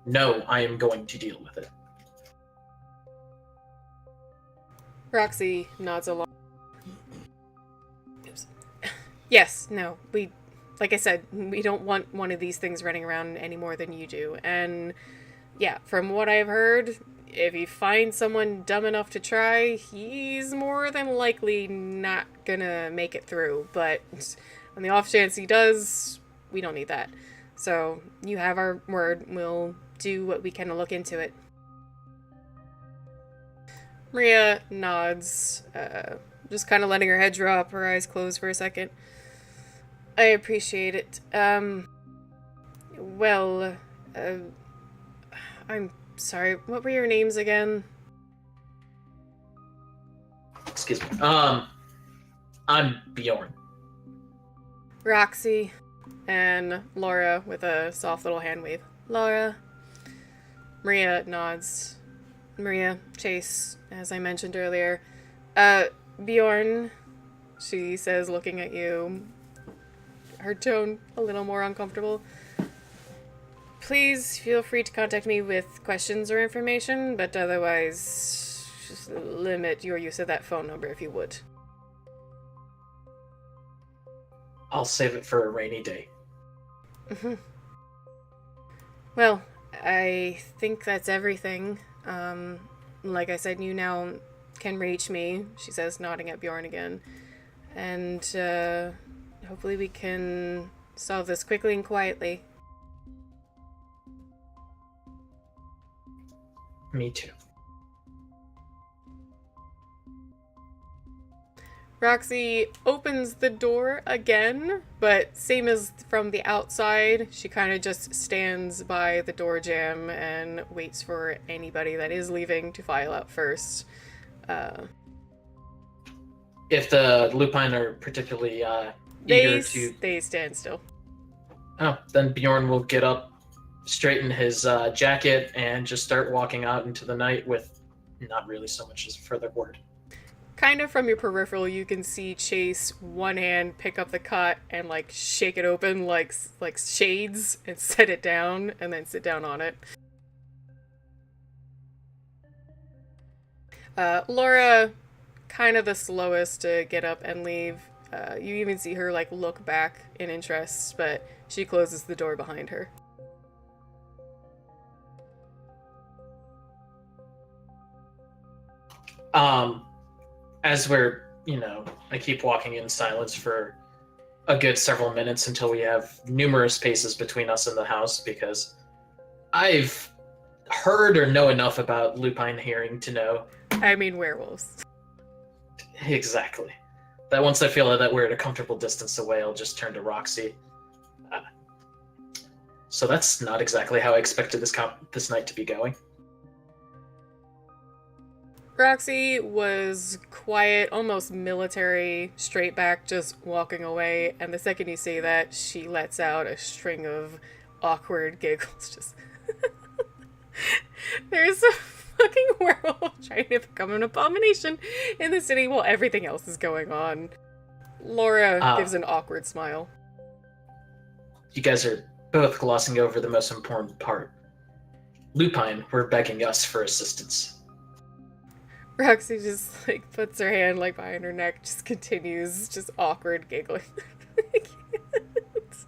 Speaker 3: no, I am going to deal with it.
Speaker 1: Roxy nods along. Oops. Yes, no, like I said, we don't want one of these things running around any more than you do. And yeah, from what I've heard, if you find someone dumb enough to try, he's more than likely not gonna make it through. But on the off chance he does, we don't need that. So you have our word. We'll do what we can to look into it. Maria nods, just kind of letting her head drop, her eyes closed for a second. I appreciate it. Well, I'm sorry, what were your names again?
Speaker 3: Excuse me. I'm Bjorn.
Speaker 1: Roxy and Laura with a soft little hand wave. Laura. Maria nods. Maria, Chase, as I mentioned earlier. Bjorn, she says, looking at you, her tone a little more uncomfortable. Please feel free to contact me with questions or information, but otherwise, just limit your use of that phone number if you would.
Speaker 3: I'll save it for a rainy day.
Speaker 1: Mm-hmm. Well, I think that's everything. Like I said, you now can reach me, she says, nodding at Bjorn again. And, hopefully we can solve this quickly and quietly.
Speaker 3: Me too.
Speaker 1: Roxy opens the door again, but same as from the outside, she kind of just stands by the door jamb and waits for anybody that is leaving to file out first.
Speaker 3: If the lupine are particularly eager to...
Speaker 1: They stand still.
Speaker 3: Oh, then Bjorn will get up, straighten his jacket, and just start walking out into the night with not really so much as a further word.
Speaker 1: Kind of from your peripheral, you can see Chase, one hand, pick up the cot and, like, shake it open like shades and set it down and then sit down on it. Laura, kind of the slowest to get up and leave. You even see her, like, look back in interest, but she closes the door behind her.
Speaker 3: As we're, I keep walking in silence for a good several minutes until we have numerous paces between us and the house, because I've heard or know enough about lupine hearing to know.
Speaker 1: I mean werewolves.
Speaker 3: Exactly. That once I feel that we're at a comfortable distance away, I'll just turn to Roxy. So that's not exactly how I expected this night to be going.
Speaker 1: Roxy was quiet, almost military, straight back, just walking away, and the second you say that, she lets out a string of awkward giggles. Just there's a fucking werewolf trying to become an abomination in the city while everything else is going on. Laura gives an awkward smile.
Speaker 3: You guys are both glossing over the most important part. Lupine were begging us for assistance.
Speaker 1: Roxy just, like, puts her hand, like, behind her neck, just continues, just awkward giggling. I can't.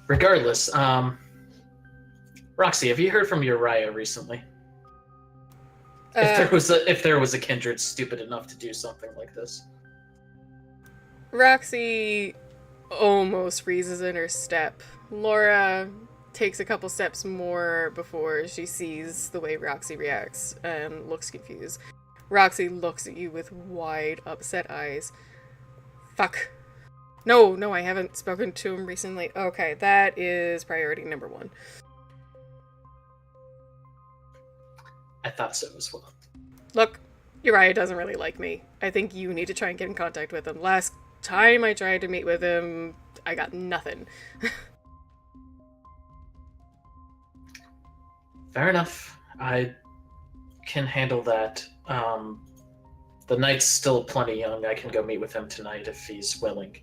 Speaker 3: Regardless, Roxy, have you heard from Uriah recently? If there was a kindred stupid enough to do something like this.
Speaker 1: Roxy almost freezes in her step. Laura takes a couple steps more before she sees the way Roxy reacts and looks confused. Roxy looks at you with wide, upset eyes. Fuck. No, I haven't spoken to him recently. Okay, that is priority number 1.
Speaker 3: I thought so as well.
Speaker 1: Look, Uriah doesn't really like me. I think you need to try and get in contact with him. Last time I tried to meet with him, I got nothing.
Speaker 3: Fair enough. I can handle that. The night's still plenty young. I can go meet with him tonight if he's willing.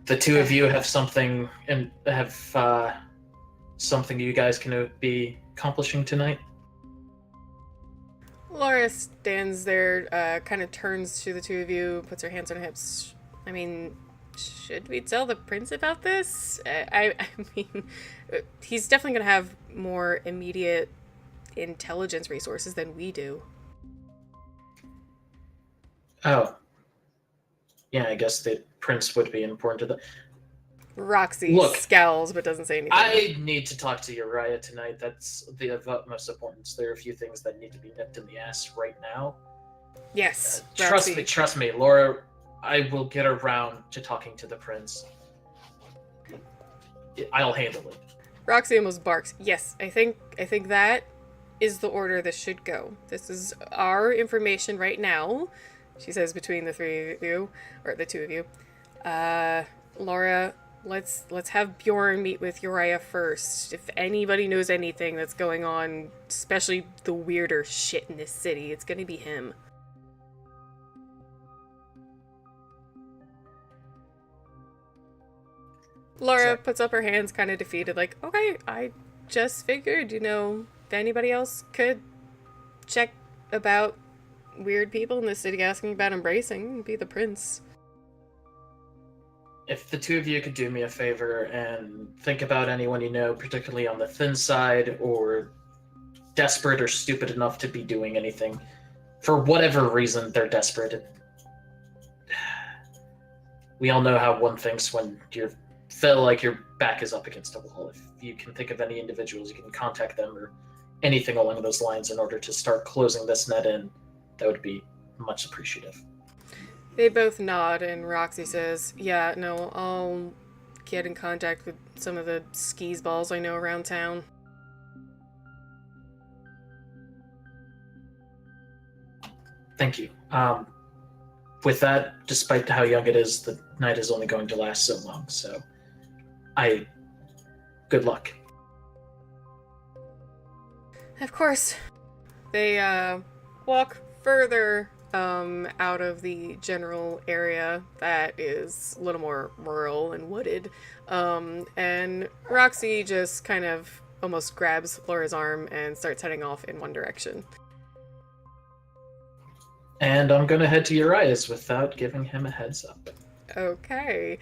Speaker 3: The two of you have something something you guys can be accomplishing tonight.
Speaker 1: Laura stands there, kind of turns to the two of you, puts her hands on her hips. I mean, should we tell the prince about this? I mean, he's definitely going to have more immediate intelligence resources than we do.
Speaker 3: Oh. Yeah, I guess the prince would be important to the...
Speaker 1: Roxy scowls but doesn't say anything.
Speaker 3: I need to talk to Uriah tonight. That's of utmost importance. There are a few things that need to be nipped in the ass right now.
Speaker 1: Yes.
Speaker 3: Trust me, Laura. I will get around to talking to the prince. I'll handle it.
Speaker 1: Roxy almost barks. Yes, I think that is the order this should go. This is our information right now, she says between the three of you, or the two of you. Laura, let's have Bjorn meet with Uriah first. If anybody knows anything that's going on, especially the weirder shit in this city, it's gonna be him. Laura puts up her hands, kind of defeated, like, okay, I just figured, if anybody else could check about weird people in the city asking about embracing, be the prince.
Speaker 3: If the two of you could do me a favor and think about anyone you know, particularly on the thin side or desperate or stupid enough to be doing anything, for whatever reason they're desperate. We all know how one thinks when you feel like your back is up against a wall. If you can think of any individuals, you can contact them or anything along those lines in order to start closing this net in. That would be much appreciative.
Speaker 1: They both nod, and Roxy says, yeah, no, I'll get in contact with some of the skis balls I know around town.
Speaker 3: Thank you. With that, despite how young it is, the night is only going to last so long, so good luck.
Speaker 1: Of course. They walk further out of the general area that is a little more rural and wooded. And Roxy just kind of almost grabs Laura's arm and starts heading off in one direction.
Speaker 3: And I'm going to head to Uriah's without giving him a heads up.
Speaker 1: Okay.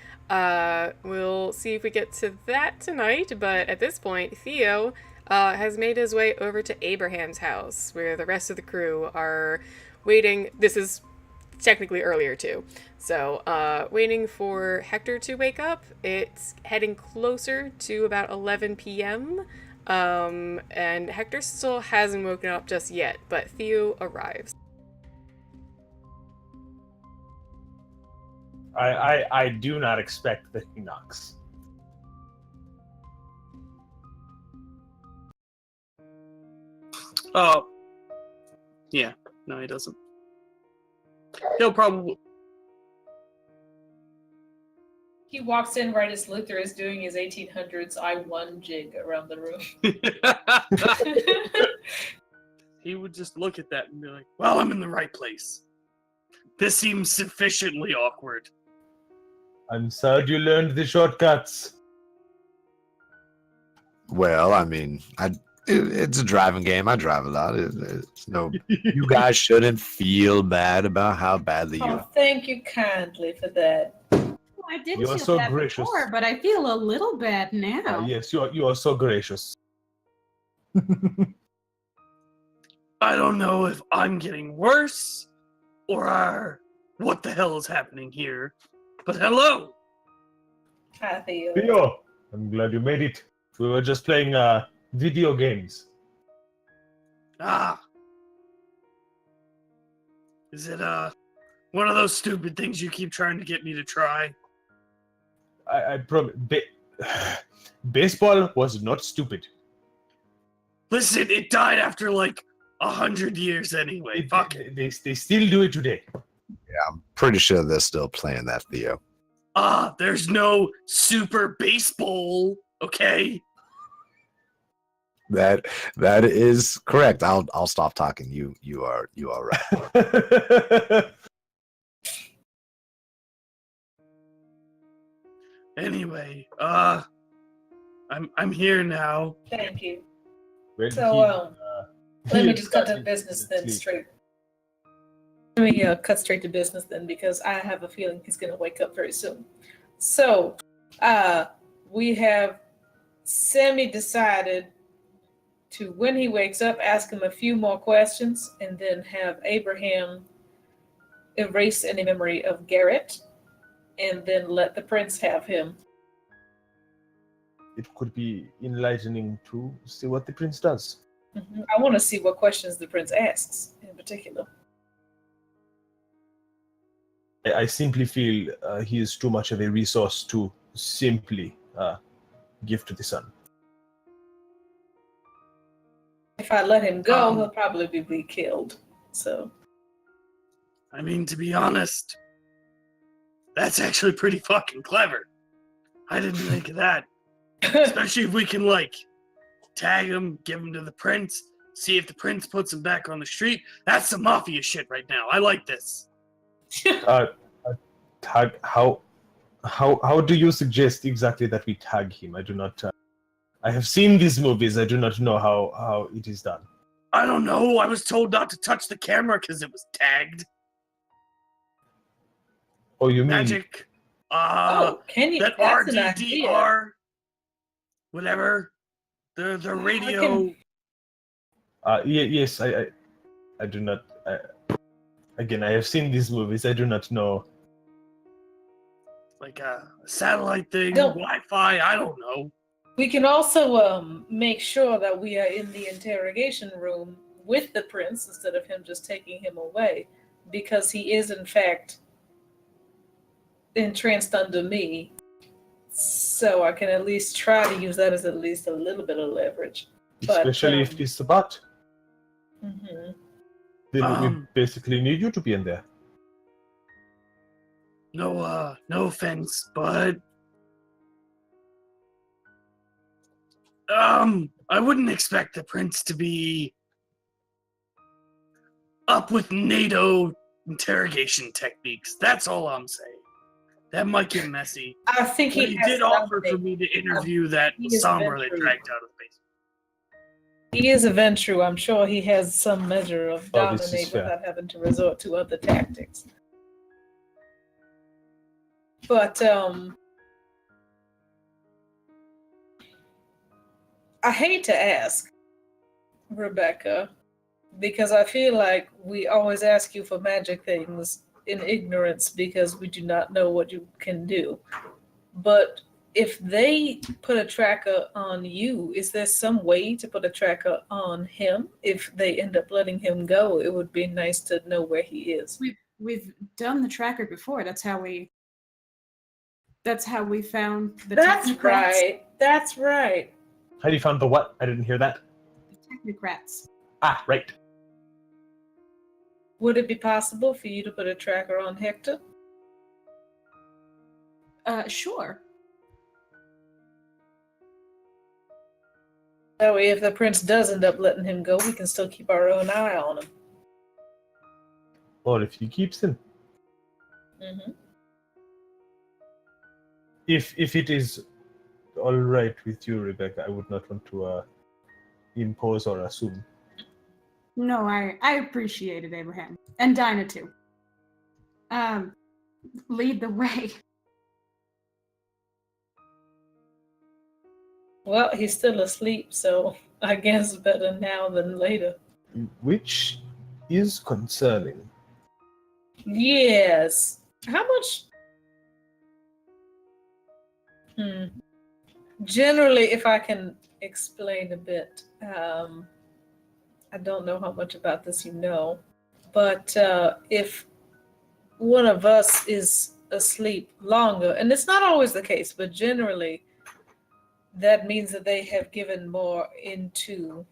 Speaker 1: We'll see if we get to that tonight, but at this point, Theo has made his way over to Abraham's house, where the rest of the crew are waiting. This is technically earlier, too. So, waiting for Hector to wake up. It's heading closer to about 11 p.m., and Hector still hasn't woken up just yet, but Theo arrives.
Speaker 2: I do not expect that he knocks.
Speaker 5: Oh. Yeah. No, he doesn't. He'll probably...
Speaker 4: He walks in right as Luther is doing his 1800s I-1 jig around the room.
Speaker 5: He would just look at that and be like, well, I'm in the right place. This seems sufficiently awkward.
Speaker 2: I'm sad you learned the shortcuts.
Speaker 7: Well, I mean, it's a driving game. I drive a lot. It's no, you guys shouldn't feel bad about how badly you.
Speaker 4: Oh, thank you kindly for that.
Speaker 6: I did
Speaker 2: You
Speaker 6: feel
Speaker 2: are so
Speaker 6: bad
Speaker 2: gracious.
Speaker 6: before, but I feel a little bad now.
Speaker 2: Yes, you are so gracious.
Speaker 5: I don't know if I'm getting worse or what the hell is happening here. But hello!
Speaker 4: Hi, Theo.
Speaker 2: Theo, I'm glad you made it. We were just playing video games.
Speaker 5: Ah. Is it one of those stupid things you keep trying to get me to try?
Speaker 2: I promise. Baseball was not stupid.
Speaker 5: Listen, it died after like 100 years anyway. Fuck it.
Speaker 2: They still do it today.
Speaker 7: I'm pretty sure they're still playing that, Theo.
Speaker 5: There's no Super Baseball, okay?
Speaker 7: That is correct. I'll stop talking. You are right.
Speaker 5: Anyway, I'm here now.
Speaker 4: Thank you.
Speaker 2: Where did
Speaker 4: So, let me just cut to
Speaker 2: started
Speaker 4: business
Speaker 2: to
Speaker 4: then
Speaker 2: sleep.
Speaker 4: straight. Let me cut straight to business then because I have a feeling he's going to wake up very soon. So, we have semi-decided to, when he wakes up, ask him a few more questions and then have Abraham erase any memory of Garrett and then let the prince have him.
Speaker 2: It could be enlightening to see what the prince does.
Speaker 4: I want to see what questions the prince asks in particular.
Speaker 2: I simply feel he is too much of a resource to simply give to the sun.
Speaker 4: If I let him go, he'll probably be killed. So,
Speaker 5: I mean, to be honest, that's actually pretty fucking clever. I didn't think of that. Especially if we can, like, tag him, give him to the prince, see if the prince puts him back on the street. That's some mafia shit right now. I like this.
Speaker 2: Tag, how do you suggest exactly that we tag him? I do not. I have seen these movies. I do not know how it is done.
Speaker 5: I don't know. I was told not to touch the camera because it was tagged.
Speaker 2: Oh, you mean
Speaker 5: Magic.
Speaker 4: can you?
Speaker 5: That
Speaker 4: That's an idea.
Speaker 5: RDDR. Whatever. The radio.
Speaker 2: Yes, I do not. Again, I have seen these movies. I do not know.
Speaker 5: Like a satellite thing,
Speaker 4: No.
Speaker 5: Wi-Fi. I don't know.
Speaker 4: We can also make sure that we are in the interrogation room with the prince instead of him just taking him away, because he is in fact entranced under me. So I can at least try to use that as at least a little bit of leverage. But,
Speaker 2: Especially if it's the bot.
Speaker 4: mhm.
Speaker 2: Then we basically need you to be in there.
Speaker 5: No offense, but I wouldn't expect the prince to be up with NATO interrogation techniques. That's all I'm saying. That might get messy.
Speaker 4: I think
Speaker 5: But
Speaker 4: he
Speaker 5: he
Speaker 4: has
Speaker 5: did offer for me to interview that
Speaker 4: he is
Speaker 5: somber they
Speaker 4: venturing.
Speaker 5: dragged out of the basement.
Speaker 4: He is a Ventru. I'm sure he has some measure of
Speaker 2: Oh, this is
Speaker 4: dominate
Speaker 2: fair.
Speaker 4: without having to resort to other tactics. But I hate to ask, Rebecca, because I feel like we always ask you for magic things in ignorance because we do not know what you can do. But if they put a tracker on you, is there some way to put a tracker on him? If they end up letting him go, it would be nice to know where he is.
Speaker 6: We've done the tracker before. That's how we found the
Speaker 4: That's
Speaker 6: technocrats.
Speaker 4: right. That's right.
Speaker 2: How do you found the what? I didn't hear that.
Speaker 6: The technocrats.
Speaker 2: Ah, right.
Speaker 4: Would it be possible for you to put a tracker on Hector?
Speaker 6: Sure.
Speaker 4: That way, if the prince does end up letting him go, we can still keep our own eye on him.
Speaker 2: Or if he keeps him.
Speaker 4: Mm-hmm.
Speaker 2: If it is all right with you, Rebecca, I would not want to impose or assume.
Speaker 6: No, I appreciate it, Abraham. And Dinah too. Lead the way.
Speaker 4: Well, he's still asleep, so I guess better now than later.
Speaker 2: Which is concerning.
Speaker 4: Yes. How much? Generally, if I can explain a bit, I don't know how much about this you know, but if one of us is asleep longer, and it's not always the case, but generally, that means that they have given more into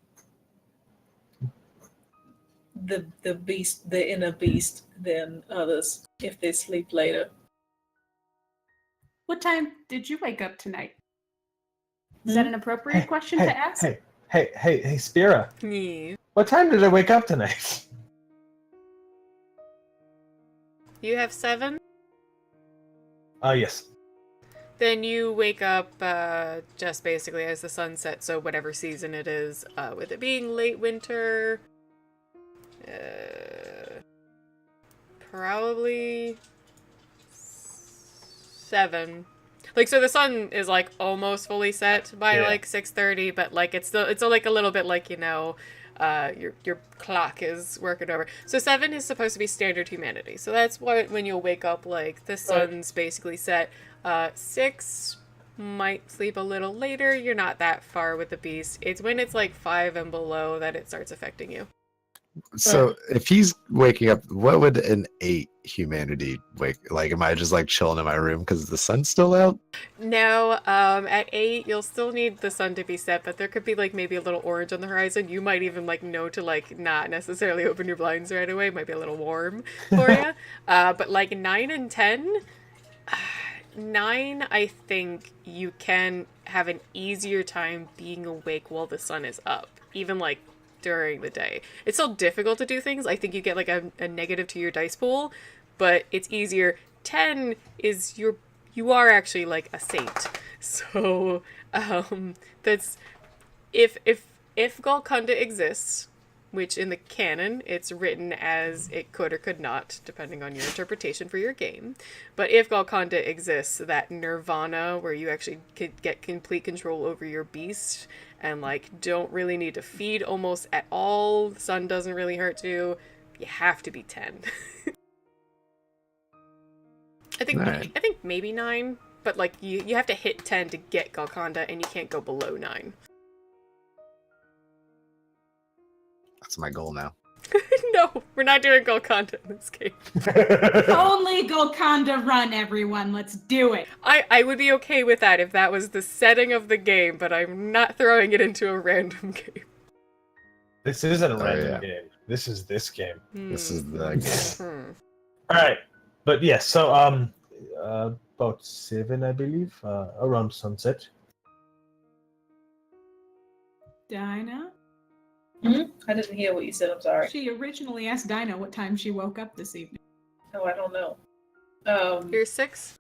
Speaker 4: the beast, the inner beast, than others if they sleep later.
Speaker 6: What time did you wake up tonight? Is that an appropriate question
Speaker 2: hey,
Speaker 6: to ask?
Speaker 2: Hey, Spira.
Speaker 1: Yeah.
Speaker 2: What time did I wake up tonight?
Speaker 1: You have 7?
Speaker 2: Yes.
Speaker 1: Then you wake up just basically as the sun sets, so whatever season it is, with it being late winter, probably 7. Like, so the sun is like almost fully set by like 6:30, but like it's still like a little bit like, you know, your clock is working over. So 7 is supposed to be standard humanity. So that's what when you'll wake up, like the sun's basically set. 6 might sleep a little later. You're not that far with the beast. It's when it's like 5 and below that it starts affecting you.
Speaker 7: So if he's waking up, what would an 8 humanity wake? Like, am I just like chilling in my room because the sun's still out?
Speaker 1: No, at 8 you'll still need the sun to be set, but there could be like maybe a little orange on the horizon. You might even like know to like not necessarily open your blinds right away. It might be a little warm for you. But like 9 and 10, 9, I think you can have an easier time being awake while the sun is up, even like during the day. It's still difficult to do things. I think you get like a negative to your dice pool, but it's easier. 10 is you are actually like a saint. So that's if Golconda exists, which in the canon it's written as it could or could not, depending on your interpretation for your game. But if Golconda exists, that nirvana where you actually could get complete control over your beast and like don't really need to feed almost at all, the sun doesn't really hurt you, you have to be 10. I think maybe 9, but like you have to hit 10 to get Golconda and you can't go below 9.
Speaker 7: That's my goal now.
Speaker 1: No, we're not doing Golconda in this game.
Speaker 6: Only Golconda run, everyone. Let's do it.
Speaker 1: I would be okay with that if that was the setting of the game, but I'm not throwing it into a random game.
Speaker 2: This isn't a random game. This is this game.
Speaker 7: This is the game.
Speaker 2: All right, but yes. So about 7, I believe, around sunset.
Speaker 6: Dinah?
Speaker 4: I didn't hear what you said. I'm sorry.
Speaker 6: She originally asked Dinah what time she woke up this evening.
Speaker 4: Oh, I don't know.
Speaker 1: You're 6?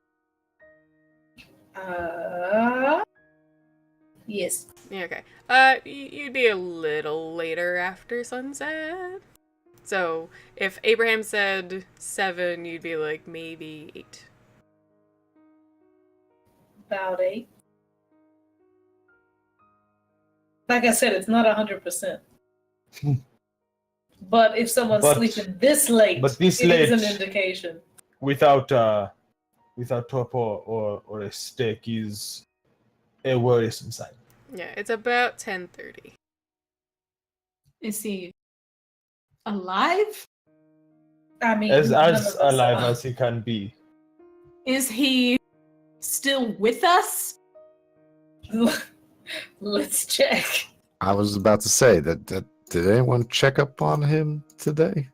Speaker 4: Yes.
Speaker 1: Yeah, okay. You'd be a little later after sunset. So if Abraham said 7, you'd be like maybe 8.
Speaker 4: About 8. Like I said, it's not 100%. But if someone's sleeping this late, it is an indication.
Speaker 2: Without top or a stick is a worrisome sign.
Speaker 1: Yeah, it's about 10:30.
Speaker 6: Is he alive?
Speaker 4: I mean,
Speaker 2: as alive as he can be.
Speaker 6: Is he still with us?
Speaker 4: Let's check.
Speaker 7: I was about to say that did anyone check up on him today?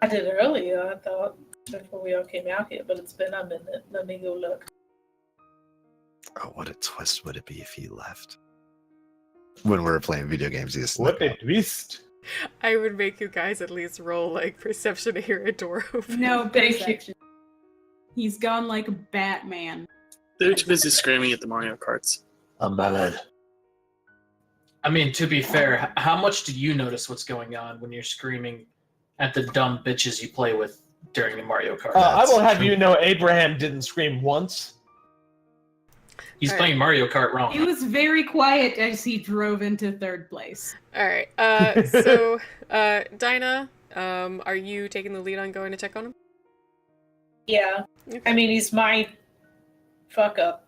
Speaker 4: I did earlier, I thought, before we all came out here, but it's been a minute. Let me go look.
Speaker 7: Oh, what a twist would it be if he left? When we were playing video games, he just
Speaker 2: What a twist!
Speaker 1: I would make you guys at least roll like perception to hear a door open.
Speaker 6: No
Speaker 4: Thank
Speaker 6: perception. He's gone like Batman.
Speaker 5: They're too busy screaming at the Mario Karts.
Speaker 2: I'm bad.
Speaker 3: I mean, to be fair, how much do you notice what's going on when you're screaming at the dumb bitches you play with during the Mario Kart?
Speaker 2: I will have you know, Abraham didn't scream once.
Speaker 3: He's playing Mario Kart wrong.
Speaker 6: He was very quiet as he drove into 3rd place.
Speaker 1: Alright, so, Dinah, are you taking the lead on going to check on him?
Speaker 4: Yeah.
Speaker 1: Okay.
Speaker 4: I mean, he's my fuck up.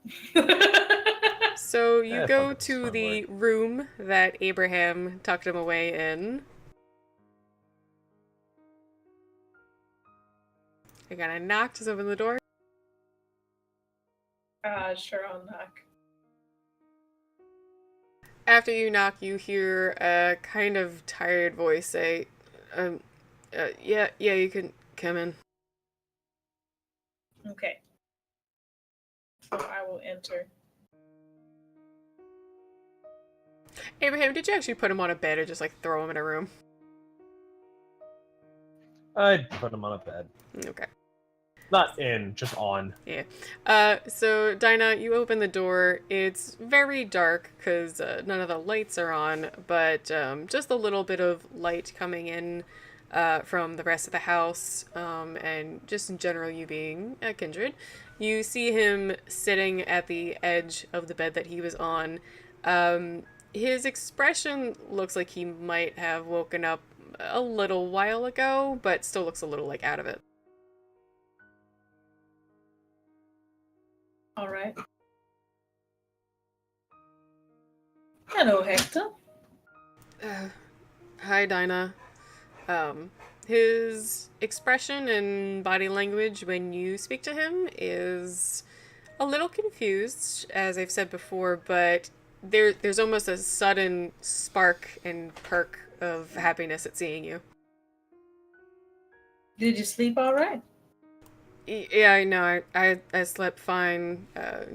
Speaker 1: So you go
Speaker 2: fuck,
Speaker 1: to
Speaker 2: that's
Speaker 1: the
Speaker 2: not
Speaker 1: room that Abraham tucked him away in. I got a knock. Just open the door.
Speaker 4: Sure, I'll knock.
Speaker 1: After you knock, you hear a kind of tired voice say, yeah, you can come in.
Speaker 4: Okay. So I will enter.
Speaker 1: Abraham, did you actually put him on a bed or just, like, throw him in a room?
Speaker 2: I'd put him on a bed.
Speaker 1: Okay.
Speaker 2: Not in, just on.
Speaker 1: Yeah. So, Dinah, you open the door. It's very dark because none of the lights are on, but just a little bit of light coming in from the rest of the house, and just in general, you being a kindred. You see him sitting at the edge of the bed that he was on. His expression looks like he might have woken up a little while ago, but still looks a little, like, out of it.
Speaker 4: All right. Hello, Hector.
Speaker 1: Hi, Dinah. His expression and body language when you speak to him is a little confused, as I've said before, but there's almost a sudden spark and perk of happiness at seeing you.
Speaker 4: Did you sleep all right?
Speaker 1: Yeah, I know. I slept fine.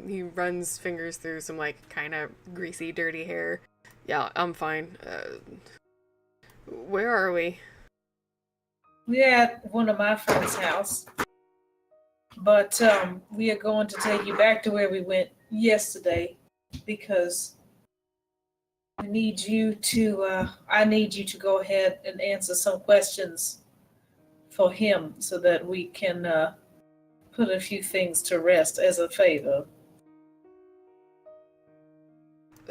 Speaker 1: He runs fingers through some, like, kind of greasy, dirty hair. Yeah, I'm fine. Where are we?
Speaker 4: We're at one of my friend's house, but we are going to take you back to where we went yesterday because I need you to go ahead and answer some questions for him so that we can put a few things to rest as a favor.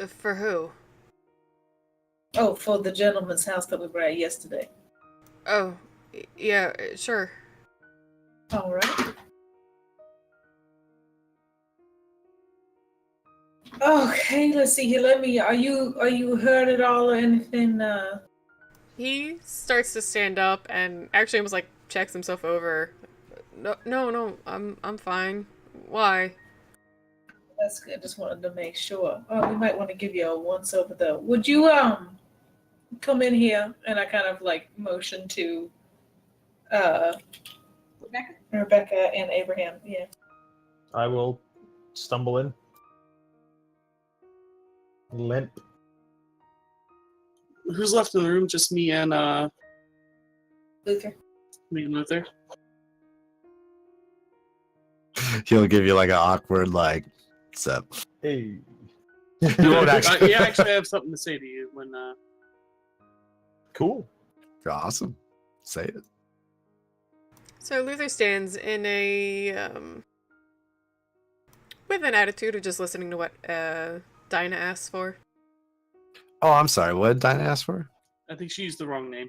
Speaker 1: For who?
Speaker 4: Oh, for the gentleman's house that we were at yesterday.
Speaker 1: Oh, yeah, sure.
Speaker 4: All right. Okay, let's see here. Are you hurt at all or anything?
Speaker 1: He starts to stand up and actually almost, like, checks himself over. No, I'm fine. Why?
Speaker 4: That's good. Just wanted to make sure. Oh, we might want to give you a once over though. Would you come in here? And I kind of like motion to Rebecca and Abraham. Yeah.
Speaker 2: I will stumble in. Limp.
Speaker 5: Who's left in the room? Just me and
Speaker 4: Luther.
Speaker 5: Luther.
Speaker 7: He'll give you like an awkward like, "What's up?"
Speaker 2: Hey.
Speaker 7: You won't actually.
Speaker 5: Yeah, actually, I have something to say to you when.
Speaker 2: Cool.
Speaker 7: Awesome. Say it.
Speaker 1: So Luther stands in a with an attitude of just listening to what Dinah asks for.
Speaker 7: Oh, I'm sorry. What did Dinah ask for?
Speaker 5: I think she used the wrong name.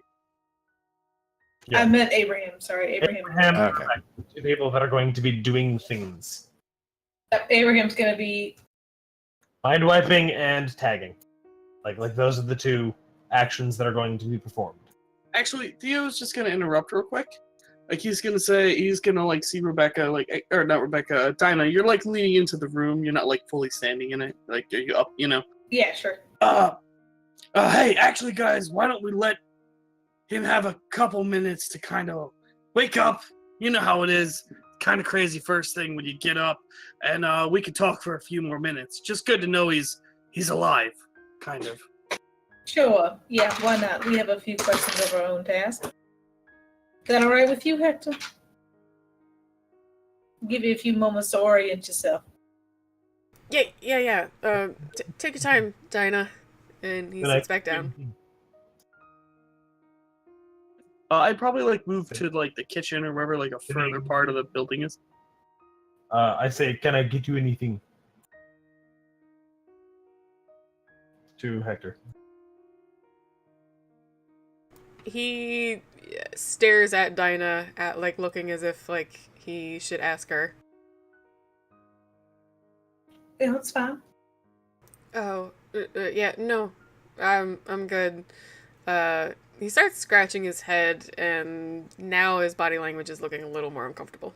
Speaker 2: Yeah.
Speaker 4: I meant Abraham. Sorry, Abraham.
Speaker 7: Okay.
Speaker 2: To people that are going to be doing things.
Speaker 4: Abraham's gonna be.
Speaker 2: Mind wiping and tagging. Like those are the two actions that are going to be performed.
Speaker 5: Actually, Theo's just gonna interrupt real quick. Like he's gonna like see Rebecca, like, or not Rebecca, Dinah. You're like leaning into the room. You're not like fully standing in it. Like are you up? You know.
Speaker 4: Yeah, sure.
Speaker 5: Hey, actually, guys, why don't we let him have a couple minutes to kind of wake up? You know how it is. Kind of crazy first thing when you get up, and we could talk for a few more minutes. Just good to know he's alive, kind of.
Speaker 4: Sure. Yeah, why not? We have a few questions of our own to ask. Is that all right with you, Hector? Give you a few moments to orient yourself.
Speaker 1: Yeah. Take your time, Dinah. And he sits back down.
Speaker 5: I'd probably like move to like the kitchen or wherever like a further part of the building is.
Speaker 2: I say, can I get you anything? To Hector.
Speaker 1: He stares at Dinah, at like looking as if like he should ask her.
Speaker 4: Yeah, that's fine.
Speaker 1: Oh, yeah, no, I'm good. He starts scratching his head, and now his body language is looking a little more uncomfortable.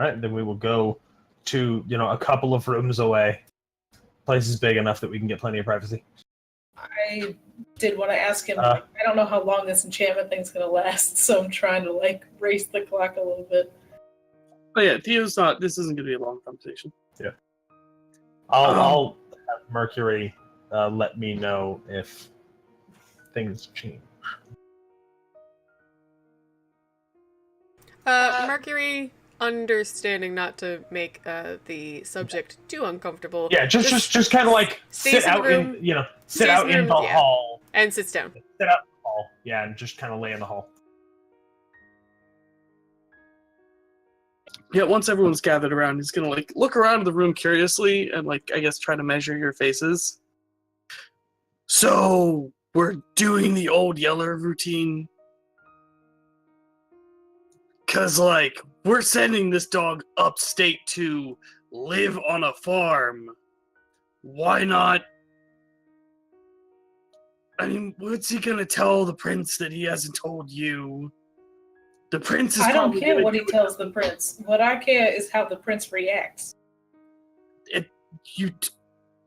Speaker 2: All right, then we will go to a couple of rooms away. Place is big enough that we can get plenty of privacy.
Speaker 4: I did want to ask him. I don't know how long this enchantment thing's gonna last, so I'm trying to race the clock a little bit.
Speaker 5: But yeah, Theo's not. This isn't going to be a long conversation.
Speaker 2: Yeah. I'll have Mercury let me know if things change.
Speaker 1: Mercury, understanding not to make the subject too uncomfortable.
Speaker 2: Yeah, just kind of sit out in the hall
Speaker 1: and sits down.
Speaker 2: Sit out in the hall, yeah, and just kind of lay in the hall.
Speaker 5: Yeah, once everyone's gathered around, he's gonna look around the room curiously and I guess try to measure your faces. So we're doing the old Yeller routine. 'Cause we're sending this dog upstate to live on a farm. Why not? I mean, what's he gonna tell the prince that he hasn't told you? The prince is
Speaker 4: I don't
Speaker 5: probably
Speaker 4: care
Speaker 5: gonna
Speaker 4: what he
Speaker 5: do
Speaker 4: tells the prince. What I care is how the prince reacts.
Speaker 5: If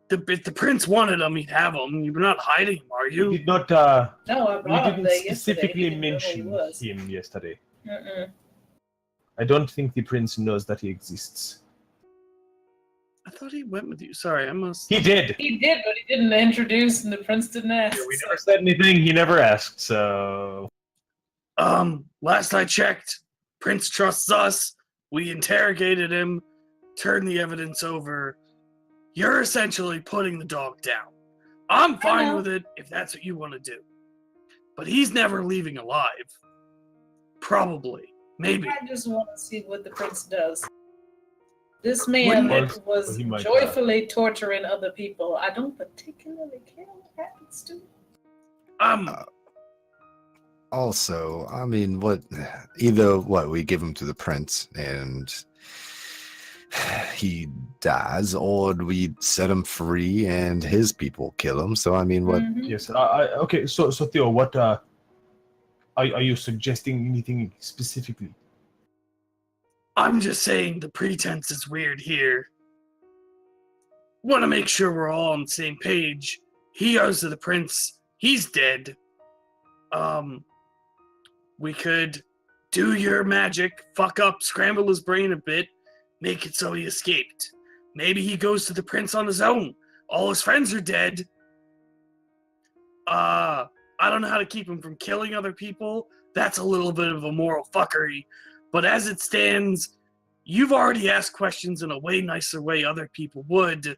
Speaker 5: the prince wanted him, he'd have him. You're not hiding him, are
Speaker 2: You
Speaker 5: you?
Speaker 2: did not.
Speaker 4: No, I
Speaker 2: You
Speaker 4: brought him
Speaker 2: didn't
Speaker 4: there yesterday. He
Speaker 2: specifically
Speaker 4: didn't know who he
Speaker 2: mention
Speaker 4: was.
Speaker 2: him yesterday.
Speaker 4: Mm-mm.
Speaker 2: I don't think the prince knows that he exists.
Speaker 5: I thought he went with you. Sorry, I must.
Speaker 2: He did.
Speaker 4: He did, but he didn't introduce, and the prince didn't ask.
Speaker 2: We never said anything. He never asked. So
Speaker 5: Last I checked, Prince trusts us. We interrogated him, turned the evidence over. You're essentially putting the dog down. I'm fine with it if that's what you want to do. But he's never leaving alive. Probably. Maybe.
Speaker 4: I just want to see what the prince does. This man was
Speaker 2: he might
Speaker 4: joyfully torturing other people. I don't particularly care what happens to him.
Speaker 7: Also, I mean, we give him to the prince and he dies, or we set him free and his people kill him. So, I mean, what?
Speaker 4: Mhm.
Speaker 2: yes. Okay. So Theo, what are you suggesting? Anything specifically?
Speaker 5: I'm just saying the pretense is weird here. Want to make sure we're all on the same page. He owes to the prince. He's dead. We could do your magic, fuck up, scramble his brain a bit, make it so he escaped. Maybe he goes to the prince on his own. All his friends are dead. I don't know how to keep him from killing other people. That's a little bit of a moral fuckery. But as it stands, you've already asked questions in a way nicer way other people would.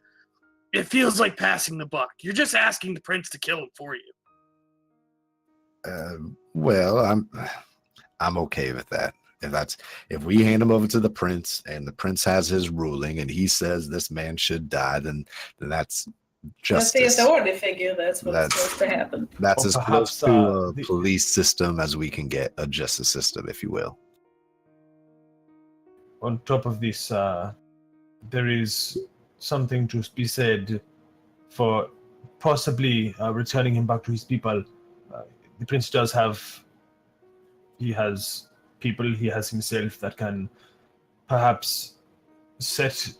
Speaker 5: It feels like passing the buck. You're just asking the prince to kill him for you.
Speaker 7: Well, I'm okay with that. If we hand him over to the prince and the prince has his ruling and he says this man should die, then that's justice.
Speaker 4: That's the authority figure. That's what's supposed to happen.
Speaker 7: That's
Speaker 2: Or
Speaker 7: as
Speaker 2: perhaps,
Speaker 7: close to a police system as we can get, a justice system, if you will.
Speaker 2: On top of this, there is something to be said for possibly returning him back to his people. The prince does he has people, he has himself that can perhaps set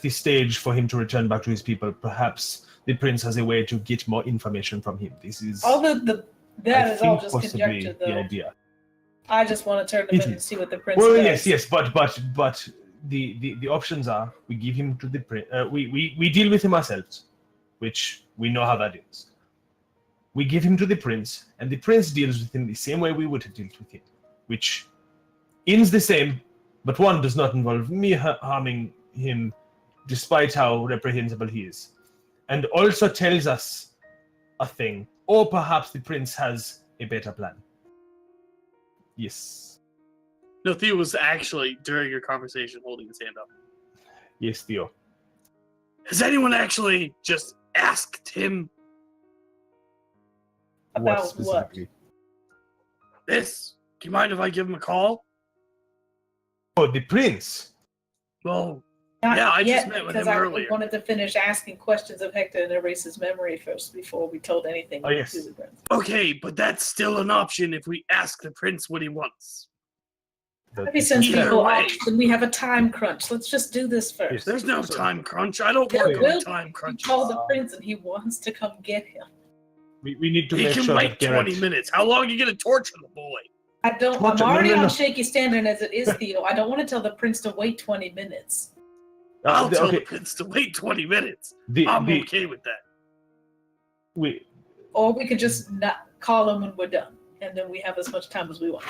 Speaker 2: the stage for him to return back to his people. Perhaps the prince has a way to get more information from him. This is
Speaker 4: All that is all just
Speaker 2: possibly
Speaker 4: conjecture,
Speaker 2: the
Speaker 4: though.
Speaker 2: idea.
Speaker 4: I just want to turn him in and see what the prince
Speaker 2: Well,
Speaker 4: does.
Speaker 2: yes, but the options are we give him to the prince. We deal with him ourselves, which we know how that is. We give him to the prince, and the prince deals with him the same way we would have dealt with him, which ends the same, but one does not involve me harming him, despite how reprehensible he is, and also tells us a thing, or perhaps the prince has a better plan. Yes.
Speaker 5: No, Theo was actually, during your conversation, holding his hand up.
Speaker 2: Yes, Theo.
Speaker 5: Has anyone actually just asked him
Speaker 4: About what?
Speaker 2: specifically?
Speaker 5: this? Do you mind if I give him a call?
Speaker 2: Oh, the prince.
Speaker 5: Well,
Speaker 4: Not
Speaker 5: Yeah, I just
Speaker 4: yet,
Speaker 5: met with
Speaker 4: because
Speaker 5: him
Speaker 4: I
Speaker 5: earlier.
Speaker 4: wanted to finish asking questions of Hector and erase his memory first before we told anything
Speaker 2: Oh, yes.
Speaker 4: to the prince.
Speaker 5: okay, but that's still an option if we ask the prince what he wants.
Speaker 2: the
Speaker 4: Maybe since
Speaker 5: Either
Speaker 4: people
Speaker 5: way.
Speaker 4: asked and we have a time crunch, let's just do this first.
Speaker 2: Yes.
Speaker 5: There's no time crunch. I don't
Speaker 4: There
Speaker 5: work
Speaker 4: will
Speaker 5: on
Speaker 4: be.
Speaker 5: time
Speaker 4: He
Speaker 5: crunch.
Speaker 4: called the prince and he wants to come get him.
Speaker 2: we need to
Speaker 5: He
Speaker 2: make
Speaker 5: can
Speaker 2: sure
Speaker 5: wait
Speaker 2: that Garrett.
Speaker 5: 20 minutes. How long are you going to torture the boy?
Speaker 4: I'm
Speaker 2: Torture-
Speaker 4: already
Speaker 2: no.
Speaker 4: on shaky standard as it is, Theo. I don't want to tell the prince to wait 20 minutes.
Speaker 5: I'll tell the
Speaker 2: okay.
Speaker 5: prince to wait 20 minutes.
Speaker 2: The
Speaker 5: I'm
Speaker 2: the
Speaker 5: okay with that.
Speaker 2: we
Speaker 4: Or we could just not call him when we're done. And then we have as much time as we want.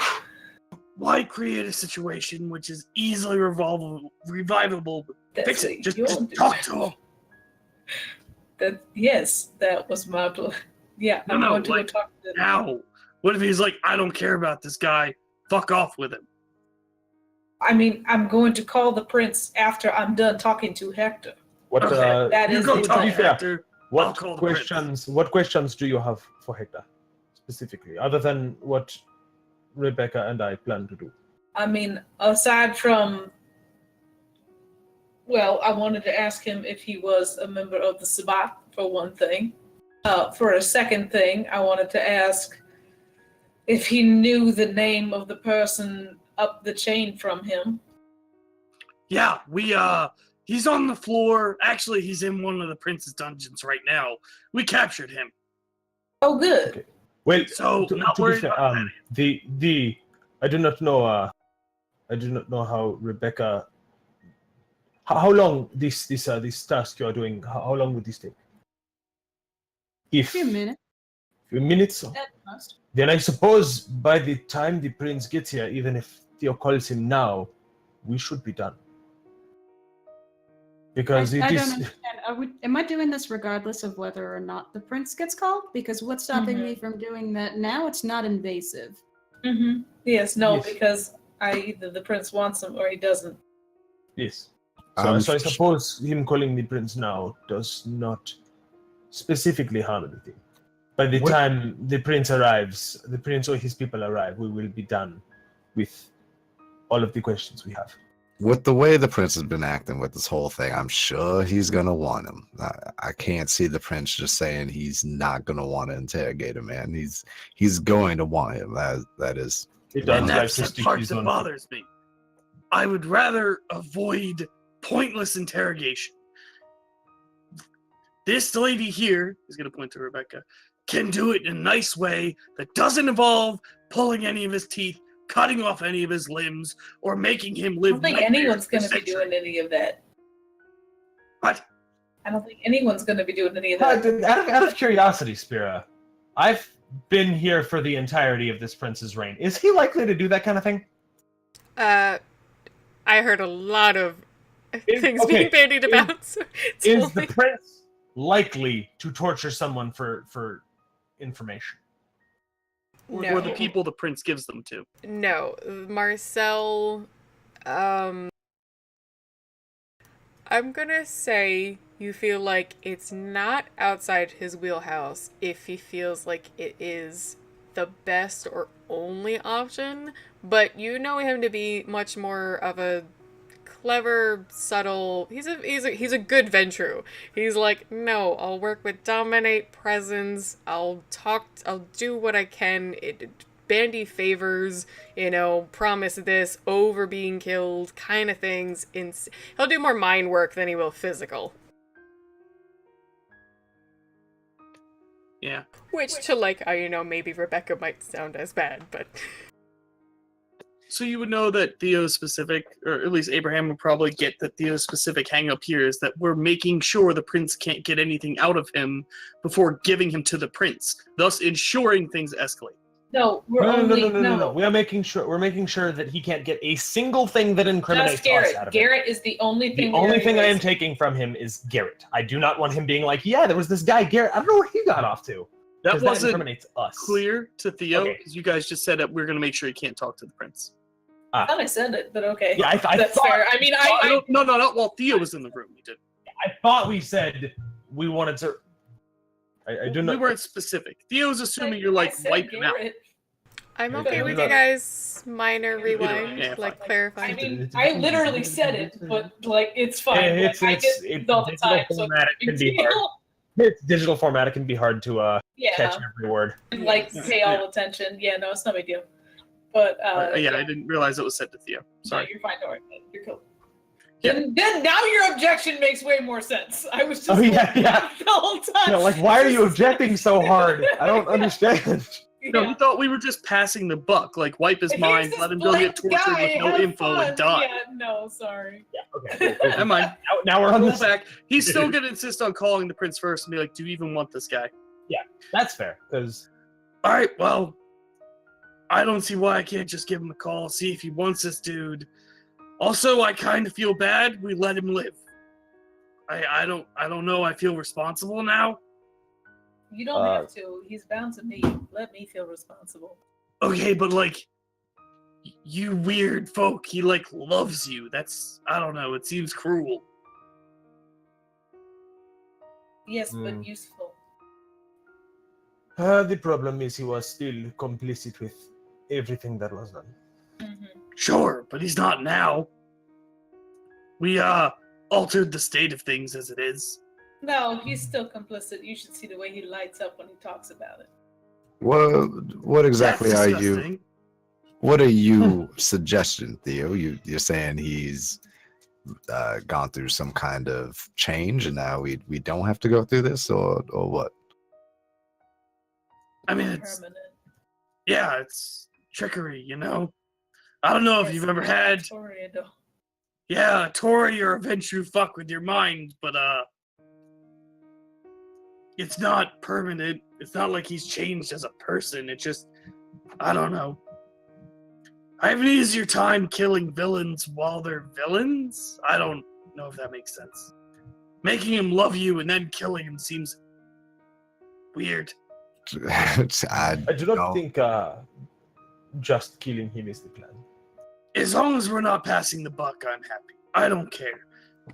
Speaker 5: Why create a situation which is easily revivable?
Speaker 4: That's
Speaker 5: Fix
Speaker 4: what
Speaker 5: it. Just
Speaker 4: you'll do.
Speaker 5: talk to him.
Speaker 4: Yes, that was my plan. Yeah, I'm
Speaker 5: No,
Speaker 4: going to go
Speaker 5: like,
Speaker 4: talk to them.
Speaker 5: Now. What if he's like, I don't care about this guy. Fuck off with him.
Speaker 4: I mean, I'm going to call the prince after I'm done talking to Hector.
Speaker 2: what
Speaker 5: Okay.
Speaker 4: That
Speaker 5: You
Speaker 4: is
Speaker 5: go
Speaker 4: the
Speaker 5: talk
Speaker 2: to
Speaker 5: to
Speaker 4: plan.
Speaker 5: Hector. I'll
Speaker 2: what
Speaker 5: call the prince.
Speaker 2: questions do you have for Hector specifically, other than what Rebecca and I plan to do?
Speaker 4: I mean, aside from, well, I wanted to ask him if he was a member of the Sabbath, for one thing. For a second thing, I wanted to ask if he knew the name of the person up the chain from him.
Speaker 5: Yeah, he's on the floor. Actually, he's in one of the prince's dungeons right now. We captured him.
Speaker 4: Oh, good.
Speaker 2: Okay. Well,
Speaker 5: So,
Speaker 2: to
Speaker 5: not
Speaker 2: be
Speaker 5: worried
Speaker 2: fair,
Speaker 5: about that.
Speaker 2: I do not know. I do not know how Rebecca. How long this task you are doing? How long would this take?
Speaker 6: A few minutes.
Speaker 2: Few minutes.
Speaker 6: At most.
Speaker 2: Then I suppose by the time the prince gets here, even if Theo calls him now, we should be done. Because
Speaker 6: I
Speaker 2: it
Speaker 6: don't
Speaker 2: is.
Speaker 6: understand. Am I doing this regardless of whether or not the prince gets called? Because what's stopping me from doing that now? It's not invasive.
Speaker 4: Mm-hmm. Yes, no,
Speaker 2: Yes.
Speaker 4: because either the prince wants him or he doesn't.
Speaker 2: Yes. So I
Speaker 7: Um,
Speaker 2: suppose him calling the prince now does not specifically harm anything. By the
Speaker 7: What-
Speaker 2: time the prince arrives, the prince or his people arrive, we will be done with all of the questions we have.
Speaker 7: With the way the prince has been acting with this whole thing, I'm sure he's gonna want him. I can't see the prince just saying he's not gonna want to interrogate him, man. He's going to want him. That is.
Speaker 2: It
Speaker 7: And
Speaker 5: And
Speaker 2: like
Speaker 5: that's
Speaker 2: to
Speaker 5: the
Speaker 2: stick
Speaker 5: part
Speaker 2: his
Speaker 5: that
Speaker 2: own-
Speaker 5: bothers me. I would rather avoid pointless interrogation. This lady here, he's going to point to Rebecca, can do it in a nice way that doesn't involve pulling any of his teeth, cutting off any of his limbs, or making him
Speaker 4: I
Speaker 5: live.
Speaker 4: don't think
Speaker 5: nightmares
Speaker 4: anyone's
Speaker 5: for
Speaker 4: going to be
Speaker 5: centuries.
Speaker 4: doing any of that.
Speaker 5: What?
Speaker 4: I don't think anyone's going to be doing any of
Speaker 2: Out
Speaker 4: that.
Speaker 2: of curiosity, Spira, I've been here for the entirety of this prince's reign. Is he likely to do that kind of thing?
Speaker 1: I heard a lot of things
Speaker 2: okay,
Speaker 1: being bandied
Speaker 2: is-
Speaker 1: about. So it's
Speaker 2: Is
Speaker 1: only-
Speaker 2: the prince likely to torture someone for information?
Speaker 5: Or the people the prince gives them to.
Speaker 1: No, Marcel. I'm gonna say you feel like it's not outside his wheelhouse if he feels like it is the best or only option, but you know him to be much more of a clever, subtle. He's a good Ventru. He's like, no, I'll work with dominate presence. I'll do what I can. Bandy favors, promise this over being killed kind of things. He'll do more mind work than he will physical.
Speaker 5: Yeah.
Speaker 1: Which to maybe Rebecca might sound as bad, but
Speaker 5: So you would know that Theo's specific, or at least Abraham would probably get that Theo's specific hang up here is that we're making sure the prince can't get anything out of him before giving him to the prince, thus ensuring things escalate.
Speaker 4: No, we're only
Speaker 2: No. We're making sure that he can't get a single thing that incriminates
Speaker 4: Just Garrett.
Speaker 2: us out of it.
Speaker 4: Garrett is the only thing.
Speaker 2: The only thing I am
Speaker 4: erasing.
Speaker 2: taking from him is Garrett. I do not want him being like, yeah, there was this guy Garrett. I don't know where he got off to.
Speaker 5: That
Speaker 2: 'Cause
Speaker 5: wasn't
Speaker 2: incriminates us.
Speaker 5: clear to Theo,
Speaker 2: Okay.
Speaker 5: because you guys just said that we're going to make sure he can't talk to the prince.
Speaker 4: I thought I said it, but okay.
Speaker 2: Yeah, I
Speaker 4: That's
Speaker 2: thought,
Speaker 4: fair. I mean, I
Speaker 5: No, not while Theo was in the room. We did.
Speaker 2: I thought we said we wanted to. I do
Speaker 5: We
Speaker 2: not.
Speaker 5: weren't specific. Theo's assuming you're
Speaker 4: I
Speaker 5: like
Speaker 4: said
Speaker 5: wiping out.
Speaker 4: Garrett.
Speaker 1: I'm
Speaker 2: Yeah,
Speaker 1: okay
Speaker 2: you're
Speaker 1: with
Speaker 2: not-
Speaker 1: you guys minor rewind,
Speaker 5: Yeah,
Speaker 1: like
Speaker 5: fine.
Speaker 1: clarify.
Speaker 4: I mean, I literally said it, but it's fine.
Speaker 2: It's
Speaker 4: Like, I get it all the
Speaker 2: digital
Speaker 4: time, so
Speaker 2: format. It can
Speaker 4: big
Speaker 2: be hard.
Speaker 4: deal.
Speaker 2: It's digital format. It can be hard to
Speaker 4: Yeah,
Speaker 2: catch every word.
Speaker 4: and, like
Speaker 5: Yeah.
Speaker 4: pay all attention. Yeah, no, it's no big deal. But
Speaker 5: yeah, I didn't realize it was sent to Theo. Sorry.
Speaker 4: No, you're fine. Don't worry. You're cool.
Speaker 5: Yeah.
Speaker 4: Then now your objection makes way more sense. I was just
Speaker 2: Oh, yeah, yeah.
Speaker 4: the whole time.
Speaker 2: No, like, why are you objecting so hard? I don't understand.
Speaker 5: No,
Speaker 4: Yeah.
Speaker 5: he thought we were just passing the buck, like wipe his
Speaker 4: Here's
Speaker 5: mind,
Speaker 4: this
Speaker 5: let him go get
Speaker 4: blank
Speaker 5: tortured
Speaker 4: guy,
Speaker 5: with no
Speaker 4: have
Speaker 5: info
Speaker 4: fun.
Speaker 5: and die.
Speaker 4: Yeah, no, sorry.
Speaker 2: Okay. Cool.
Speaker 5: Never mind.
Speaker 2: Now we're on
Speaker 5: Roll
Speaker 2: this.
Speaker 5: back. He's still gonna insist on calling the prince first and be like, "Do you even want this guy?"
Speaker 2: That's fair, because
Speaker 5: All right, well, I don't see why I can't just give him a call, see if he wants this dude. Also, I kind of feel bad. We let him live. I don't know. I feel responsible now.
Speaker 4: You don't have to. He's bound to me. Let me feel responsible.
Speaker 5: Okay, but like, you weird folk, he like loves you. That's, I don't know. It seems cruel.
Speaker 4: Yes, but useful.
Speaker 2: the problem is he was still complicit with everything that was done.
Speaker 4: Mm-hmm.
Speaker 5: Sure, but he's not now. We altered the state of things as it is.
Speaker 4: No, he's still complicit. You should see the way he lights up when he talks about it.
Speaker 7: What exactly
Speaker 5: That's
Speaker 7: are you?
Speaker 5: disgusting.
Speaker 7: What are you suggesting, Theo? You're saying he's gone through some kind of change, and now we don't have to go through this, or what?
Speaker 5: I mean, it's
Speaker 4: Permanent.
Speaker 5: yeah, it's trickery, you know. I don't know if
Speaker 4: Yes,
Speaker 5: you've ever
Speaker 4: he's
Speaker 5: had
Speaker 4: Victoria, though.
Speaker 5: yeah, a Tory or a Ventrue fuck with your mind, but it's not permanent. It's not like he's changed as a person. It just, I don't know. I have an easier time killing villains while they're villains. I don't know if that makes sense. Making him love you and then killing him seems weird.
Speaker 7: I
Speaker 2: I do not think just killing him is the plan.
Speaker 5: As long as we're not passing the buck, I'm happy. I don't care.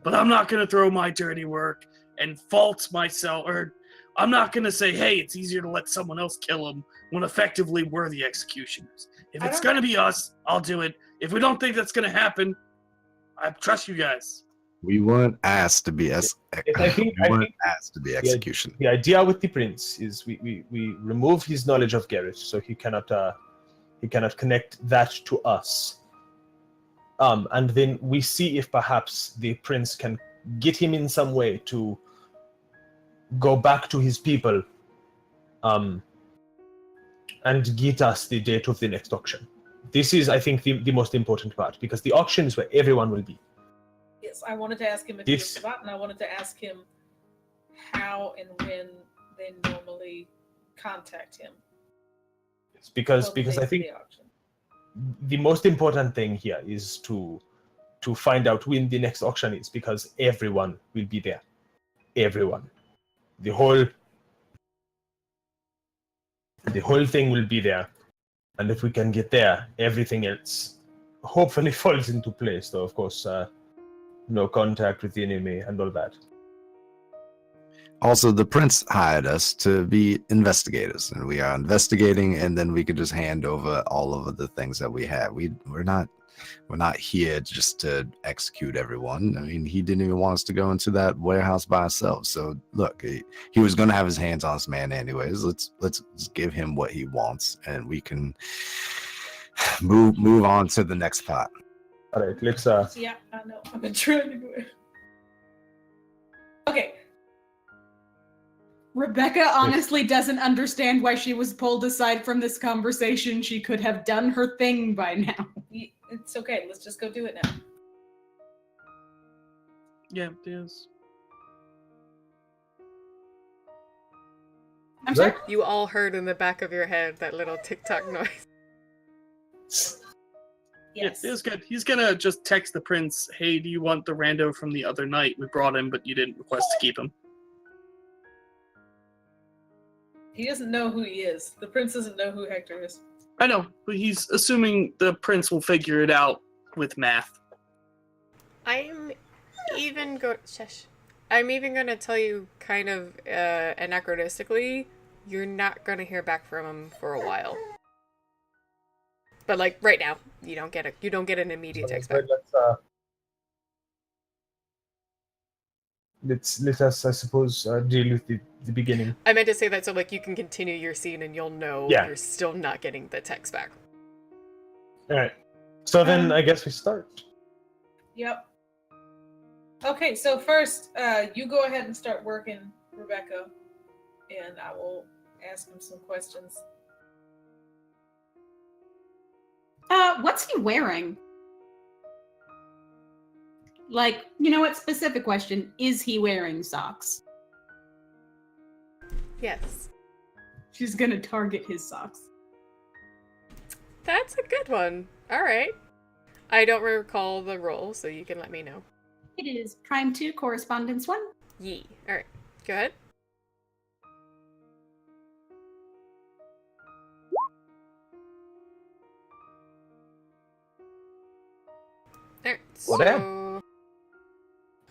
Speaker 5: But I'm not going to throw my dirty work and fault myself, or I'm not going to say, hey, it's easier to let someone else kill him when effectively we're the executioners. If
Speaker 4: I
Speaker 5: it's
Speaker 4: don't
Speaker 5: going to be us, I'll do it. If we don't think that's going to happen, I trust you guys.
Speaker 7: We weren't asked to be
Speaker 2: I think
Speaker 7: asked to be execution.
Speaker 2: the idea with the prince is we remove his knowledge of Garrett, so he cannot connect that to us. And then we see if perhaps the prince can get him in some way to go back to his people, and get us the date of the next auction. This is, I think, the most important part, because the auction is where everyone will be.
Speaker 4: Yes, I wanted to ask him if he was forgotten. I wanted to ask him how and when they normally contact him.
Speaker 2: Because I think the most important thing here is to find out when the next auction is, because everyone will be there. Everyone. The whole thing will be there. And if we can get there, everything else hopefully falls into place, though, of course, no contact with the enemy and all that.
Speaker 7: Also, the prince hired us to be investigators, and we are investigating, and then we could just hand over all of the things that we have. We're not here just to execute everyone. I mean, he didn't even want us to go into that warehouse by ourselves. So look, he was going to have his hands on this man anyways. Let's give him what he wants, and we can move on to the next part.
Speaker 2: All right, let's.
Speaker 4: Yeah, I know. I've been trying to go. Okay.
Speaker 6: Rebecca honestly doesn't understand why she was pulled aside from this conversation. She could have done her thing by now.
Speaker 4: It's okay. Let's just go do it now.
Speaker 5: Yeah, it is.
Speaker 6: I'm sorry?
Speaker 1: You all heard in the back of your head that little TikTok noise.
Speaker 4: Yes.
Speaker 5: Yeah, it was good. He's gonna just text the prince, hey, do you want the rando from the other night? We brought him, but you didn't request to keep him.
Speaker 4: He doesn't know who he is. The prince doesn't know who Hector is.
Speaker 5: I know, but he's assuming the prince will figure it out with math.
Speaker 1: I'm even going to tell you kind of anachronistically, you're not going to hear back from him for a while. But like right now, you don't get an immediate text back.
Speaker 2: Let us, I suppose, deal with the beginning.
Speaker 1: I meant to say that so like you can continue your scene and you'll know
Speaker 2: Yeah.
Speaker 1: you're still not getting the text back.
Speaker 2: All right. So then I guess we start.
Speaker 4: Yep. Okay, so first, you go ahead and start working, Rebecca, and I will ask him some questions.
Speaker 6: What's he wearing? Like, you know what? Specific question. Is he wearing socks?
Speaker 1: Yes.
Speaker 6: She's gonna target his socks.
Speaker 1: That's a good one. All right. I don't recall the roll, so you can let me know.
Speaker 6: It is Prime 2, Correspondence 1.
Speaker 1: Yee. All right. Go ahead. All right.
Speaker 2: Well,
Speaker 1: So,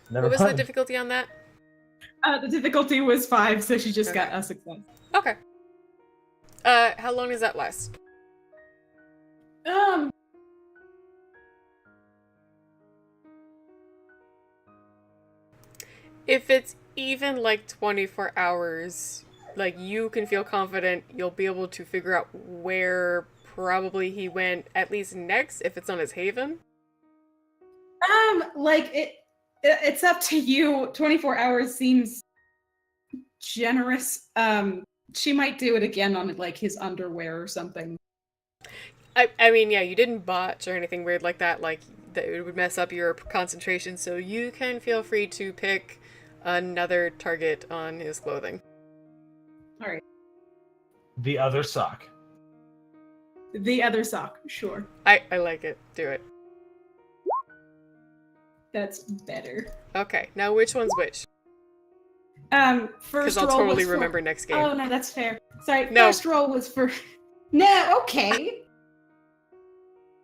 Speaker 2: Never
Speaker 1: what was the
Speaker 2: mind.
Speaker 1: difficulty on that?
Speaker 6: The difficulty was 5, so she just got
Speaker 1: Okay.
Speaker 6: a success.
Speaker 1: Okay. How long does that last? If it's even like 24 hours, like you can feel confident you'll be able to figure out where probably he went at least next if it's on his haven.
Speaker 6: It's up to you. 24 hours seems generous. She might do it again on like his underwear or something.
Speaker 1: I mean, yeah, you didn't botch or anything weird like that, like that it would mess up your concentration, so you can feel free to pick another target on his clothing.
Speaker 6: All right.
Speaker 2: The other sock.
Speaker 6: The other sock, sure.
Speaker 1: I like it. Do it.
Speaker 6: That's better.
Speaker 1: Okay, now which one's which?
Speaker 6: First
Speaker 1: Because I'll
Speaker 6: roll
Speaker 1: totally
Speaker 6: was for...
Speaker 1: remember next game.
Speaker 6: Oh no, that's fair. Sorry.
Speaker 1: No.
Speaker 6: First roll was for. No, okay.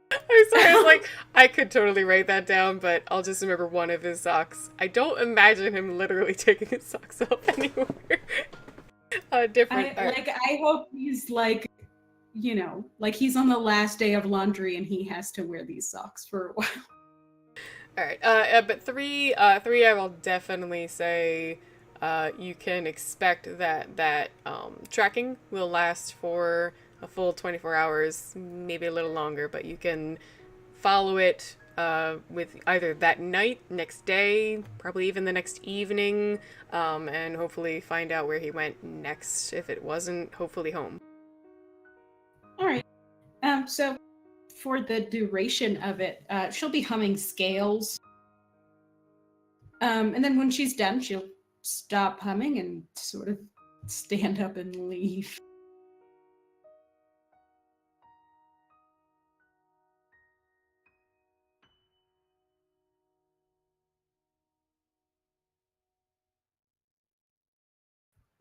Speaker 1: I'm sorry, I was like, I could totally write that down, but I'll just remember one of his socks. I don't imagine him literally taking his socks off anywhere. Different.
Speaker 6: I hope he's like, you know, like he's on the last day of laundry and he has to wear these socks for a while.
Speaker 1: All right. But three, I will definitely say, you can expect that tracking will last for a full 24 hours, maybe a little longer, but you can follow it with either that night, next day, probably even the next evening, and hopefully find out where he went next if it wasn't hopefully home.
Speaker 6: All right. So for the duration of it, she'll be humming scales. And then when she's done, she'll stop humming and sort of stand up and leave.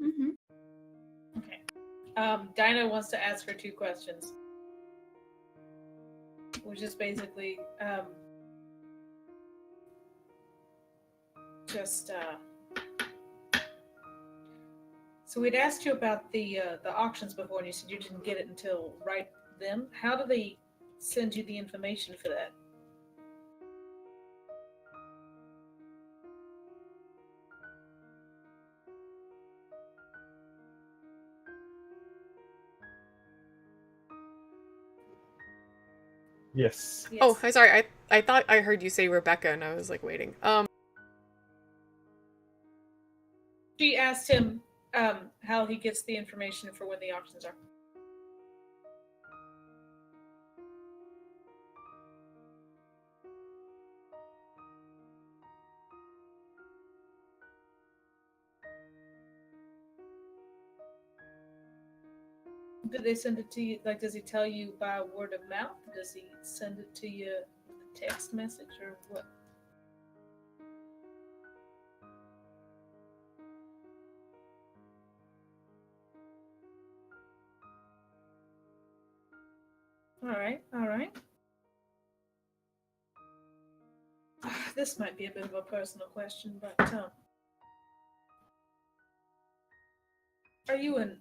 Speaker 6: Mm-hmm.
Speaker 4: Okay. Dinah wants to ask her 2 questions, which is basically so we'd asked you about the auctions before, and you said you didn't get it until right then. How do they send you the information for that?
Speaker 2: Yes.
Speaker 4: Yes.
Speaker 1: Oh, I'm sorry. I thought I heard you say Rebecca, and I was like waiting.
Speaker 4: She asked him how he gets the information for when the auctions are. Do they send it to you? Like, does he tell you by word of mouth? Does he send it to you with a text message or what? All right. This might be a bit of a personal question, but are you an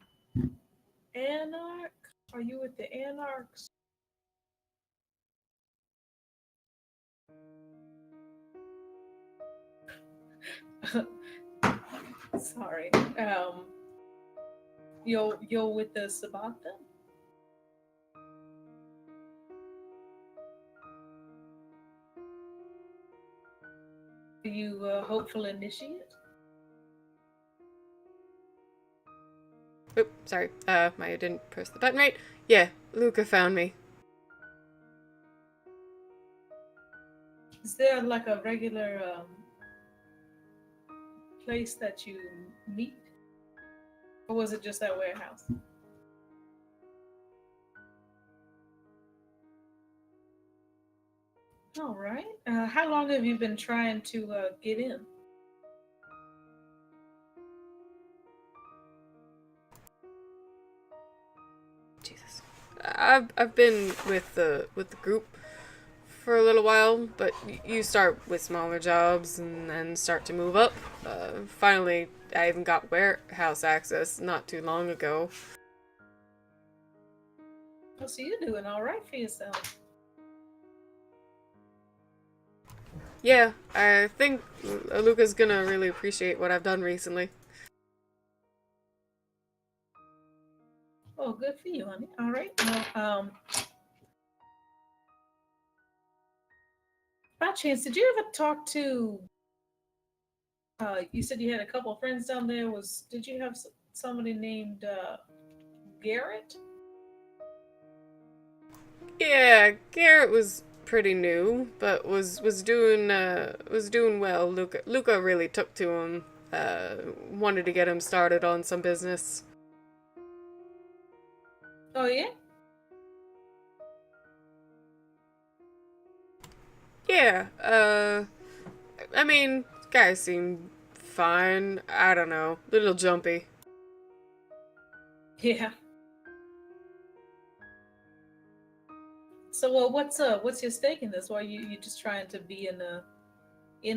Speaker 4: anarch? Are you with the anarchs? Sorry. You're with the Sabbath then? Are you a hopeful initiate?
Speaker 1: Oop, sorry. I didn't press the button right. Yeah, Luca found me.
Speaker 4: Is there like a regular place that you meet? Or was it just that warehouse? All right. How long have you been trying to get in?
Speaker 1: Jesus. I've been with the group for a little while, but you start with smaller jobs and then start to move up. Finally, I even got warehouse access not too long ago.
Speaker 4: Oh, so you're doing all right for yourself.
Speaker 1: Yeah, I think Luca's gonna really appreciate what I've done recently.
Speaker 4: Oh, good for you, honey. All right. Well, by chance, did you ever talk to? You said you had a couple of friends down there. Did you have somebody named Garrett?
Speaker 1: Yeah, Garrett was pretty new, but was doing well. Luca really took to him. Wanted to get him started on some business.
Speaker 4: Oh yeah.
Speaker 1: Yeah, I mean, guys seem fine. I don't know, little jumpy.
Speaker 4: Yeah. So, well, what's your stake in this? Why you just trying to be in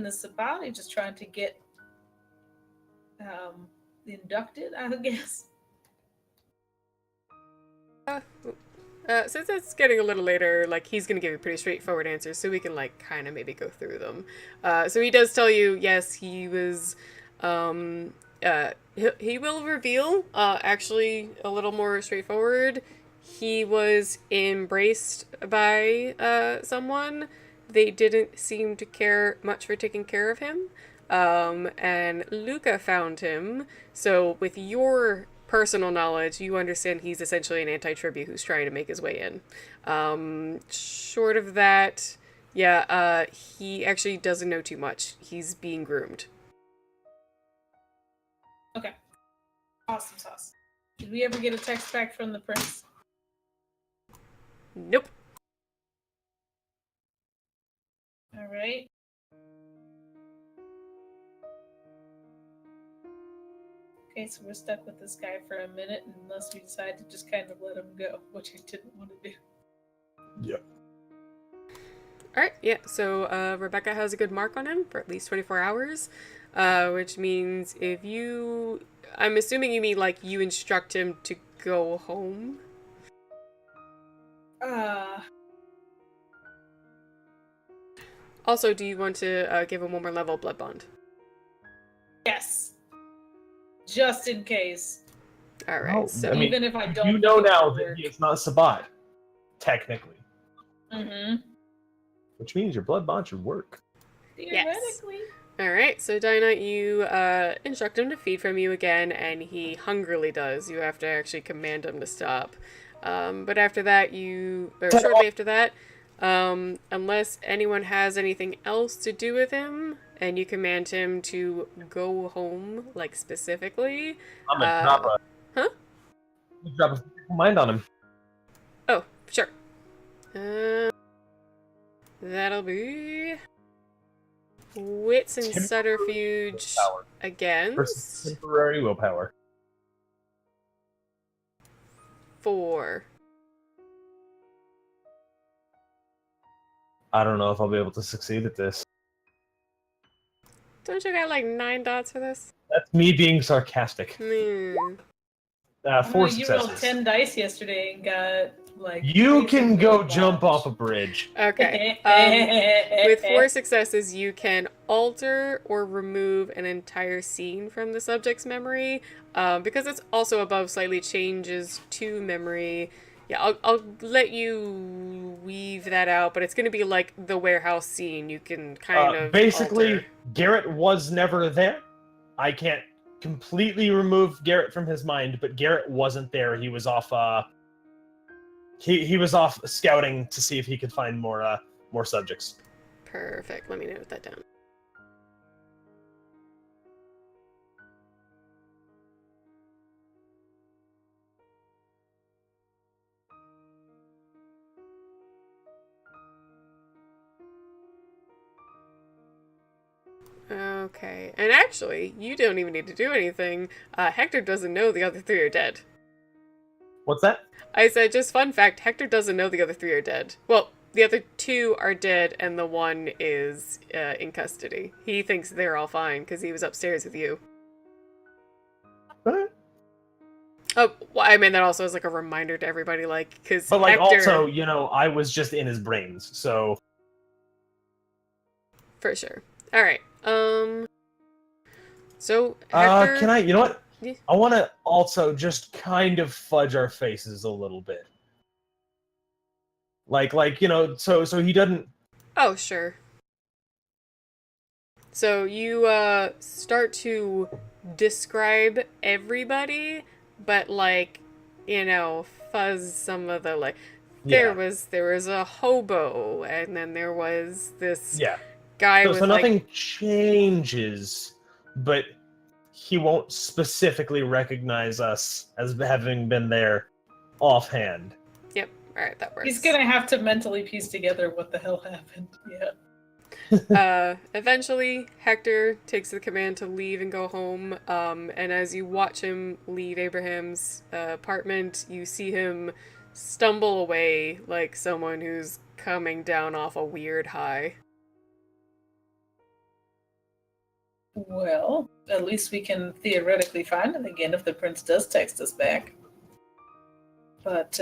Speaker 4: the Sabbat? You just trying to get inducted, I guess.
Speaker 1: Since it's getting a little later, like, he's gonna give you pretty straightforward answers, so we can, like, kind of maybe go through them. So he does tell you, yes, he was, he will reveal, actually a little more straightforward. He was embraced by, someone. They didn't seem to care much for taking care of him. And Luca found him, so with your personal knowledge, you understand he's essentially an anti-tribute who's trying to make his way in. Short of that, yeah, he actually doesn't know too much. He's being groomed.
Speaker 4: Okay. Awesome sauce. Did we ever get a text back from the prince?
Speaker 1: Nope.
Speaker 4: All right. Okay, so we're stuck with this guy for a minute unless we decide to just kind of let him go, which I didn't want to do.
Speaker 2: Yep.
Speaker 1: Alright, yeah, so Rebecca has a good mark on him for at least 24 hours, which means if you... I'm assuming you mean, like, you instruct him to go home? Also, do you want to give him one more level blood bond?
Speaker 4: Yes. Just in case.
Speaker 1: Alright,
Speaker 2: Oh,
Speaker 1: so...
Speaker 2: I mean,
Speaker 4: even if I don't...
Speaker 2: You know
Speaker 4: think
Speaker 2: now
Speaker 4: it'll
Speaker 2: that
Speaker 4: work.
Speaker 2: he is not Sabbat, technically.
Speaker 4: Mm-hmm.
Speaker 2: Which means your blood bond should work.
Speaker 4: Theoretically.
Speaker 1: Alright, so Dinah, you instruct him to feed from you again, and he hungrily does. You have to actually command him to stop. But after that, shortly after that, unless anyone has anything else to do with him, and you command him to go home, like, specifically.
Speaker 2: I'm gonna drop a...
Speaker 1: Huh?
Speaker 2: I'm gonna drop a mind on him.
Speaker 1: Oh, sure. That'll be... Wits and subterfuge
Speaker 2: Willpower.
Speaker 1: against...
Speaker 2: Versus temporary willpower.
Speaker 1: 4.
Speaker 2: I don't know if I'll be able to succeed at this.
Speaker 1: Don't you got like 9 dots for this?
Speaker 2: That's me being sarcastic. 4
Speaker 4: You rolled
Speaker 2: successes.
Speaker 4: 10 dice yesterday and got like...
Speaker 2: You can go
Speaker 4: basic
Speaker 2: jump
Speaker 4: blood
Speaker 2: off a bridge.
Speaker 1: Okay. With 4 successes, you can alter or remove an entire scene from the subject's memory. Because it's also above slightly changes to memory, Yeah, I'll let you weave that out, but it's going to be like the warehouse scene. You can kind of
Speaker 2: basically,
Speaker 1: alter.
Speaker 2: Garrett was never there. I can't completely remove Garrett from his mind, but Garrett wasn't there. He was off. He was off scouting to see if he could find more subjects.
Speaker 1: Perfect. Let me note that down. Okay. And actually, you don't even need to do anything. Hector doesn't know the other three are dead.
Speaker 2: What's that?
Speaker 1: I said, just fun fact, Hector doesn't know the other three are dead. Well, the other two are dead, and the one is in custody. He thinks they're all fine, because he was upstairs with you.
Speaker 2: What?
Speaker 1: Oh, well, I mean, that also is like a reminder to everybody, like, because
Speaker 2: But like,
Speaker 1: Hector...
Speaker 2: also, I was just in his brains, so
Speaker 1: For sure. Alright, so, Hector...
Speaker 2: can I? You know what?
Speaker 1: Yeah.
Speaker 2: I want to also just kind of fudge our faces a little bit. Like so he doesn't.
Speaker 1: Oh, sure. So you start to describe everybody, but like, fuzz some of the like. There was a hobo, and then there was this guy with
Speaker 2: So nothing
Speaker 1: like.
Speaker 2: changes, but he won't specifically recognize us as having been there offhand.
Speaker 1: Yep. All right, that works.
Speaker 4: He's gonna have to mentally piece together what the hell happened. Yeah.
Speaker 1: Eventually, Hector takes the command to leave and go home. And as you watch him leave Abraham's apartment, you see him stumble away like someone who's coming down off a weird high.
Speaker 4: Well, at least we can theoretically find him again if the prince does text us back. But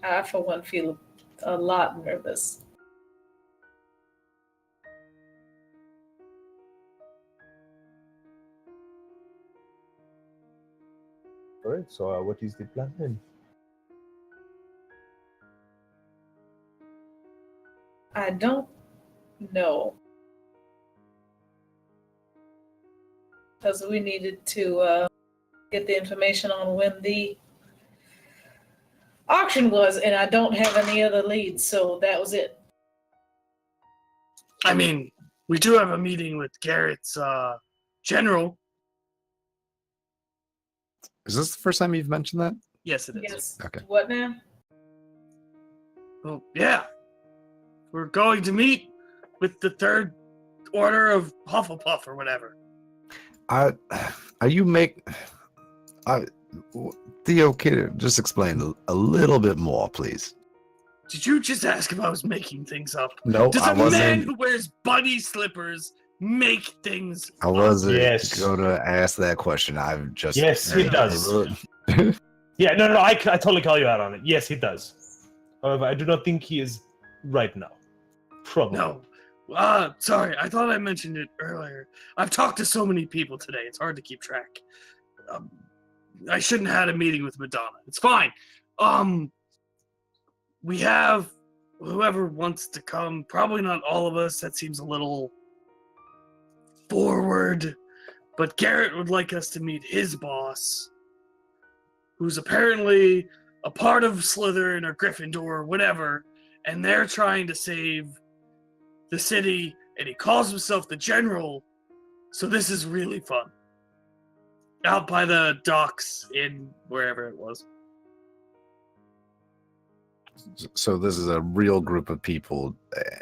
Speaker 4: I, for one, feel a lot nervous.
Speaker 2: Alright, so what is the plan then?
Speaker 4: I don't know. Because we needed to get the information on when the auction was, and I don't have any other leads, so that was it.
Speaker 5: I mean, we do have a meeting with Garrett's general.
Speaker 7: Is this the first time you've mentioned that?
Speaker 5: Yes, it is.
Speaker 4: Yes.
Speaker 7: Okay.
Speaker 4: What now?
Speaker 5: Well, yeah. We're going to meet with the Third Order of Hufflepuff or whatever.
Speaker 7: Theo, can you just explain a little bit more, please?
Speaker 5: Did you just ask if I was making things up?
Speaker 7: No,
Speaker 5: Does
Speaker 7: I
Speaker 5: a man
Speaker 7: wasn't.
Speaker 5: who wears bunny slippers make things
Speaker 7: I wasn't
Speaker 2: Yes.
Speaker 7: going to ask that question. I've just.
Speaker 2: Yes, he does. Yeah, no, I totally call you out on it. Yes, he does. However, I do not think he is right now. Probably.
Speaker 5: No. Sorry, I thought I mentioned it earlier. I've talked to so many people today, it's hard to keep track. I shouldn't have had a meeting with Madonna. It's fine. We have whoever wants to come. Probably not all of us. That seems a little forward. But Garrett would like us to meet his boss, who's apparently a part of Slytherin or Gryffindor or whatever, and they're trying to save the city, and he calls himself the General, so this is really fun. Out by the docks in wherever it was.
Speaker 7: So this is a real group of people,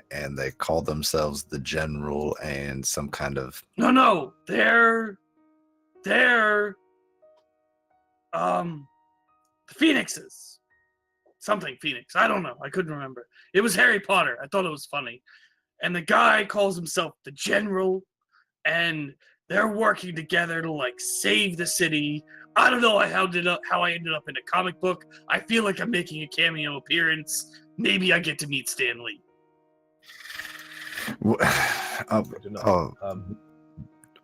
Speaker 7: and they call themselves the General and some kind of...
Speaker 5: No, they're the Phoenixes. Something Phoenix. I don't know. I couldn't remember. It was Harry Potter. I thought it was funny. And the guy calls himself the General, and they're working together to like save the city. I don't know how I ended up in a comic book. I feel like I'm making a cameo appearance. Maybe I get to meet Stan Lee.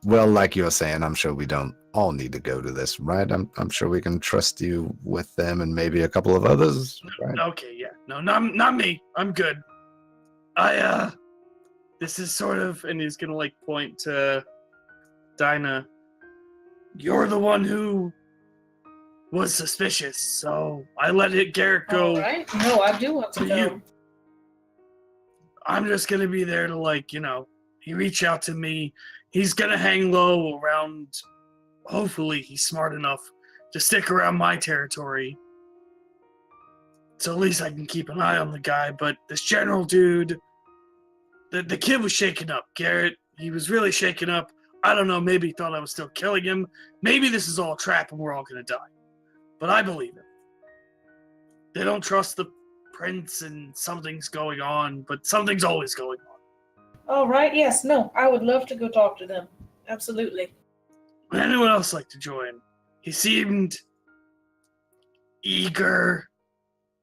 Speaker 7: Well, like you were saying, I'm sure we don't all need to go to this, right? I'm sure we can trust you with them and maybe a couple of others, right?
Speaker 5: Okay, yeah. No, not me. I'm good. This is sort of, and he's gonna like point to Dinah. You're the one who was suspicious, so I let Garrett go.
Speaker 4: All right. No, I do want to
Speaker 5: to
Speaker 4: know.
Speaker 5: you. I'm just gonna be there to he reached out to me. He's gonna hang low around. Hopefully, he's smart enough to stick around my territory. So at least I can keep an eye on the guy. But this general dude, the kid was shaken up. Garrett, he was really shaken up. I don't know, maybe he thought I was still killing him. Maybe this is all a trap and we're all gonna die. But I believe him. They don't trust the prince and something's going on, but something's always going on.
Speaker 4: All right. Yes. No. I would love to go talk to them. Absolutely.
Speaker 5: Would anyone else like to join? He seemed eager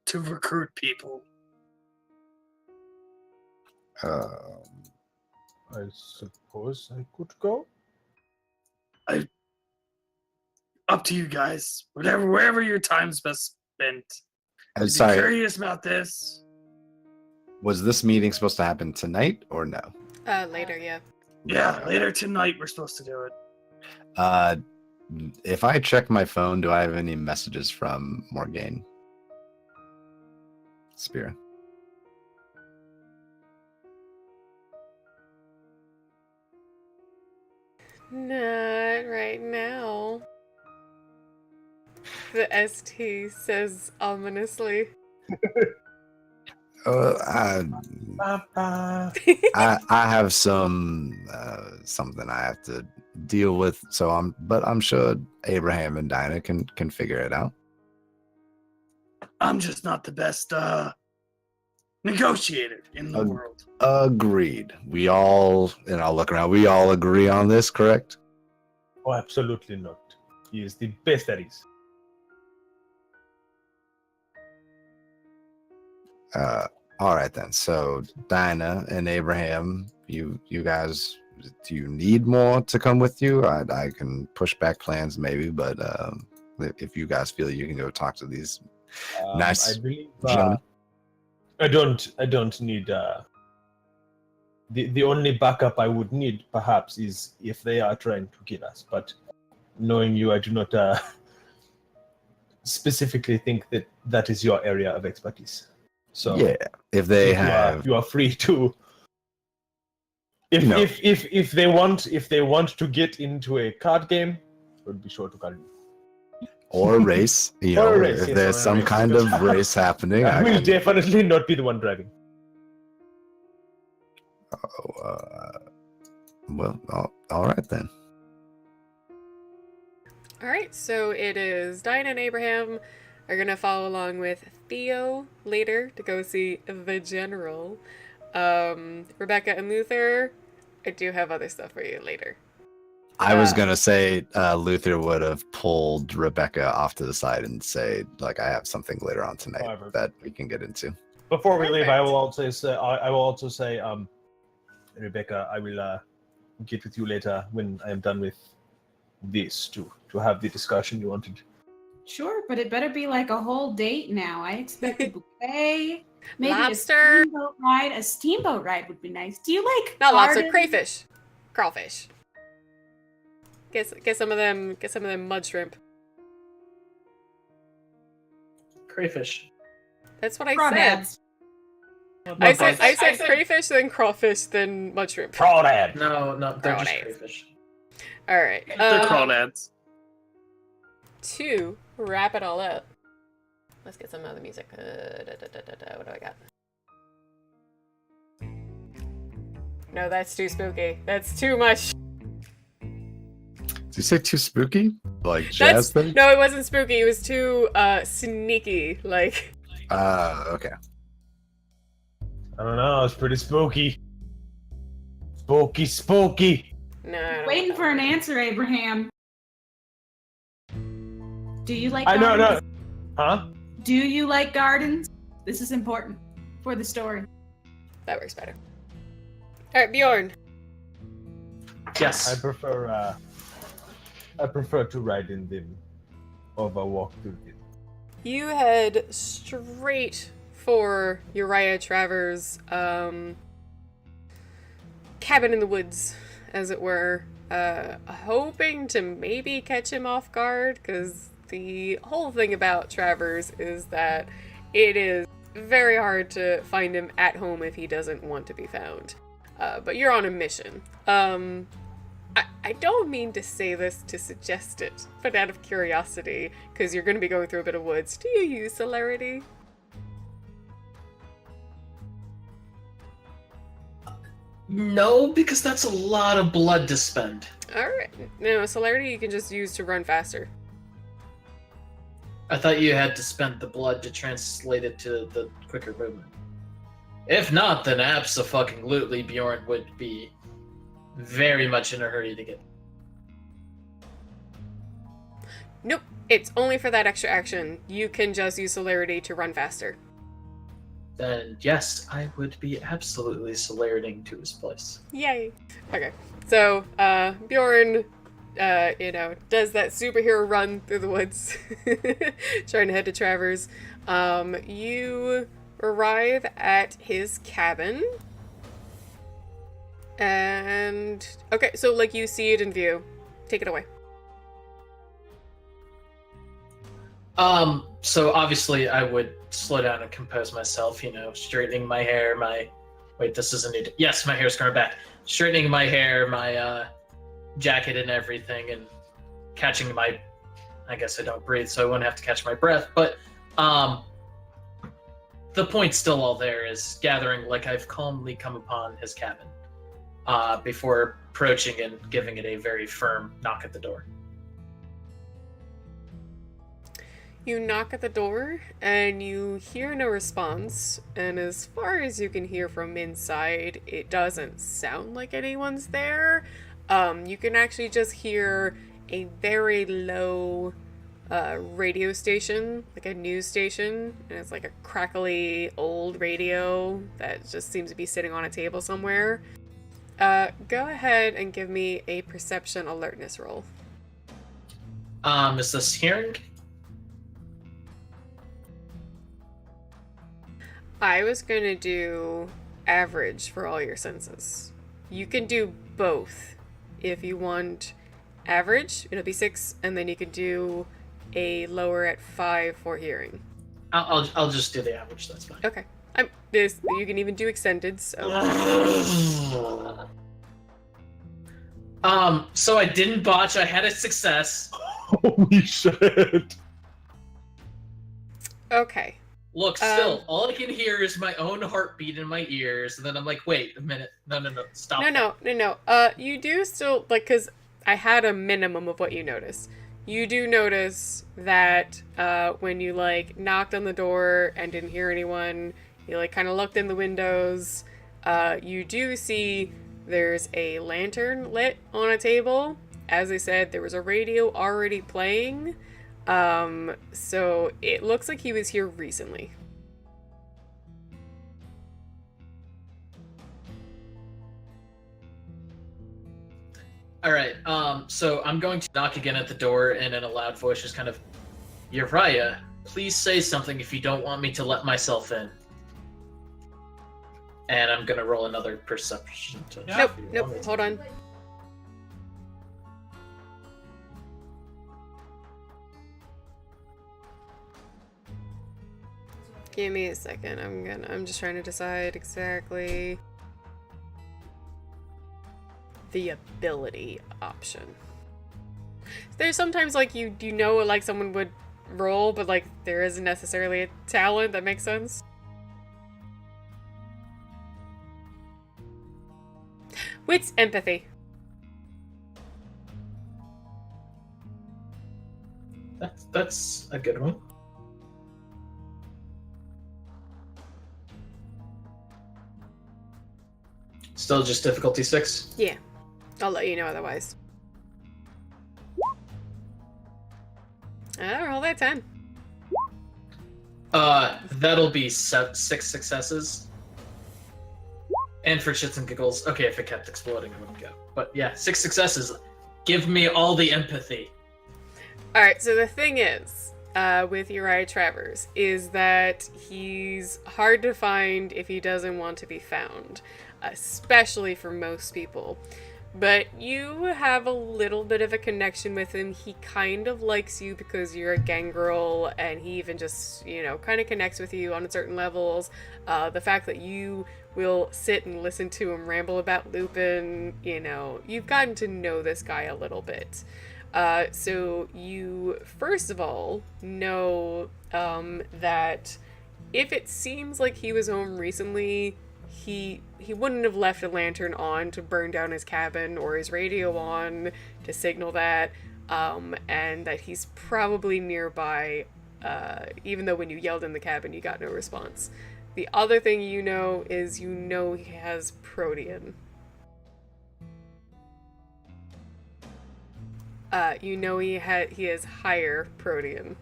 Speaker 5: to recruit people.
Speaker 2: I suppose I could go.
Speaker 5: Up to you guys. Wherever your time's best spent.
Speaker 7: I'm
Speaker 5: If
Speaker 7: sorry.
Speaker 5: you're curious about this.
Speaker 7: Was this meeting supposed to happen tonight or no?
Speaker 1: Later, yeah.
Speaker 5: Yeah, later tonight we're supposed to do it.
Speaker 7: If I check my phone, do I have any messages from Morgaine? Spira.
Speaker 1: Not right now. The ST says ominously.
Speaker 2: Papa.
Speaker 7: I have something I have to deal with, but I'm sure Abraham and Dinah can figure it out.
Speaker 5: I'm just not the best negotiator in the world.
Speaker 7: Agreed. We all, and I'll look around, we all agree on this, correct?
Speaker 2: Oh, absolutely not. He is the best at it.
Speaker 7: All right then. So Dinah and Abraham, you guys, do you need more to come with you? I can push back plans maybe, but if you guys feel you can go talk to these nice
Speaker 2: I believe
Speaker 7: gentlemen.
Speaker 2: I don't need the only backup I would need perhaps is if they are trying to kill us, but knowing you, I do not specifically think that is your area of expertise. So
Speaker 7: Yeah, if they have,
Speaker 2: you are free to if they want to get into a card game, we'll be sure to call you.
Speaker 7: or a race,
Speaker 2: Or a race,
Speaker 7: if
Speaker 2: yes,
Speaker 7: there's
Speaker 2: or a
Speaker 7: some
Speaker 2: race,
Speaker 7: kind
Speaker 2: because-
Speaker 7: of race happening.
Speaker 2: I will definitely not be the one driving.
Speaker 7: Well, all right then.
Speaker 1: All right, so it is Dinah and Abraham are going to follow along with Theo later to go see the general. Rebecca and Luther, I do have other stuff for you later.
Speaker 7: I was gonna say Luther would have pulled Rebecca off to the side and say, like, I have something later on tonight
Speaker 2: However.
Speaker 7: that we can get into.
Speaker 2: Before we leave, I
Speaker 1: Perfect.
Speaker 2: will also say, Rebecca, I will get with you later when I am done with this to have the discussion you wanted.
Speaker 6: Sure, but it better be like a whole date now. I expect a buffet, maybe
Speaker 1: Lobster.
Speaker 6: a steamboat ride. A steamboat ride would be nice. Do you like
Speaker 1: Not lobster,
Speaker 6: garden-
Speaker 1: crayfish, crawfish. Get some of them mud shrimp.
Speaker 3: Crayfish.
Speaker 1: That's what I
Speaker 6: Crawdads.
Speaker 1: said. I said crayfish, then crawfish, then mud shrimp.
Speaker 2: Crawdad.
Speaker 3: No, they're just
Speaker 1: Crawdads.
Speaker 3: crayfish.
Speaker 1: All right.
Speaker 5: They're crawdads.
Speaker 1: To wrap it all up, let's get some other music. What do I got? No, that's too spooky. That's too much.
Speaker 7: Did you say too spooky? Like jazz thing?
Speaker 1: No, it wasn't spooky. It was too sneaky. Like
Speaker 7: Okay.
Speaker 2: I don't know. It's pretty spooky. Spooky.
Speaker 1: no. I don't
Speaker 6: Waiting
Speaker 1: want
Speaker 6: for an answer, Abraham. Do you like
Speaker 2: I know.
Speaker 6: gardens?
Speaker 2: Huh?
Speaker 6: Do you like gardens? This is important for the story.
Speaker 1: that works better. All right, Bjorn.
Speaker 3: Yes.
Speaker 2: I prefer to ride in them over walk through them.
Speaker 1: You head straight for Uriah Travers' cabin in the woods, as it were, hoping to maybe catch him off guard, because the whole thing about Travers is that it is very hard to find him at home if he doesn't want to be found. But you're on a mission. I don't mean to say this to suggest it, but out of curiosity, because you're going to be going through a bit of woods, do you use celerity?
Speaker 3: No, because that's a lot of blood to spend.
Speaker 1: Alright. No, celerity you can just use to run faster.
Speaker 3: I thought you had to spend the blood to translate it to the quicker movement. If not, then abso-fucking-lutely Bjorn would be very much in a hurry to get.
Speaker 1: Nope. It's only for that extra action. You can just use celerity to run faster.
Speaker 3: Then yes, I would be absolutely celeriting to his place.
Speaker 1: Yay. Okay. So, Bjorn, does that superhero run through the woods, trying to head to Travers. You arrive at his cabin. And, okay, so, like, you see it in view. Take it away.
Speaker 3: So obviously I would slow down and compose myself, straightening my hair, wait, this isn't it. Yes, my hair's coming back. Straightening my hair, my, jacket and everything, and catching I guess I don't breathe, so I wouldn't have to catch my breath, but, the point's still all there, is gathering, like I've calmly come upon his cabin, before approaching and giving it a very firm knock at the door.
Speaker 1: You knock at the door, and you hear no response, and as far as you can hear from inside, it doesn't sound like anyone's there. You can actually just hear a very low radio station, like a news station, and it's like a crackly old radio that just seems to be sitting on a table somewhere. Go ahead and give me a perception alertness roll.
Speaker 3: Is this hearing?
Speaker 1: I was gonna do average for all your senses. You can do both. If you want average, it'll be 6, and then you can do a lower at 5 for hearing.
Speaker 3: I'll just do the average. That's fine.
Speaker 1: Okay. You can even do extended. So.
Speaker 3: So I didn't botch. I had a success.
Speaker 2: Holy shit!
Speaker 1: Okay.
Speaker 3: Look, still, all I can hear is my own heartbeat in my ears, and then I'm like, wait a minute. No, stop.
Speaker 1: No. You do still, like, because I had a minimum of what you notice. You do notice that when you, like, knocked on the door and didn't hear anyone, you, like, kind of looked in the windows, you do see there's a lantern lit on a table. As I said, there was a radio already playing. So it looks like he was here recently.
Speaker 3: All right. So I'm going to knock again at the door, and in a loud voice, just kind of, Uriah, please say something if you don't want me to let myself in. And I'm gonna roll another perception.
Speaker 1: Nope. Hold on. Give me a second. I'm just trying to decide exactly the ability option. There's sometimes like you know like someone would roll, but like there isn't necessarily a talent. That makes sense. Wits, empathy.
Speaker 3: That's a good one. Still just difficulty 6?
Speaker 1: Yeah. I'll let you know otherwise. Roll that 10.
Speaker 3: That'll be 6 successes. And for shits and giggles, okay, if it kept exploding, I wouldn't go. But yeah, 6 successes. Give me all the empathy.
Speaker 1: All right, so the thing is, with Uriah Travers, is that he's hard to find if he doesn't want to be found, especially for most people. But you have a little bit of a connection with him. He kind of likes you because you're a gangrel, and he even just, kind of connects with you on certain levels. The fact that you will sit and listen to him ramble about Lupin, you've gotten to know this guy a little bit. So you, first of all, know that if it seems like he was home recently, he wouldn't have left a lantern on to burn down his cabin or his radio on to signal that, and that he's probably nearby, even though when you yelled in the cabin you got no response. The other thing is he has Protean. He has higher Protean.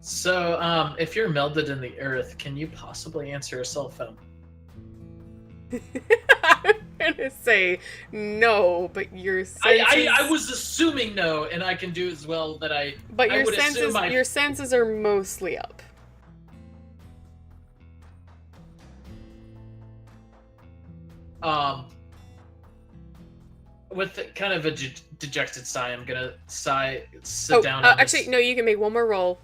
Speaker 3: So, if you're melded in the earth, can you possibly answer a cell phone?
Speaker 1: I'm gonna say no, but your senses...
Speaker 3: I was assuming no, and I can do as well that I...
Speaker 1: But
Speaker 3: I would assume
Speaker 1: your senses are mostly up.
Speaker 3: With kind of a dejected sigh, I'm gonna sit down.
Speaker 1: Actually, no, you can make one more roll.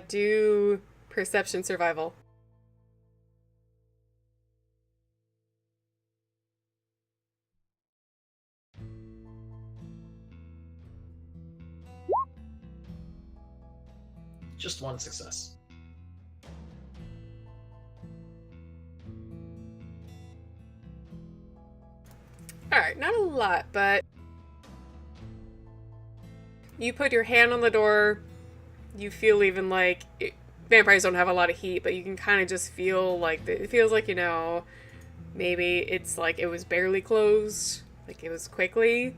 Speaker 1: Do perception survival.
Speaker 3: Just 1 success.
Speaker 1: Alright, not a lot, but you put your hand on the door, you feel even like vampires don't have a lot of heat, but you can kind of just feel like it feels like, maybe it's like it was barely closed, like it was quickly.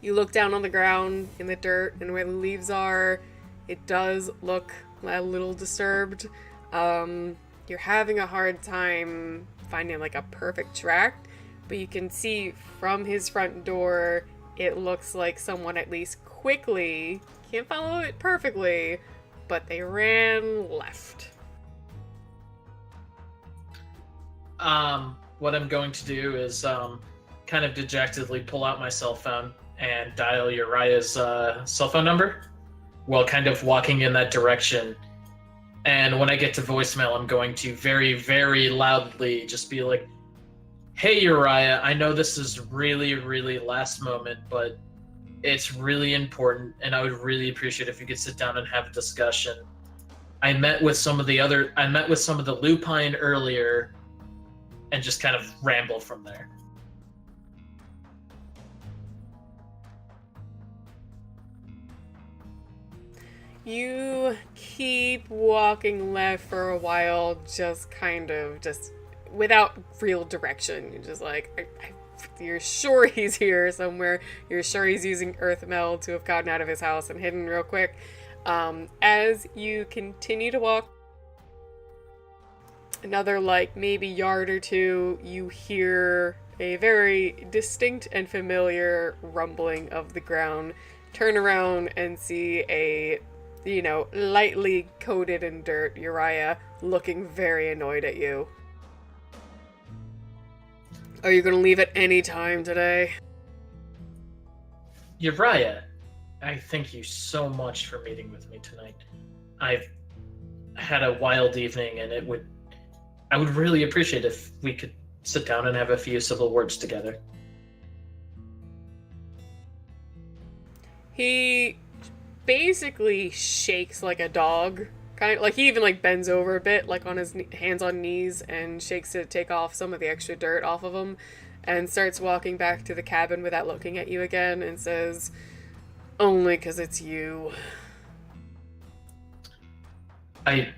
Speaker 1: You look down on the ground in the dirt and where the leaves are, it does look a little disturbed. You're having a hard time finding like a perfect track. But you can see from his front door, it looks like someone at least quickly, can't follow it perfectly, but they ran left.
Speaker 3: What I'm going to do is kind of dejectedly pull out my cell phone and dial Uriah's cell phone number while kind of walking in that direction. And when I get to voicemail, I'm going to very, very loudly just be like, "Hey Uriah, I know this is really, really last moment, but it's really important, and I would really appreciate if you could sit down and have a discussion. I met with some of the lupine earlier," and just kind of ramble from there.
Speaker 1: You keep walking left for a while, just without real direction. You're just like, you're sure he's here somewhere. You're sure he's using earth meld to have gotten out of his house and hidden real quick. As you continue to walk another maybe yard or two, you hear a very distinct and familiar rumbling of the ground. Turn around and see a lightly coated in dirt Uriah looking very annoyed at you. Are you gonna leave at any time today?
Speaker 3: Uriah, I thank you so much for meeting with me tonight. I've had a wild evening, and I would really appreciate if we could sit down and have a few civil words together.
Speaker 1: He basically shakes like a dog. Kind of he even bends over a bit, on his hands on knees, and shakes to take off some of the extra dirt off of him, and starts walking back to the cabin without looking at you again, and says, "Only 'cause it's you."
Speaker 3: I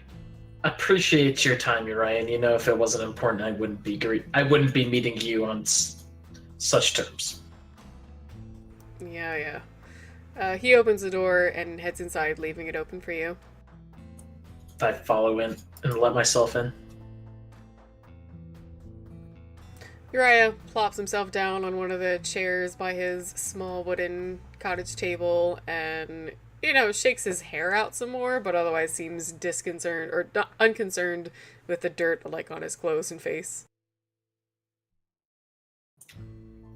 Speaker 3: appreciate your time, Uriah, and if it wasn't important, I wouldn't be meeting you on such terms.
Speaker 1: Yeah. He opens the door and heads inside, leaving it open for you.
Speaker 3: I follow in and let myself in.
Speaker 1: Uriah plops himself down on one of the chairs by his small wooden cottage table and, shakes his hair out some more, but otherwise seems disconcerted or not unconcerned with the dirt, on his clothes and face.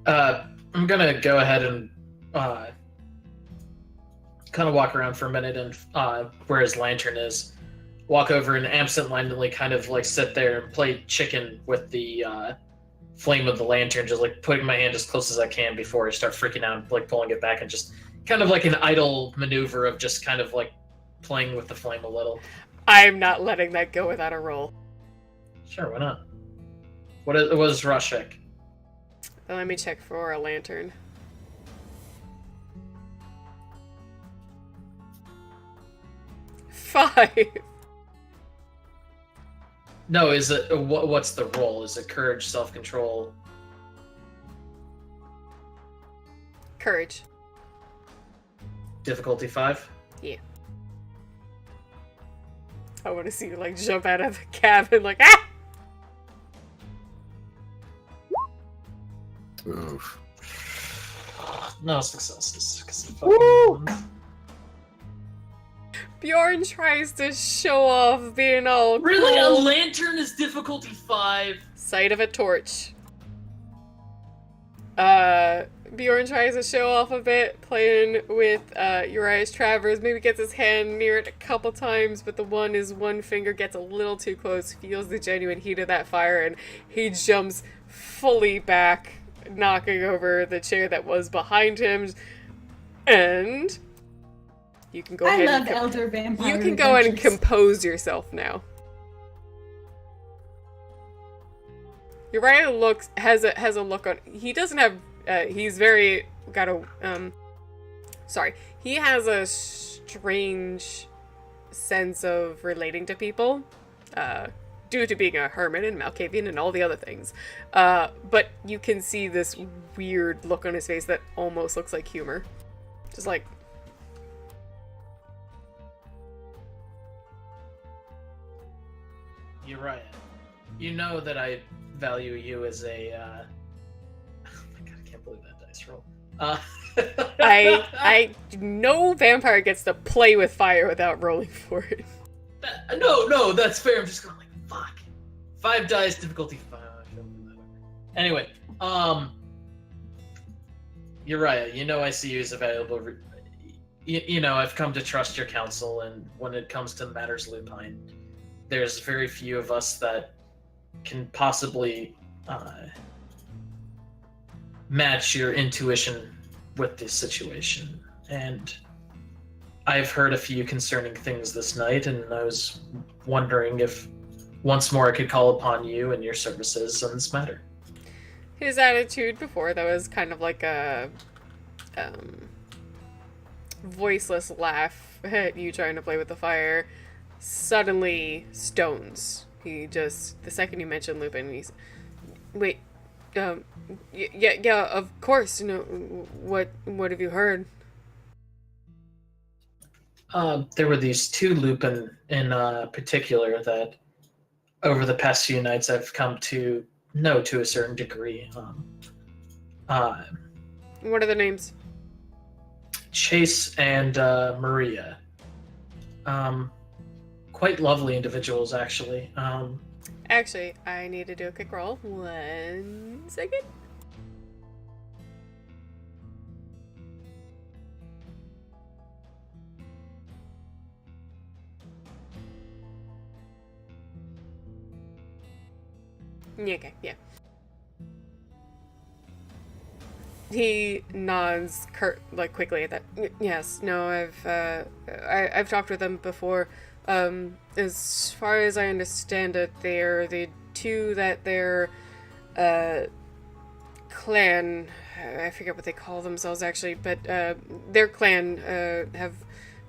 Speaker 3: I'm gonna go ahead and kind of walk around for a minute and where his lantern is, walk over and absentmindedly kind of sit there and play chicken with the flame of the lantern, just putting my hand as close as I can before I start freaking out and pulling it back, and just kind of an idle maneuver of just kind of playing with the flame a little.
Speaker 1: I'm not letting that go without a roll.
Speaker 3: Sure, why not? What is Rashek?
Speaker 1: Let me check for a lantern. Five.
Speaker 3: No, is it what's the roll? Is it courage, self-control?
Speaker 1: Courage.
Speaker 3: Difficulty 5?
Speaker 1: Yeah. I want to see you jump out of the cabin ah!
Speaker 7: Oof.
Speaker 3: No successes.
Speaker 2: Woo!
Speaker 1: Bjorn tries to show off being all
Speaker 3: Really?
Speaker 1: cool.
Speaker 3: A lantern is difficulty 5?
Speaker 1: Sight of a torch. Bjorn tries to show off a bit, playing with Uriah's Travers, maybe gets his hand near it a couple times, but his one finger gets a little too close, feels the genuine heat of that fire, and he jumps fully back, knocking over the chair that was behind him, and you can go ahead
Speaker 6: love elder vampire.
Speaker 1: You can go ahead and
Speaker 6: adventures.
Speaker 1: compose yourself now. Uriah has a look on. He doesn't have. He's very got a. Sorry, he has a strange sense of relating to people, due to being a hermit and Malkavian and all the other things. But you can see this weird look on his face that almost looks like humor, just
Speaker 3: Uriah, you know that I value you as a. Oh my god, I can't believe that dice roll.
Speaker 1: I no vampire gets to play with fire without rolling for it.
Speaker 3: No, that's fair. I'm just going fuck. 5 dice, difficulty 5. Anyway, Uriah, you know I see you as a valuable. I've come to trust your counsel, and when it comes to matters lupine, there's very few of us that can possibly match your intuition with this situation. And I've heard a few concerning things this night, and I was wondering if once more I could call upon you and your services on this matter.
Speaker 1: His attitude before, that was kind of like a voiceless laugh at you trying to play with the fire, suddenly stones. He just, the second you mentioned Lupin, he's, wait, yeah, of course, what have you heard?
Speaker 3: There were these 2 Lupin in particular that over the past few nights I've come to know to a certain degree.
Speaker 1: What are the names?
Speaker 3: Chase and Maria. Quite lovely individuals, actually.
Speaker 1: Actually, I need to do a quick roll. 1 second. Okay, yeah. He nods quickly at that. Yes, no, I've talked with them before. As far as I understand it, they're the 2 that their clan, I forget what they call themselves actually, but their clan have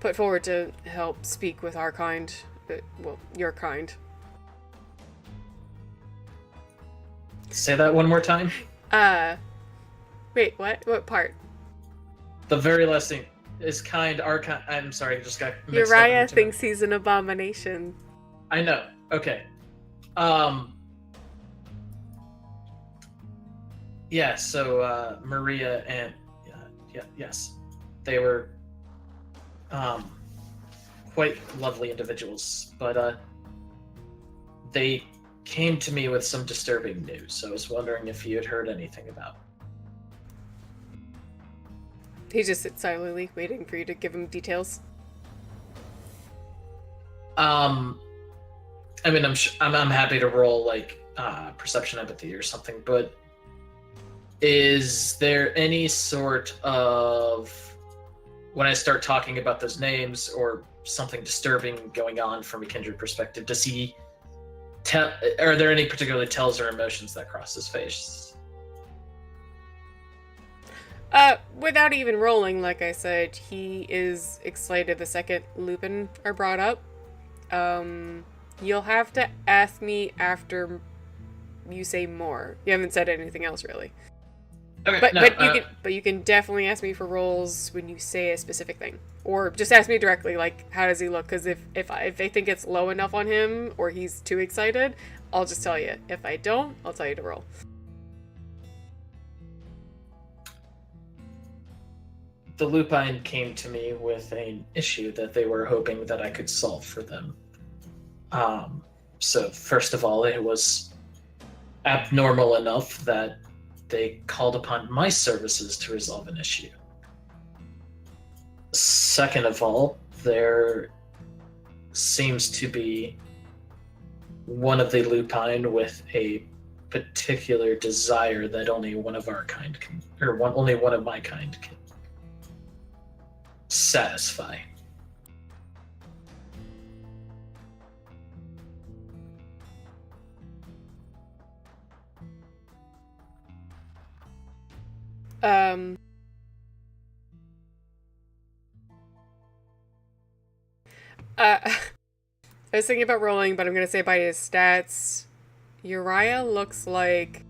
Speaker 1: put forward to help speak with our kind, your kind.
Speaker 3: Say that one more time.
Speaker 1: Wait, what? What part?
Speaker 3: The very last thing is kind, our kind. I'm sorry, I just got mixed up
Speaker 1: Uriah
Speaker 3: into
Speaker 1: thinks he's an abomination.
Speaker 3: I know. Okay. Yeah, so Maria and yes, they were quite lovely individuals, but they came to me with some disturbing news. So I was wondering if you had heard anything about.
Speaker 1: He just sits silently, waiting for you to give him details.
Speaker 3: I mean, I'm happy to roll like perception, empathy, or something, but is there any sort of, when I start talking about those names or something disturbing going on from a kindred perspective, does he tell? Are there any particular tells or emotions that cross his face?
Speaker 1: Without even rolling, like I said, he is excited the second Lupin are brought up. You'll have to ask me after you say more. You haven't said anything else, really.
Speaker 3: Okay,
Speaker 1: But you can definitely ask me for rolls when you say a specific thing, or just ask me directly, like, how does he look? Because if I think it's low enough on him or he's too excited, I'll just tell you. If I don't, I'll tell you to roll.
Speaker 3: The Lupine came to me with an issue that they were hoping that I could solve for them. So first of all, it was abnormal enough that they called upon my services to resolve an issue. Second of all, there seems to be one of the Lupine with a particular desire that only one of our kind can, or only one of my kind can satisfy.
Speaker 1: I was thinking about rolling, but I'm gonna say by his stats, Uriah looks like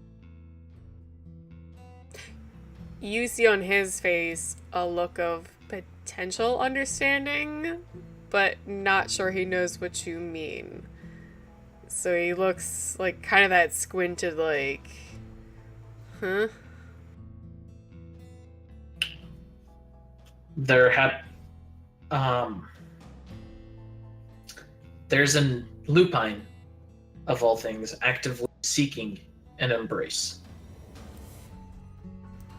Speaker 1: you see on his face a look of potential understanding, but not sure he knows what you mean. So he looks like kind of that squinted, like, huh?
Speaker 3: There's an Lupine, of all things, actively seeking an embrace.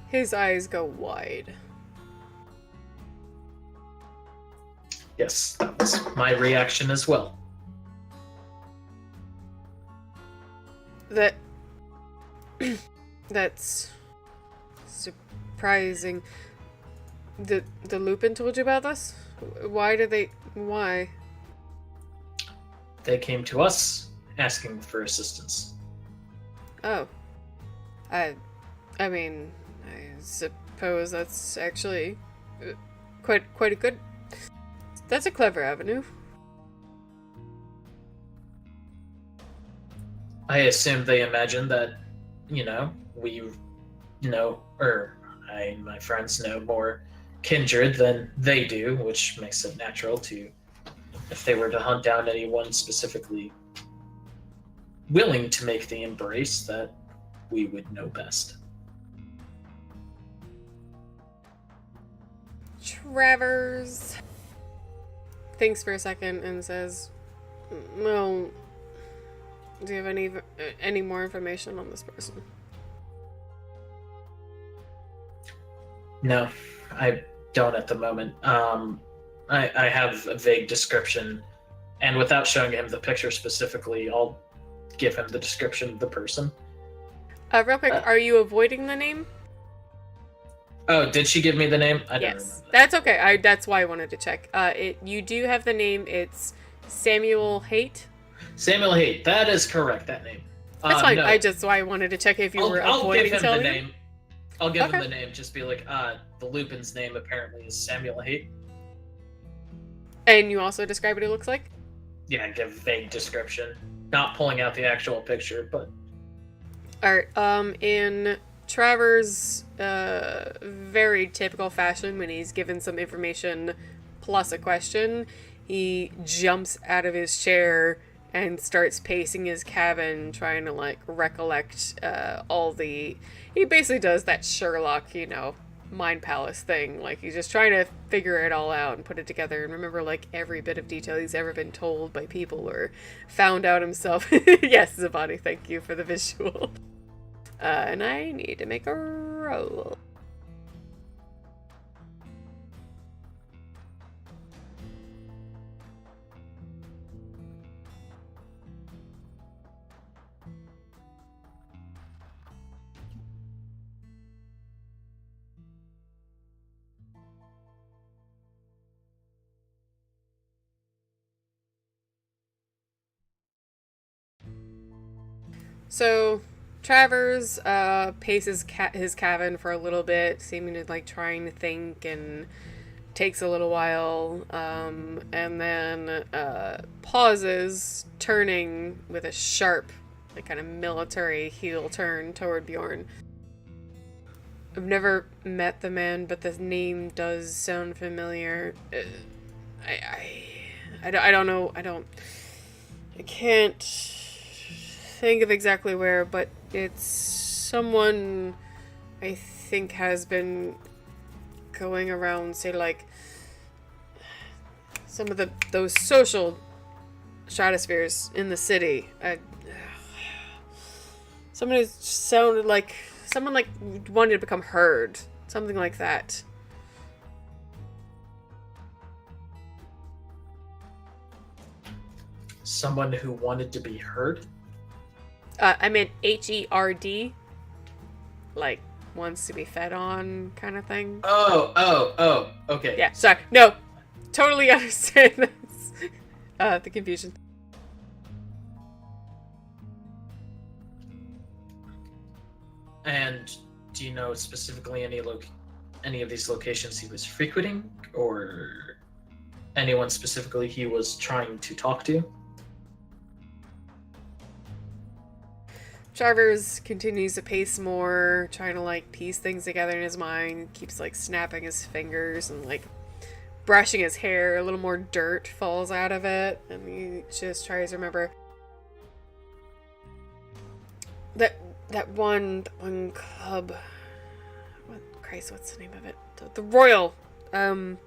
Speaker 1: His eyes go wide.
Speaker 3: Yes, that was my reaction as well.
Speaker 1: That's surprising. The Lupin told you about this? Why?
Speaker 3: They came to us asking for assistance.
Speaker 1: Oh. I mean, I suppose that's actually quite a good... That's a clever avenue.
Speaker 3: I assume they imagine that, we know, or I and my friends know more kindred than they do, which makes it natural to, if they were to hunt down anyone specifically willing to make the embrace, that we would know best.
Speaker 1: Travers thinks for a second and says, "Well, do you have any more information on this person?"
Speaker 3: No, I don't at the moment. I have a vague description, and without showing him the picture specifically, I'll give him the description of the person.
Speaker 1: Real quick, are you avoiding the name?
Speaker 3: Oh, did she give me the name? I don't
Speaker 1: Yes,
Speaker 3: remember.
Speaker 1: that's okay. That's why I wanted to check. You do have the name. It's Samuel Haight.
Speaker 3: Samuel Haight. That is correct. That name.
Speaker 1: That's fine.
Speaker 3: No.
Speaker 1: That's why I wanted to check if you were
Speaker 3: I'll
Speaker 1: avoiding
Speaker 3: give him
Speaker 1: telling
Speaker 3: the
Speaker 1: him.
Speaker 3: name. I'll give
Speaker 1: Okay.
Speaker 3: him the name. Just be like, the Lupin's name apparently is Samuel Haight.
Speaker 1: And you also describe what he looks like?
Speaker 3: Yeah, give a vague description. Not pulling out the actual picture, but
Speaker 1: Alright, in Travers' very typical fashion, when he's given some information plus a question, he jumps out of his chair and starts pacing his cabin, trying to, like, recollect all the he basically does that Sherlock, mind palace thing. Like, he's just trying to figure it all out and put it together and remember, like, every bit of detail he's ever been told by people or found out himself. Yes, Zabani, thank you for the visual. And I need to make a roll. So, Travers paces his cabin for a little bit, seeming to like trying to think, and takes a little while, and then pauses, turning with a sharp, like kind of military heel turn toward Bjorn. I've never met the man, but the name does sound familiar. I don't know. I can't think of exactly where, but it's someone I think has been going around, say, like, some of those social stratospheres in the city. Someone who sounded like someone like wanted to become heard, something like that.
Speaker 3: Someone who wanted to be heard?
Speaker 1: I meant HERD, like wants to be fed on, kind of thing.
Speaker 3: Oh, okay.
Speaker 1: Yeah, sorry. No, totally understand the confusion.
Speaker 3: And do you know specifically any of these locations he was frequenting, or anyone specifically he was trying to talk to?
Speaker 1: Travers continues to pace more, trying to like piece things together in his mind, keeps like snapping his fingers and like brushing his hair. A little more dirt falls out of it, and he just tries to remember that one club. What's the name of it? The Royal. I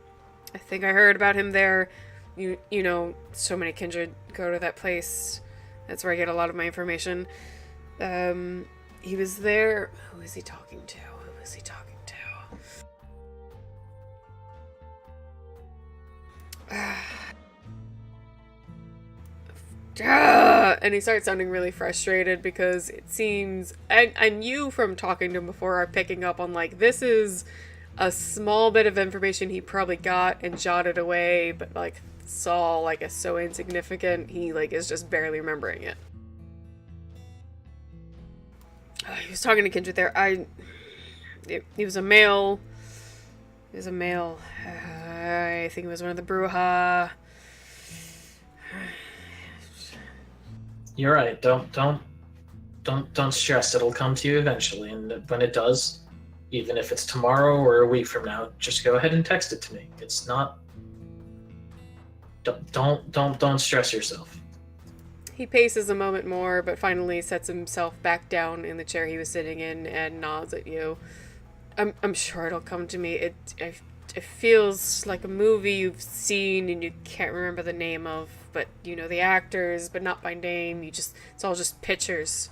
Speaker 1: think I heard about him there. You know, so many kindred go to that place. That's where I get a lot of my information. He was there. Who is he talking to? And he starts sounding really frustrated because it seems, and you from talking to him before are picking up on, like, this is a small bit of information he probably got and jotted away, but like saw like as so insignificant, he like is just barely remembering it. He was talking to Kindred there. He was a male. I think it was one of the Bruja.
Speaker 3: You're right. Don't stress. It'll come to you eventually, and when it does, even if it's tomorrow or a week from now, just go ahead and text it to me. It's not. Don't stress yourself.
Speaker 1: He paces a moment more, but finally sets himself back down in the chair he was sitting in and nods at you. I'm sure it'll come to me. It feels like a movie you've seen and you can't remember the name of, but you know the actors, but not by name. It's all just pictures.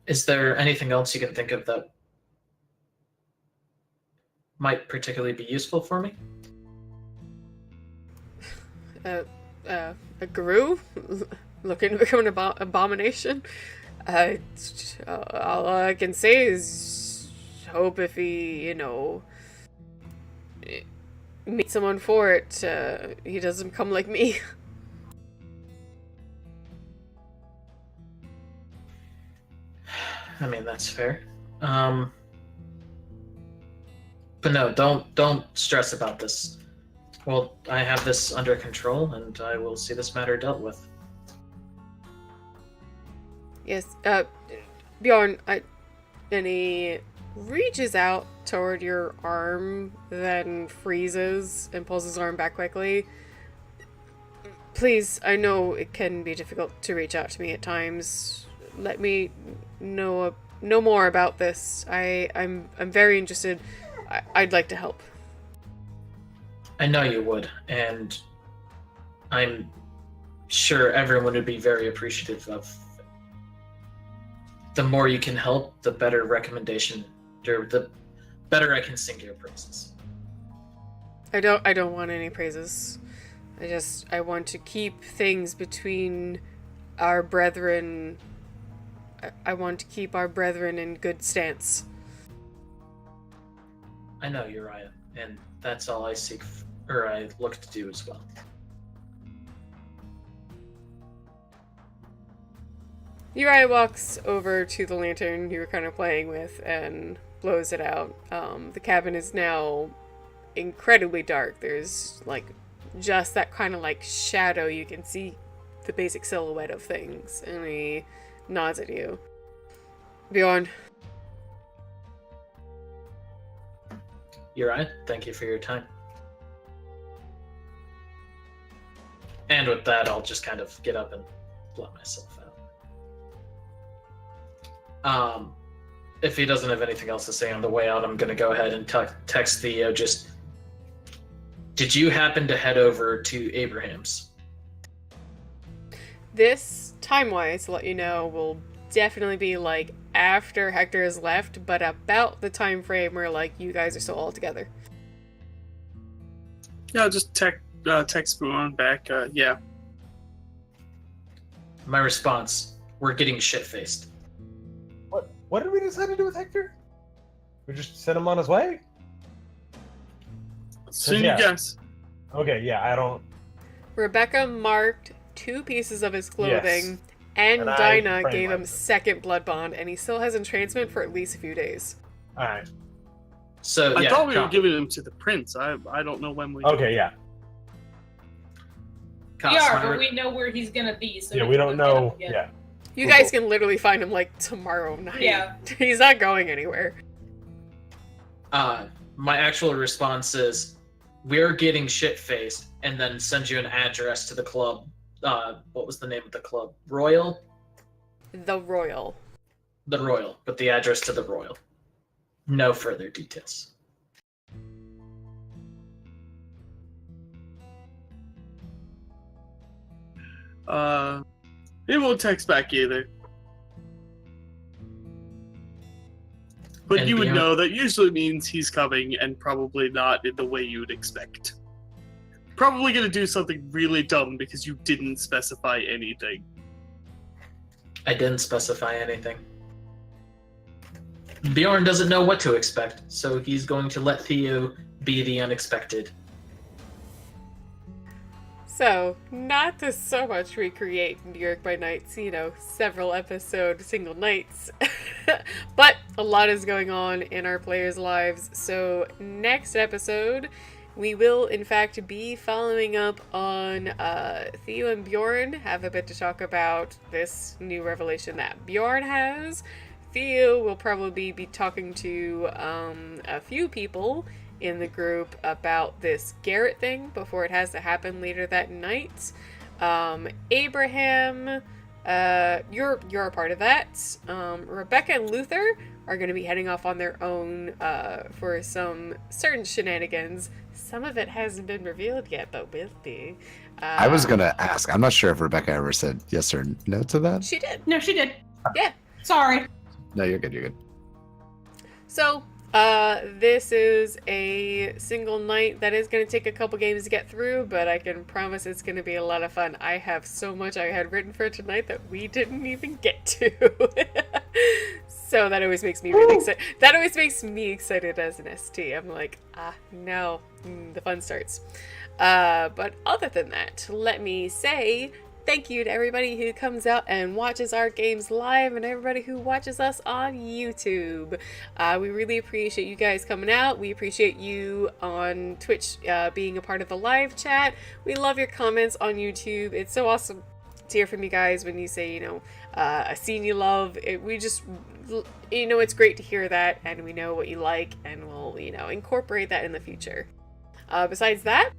Speaker 3: Is there anything else you can think of that might particularly be useful for me?
Speaker 1: A guru looking to become an abomination. All I can say is hope if he, meet someone for it, he doesn't become like me.
Speaker 3: I mean, that's fair. But no, don't stress about this. Well, I have this under control, and I will see this matter dealt with.
Speaker 1: Yes, Bjorn, and he reaches out toward your arm, then freezes and pulls his arm back quickly. Please, I know it can be difficult to reach out to me at times. Let me know more about this. I'm very interested. I'd like to help.
Speaker 3: I know you would, and I'm sure everyone would be very appreciative of. The more you can help, the better recommendation, or the better I can sing your praises.
Speaker 1: I don't want any praises. I want to keep things between our brethren. I want to keep our brethren in good stance.
Speaker 3: I know, Uriah, and that's all I seek, or I look to do as well.
Speaker 1: Uriah walks over to the lantern you were kind of playing with and blows it out. The cabin is now incredibly dark. There's like just that kind of like shadow. You can see the basic silhouette of things, and he nods at you. Bjorn.
Speaker 3: Uriah, thank you for your time. And with that, I'll just kind of get up and let myself out. If he doesn't have anything else to say on the way out, I'm going to go ahead and text Theo. Just, did you happen to head over to Abraham's?
Speaker 1: This, time-wise, to let you know, will definitely be like after Hector has left, but about the time frame where like you guys are still all together.
Speaker 5: Yeah, I'll just text Buon back. Yeah.
Speaker 3: My response, we're getting shit-faced.
Speaker 2: What did we decide to do with Hector? We just sent him on his way?
Speaker 5: Soon
Speaker 2: Yeah.
Speaker 5: you guess.
Speaker 2: Okay, yeah, I don't...
Speaker 1: Rebecca marked 2 pieces of his clothing,
Speaker 2: Yes.
Speaker 1: and
Speaker 2: And I
Speaker 1: Dinah
Speaker 2: framed
Speaker 1: gave him
Speaker 2: mine.
Speaker 1: second blood bond, and he still has entrancement for at least a few days.
Speaker 2: Alright.
Speaker 3: So,
Speaker 5: I
Speaker 3: yeah,
Speaker 5: thought we were
Speaker 3: copy.
Speaker 5: giving him to the prince. I don't know when we.
Speaker 2: Okay, yeah.
Speaker 3: Cos,
Speaker 4: Yeah,
Speaker 3: my
Speaker 4: but
Speaker 3: re-
Speaker 4: we know where he's gonna be. So
Speaker 2: Yeah, we
Speaker 4: can
Speaker 2: don't
Speaker 4: go get him
Speaker 2: know...
Speaker 4: again.
Speaker 2: Yeah.
Speaker 1: You
Speaker 2: Cool.
Speaker 1: guys can literally find him like tomorrow night.
Speaker 4: Yeah.
Speaker 1: He's not going anywhere.
Speaker 3: My actual response is, we're getting shit-faced, and then send you an address to the club. What was the name of the club? Royal?
Speaker 1: The Royal.
Speaker 3: The Royal, but the address to the Royal. No further details.
Speaker 5: He won't text back either. But
Speaker 3: And
Speaker 5: you would
Speaker 3: beyond-
Speaker 5: know that usually means he's coming, and probably not in the way you would expect. Probably gonna do something really dumb because you didn't specify anything.
Speaker 3: I didn't specify anything. Bjorn doesn't know what to expect, so he's going to let Theo be the unexpected.
Speaker 1: So, not to so much recreate New York by Night's, several episode single nights, but a lot is going on in our players' lives. So, next episode, we will in fact be following up on Theo and Bjorn have a bit to talk about this new revelation that Bjorn has. Theo will probably be talking to a few people in the group about this Garrett thing before it has to happen later that night. Abraham, you're a part of that. Rebecca and Luther are going to be heading off on their own for some certain shenanigans. Some of it hasn't been revealed yet, but will be.
Speaker 7: I was gonna ask. I'm not sure if Rebecca ever said yes or no to that.
Speaker 1: She did.
Speaker 6: No, she did.
Speaker 1: Yeah.
Speaker 6: Sorry.
Speaker 7: No, you're good. You're good.
Speaker 1: So, this is a single night that is going to take a couple games to get through, but I can promise it's going to be a lot of fun. I have so much I had written for tonight that we didn't even get to. So that always makes me really excited. That always makes me excited as an ST. I'm like, no, the fun starts. But other than that, let me say thank you to everybody who comes out and watches our games live and everybody who watches us on YouTube. We really appreciate you guys coming out. We appreciate you on Twitch being a part of the live chat. We love your comments on YouTube. It's so awesome to hear from you guys when you say, a scene you love. It's great to hear that, and we know what you like, and we'll, incorporate that in the future. Besides that,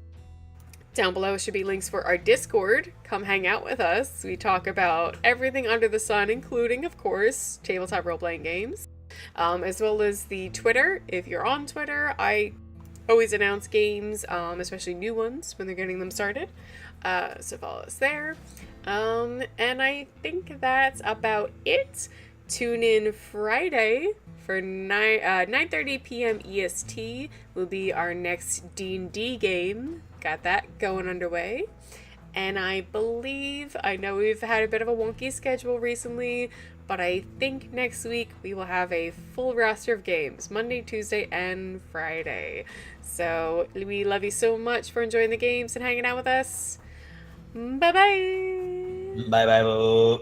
Speaker 1: Down below should be links for our Discord. Come hang out with us. We talk about everything under the sun, including, of course, tabletop role-playing games, as well as the Twitter. If you're on Twitter, I always announce games, especially new ones, when they're getting them started. So follow us there. And I think that's about it. Tune in Friday for 9:30 p.m. EST will be our next D&D game. Got that going underway. And I know we've had a bit of a wonky schedule recently, but I think next week we will have a full roster of games, Monday, Tuesday, and Friday. So we love you so much for enjoying the games and hanging out with us. Bye-bye!
Speaker 2: Bye bye.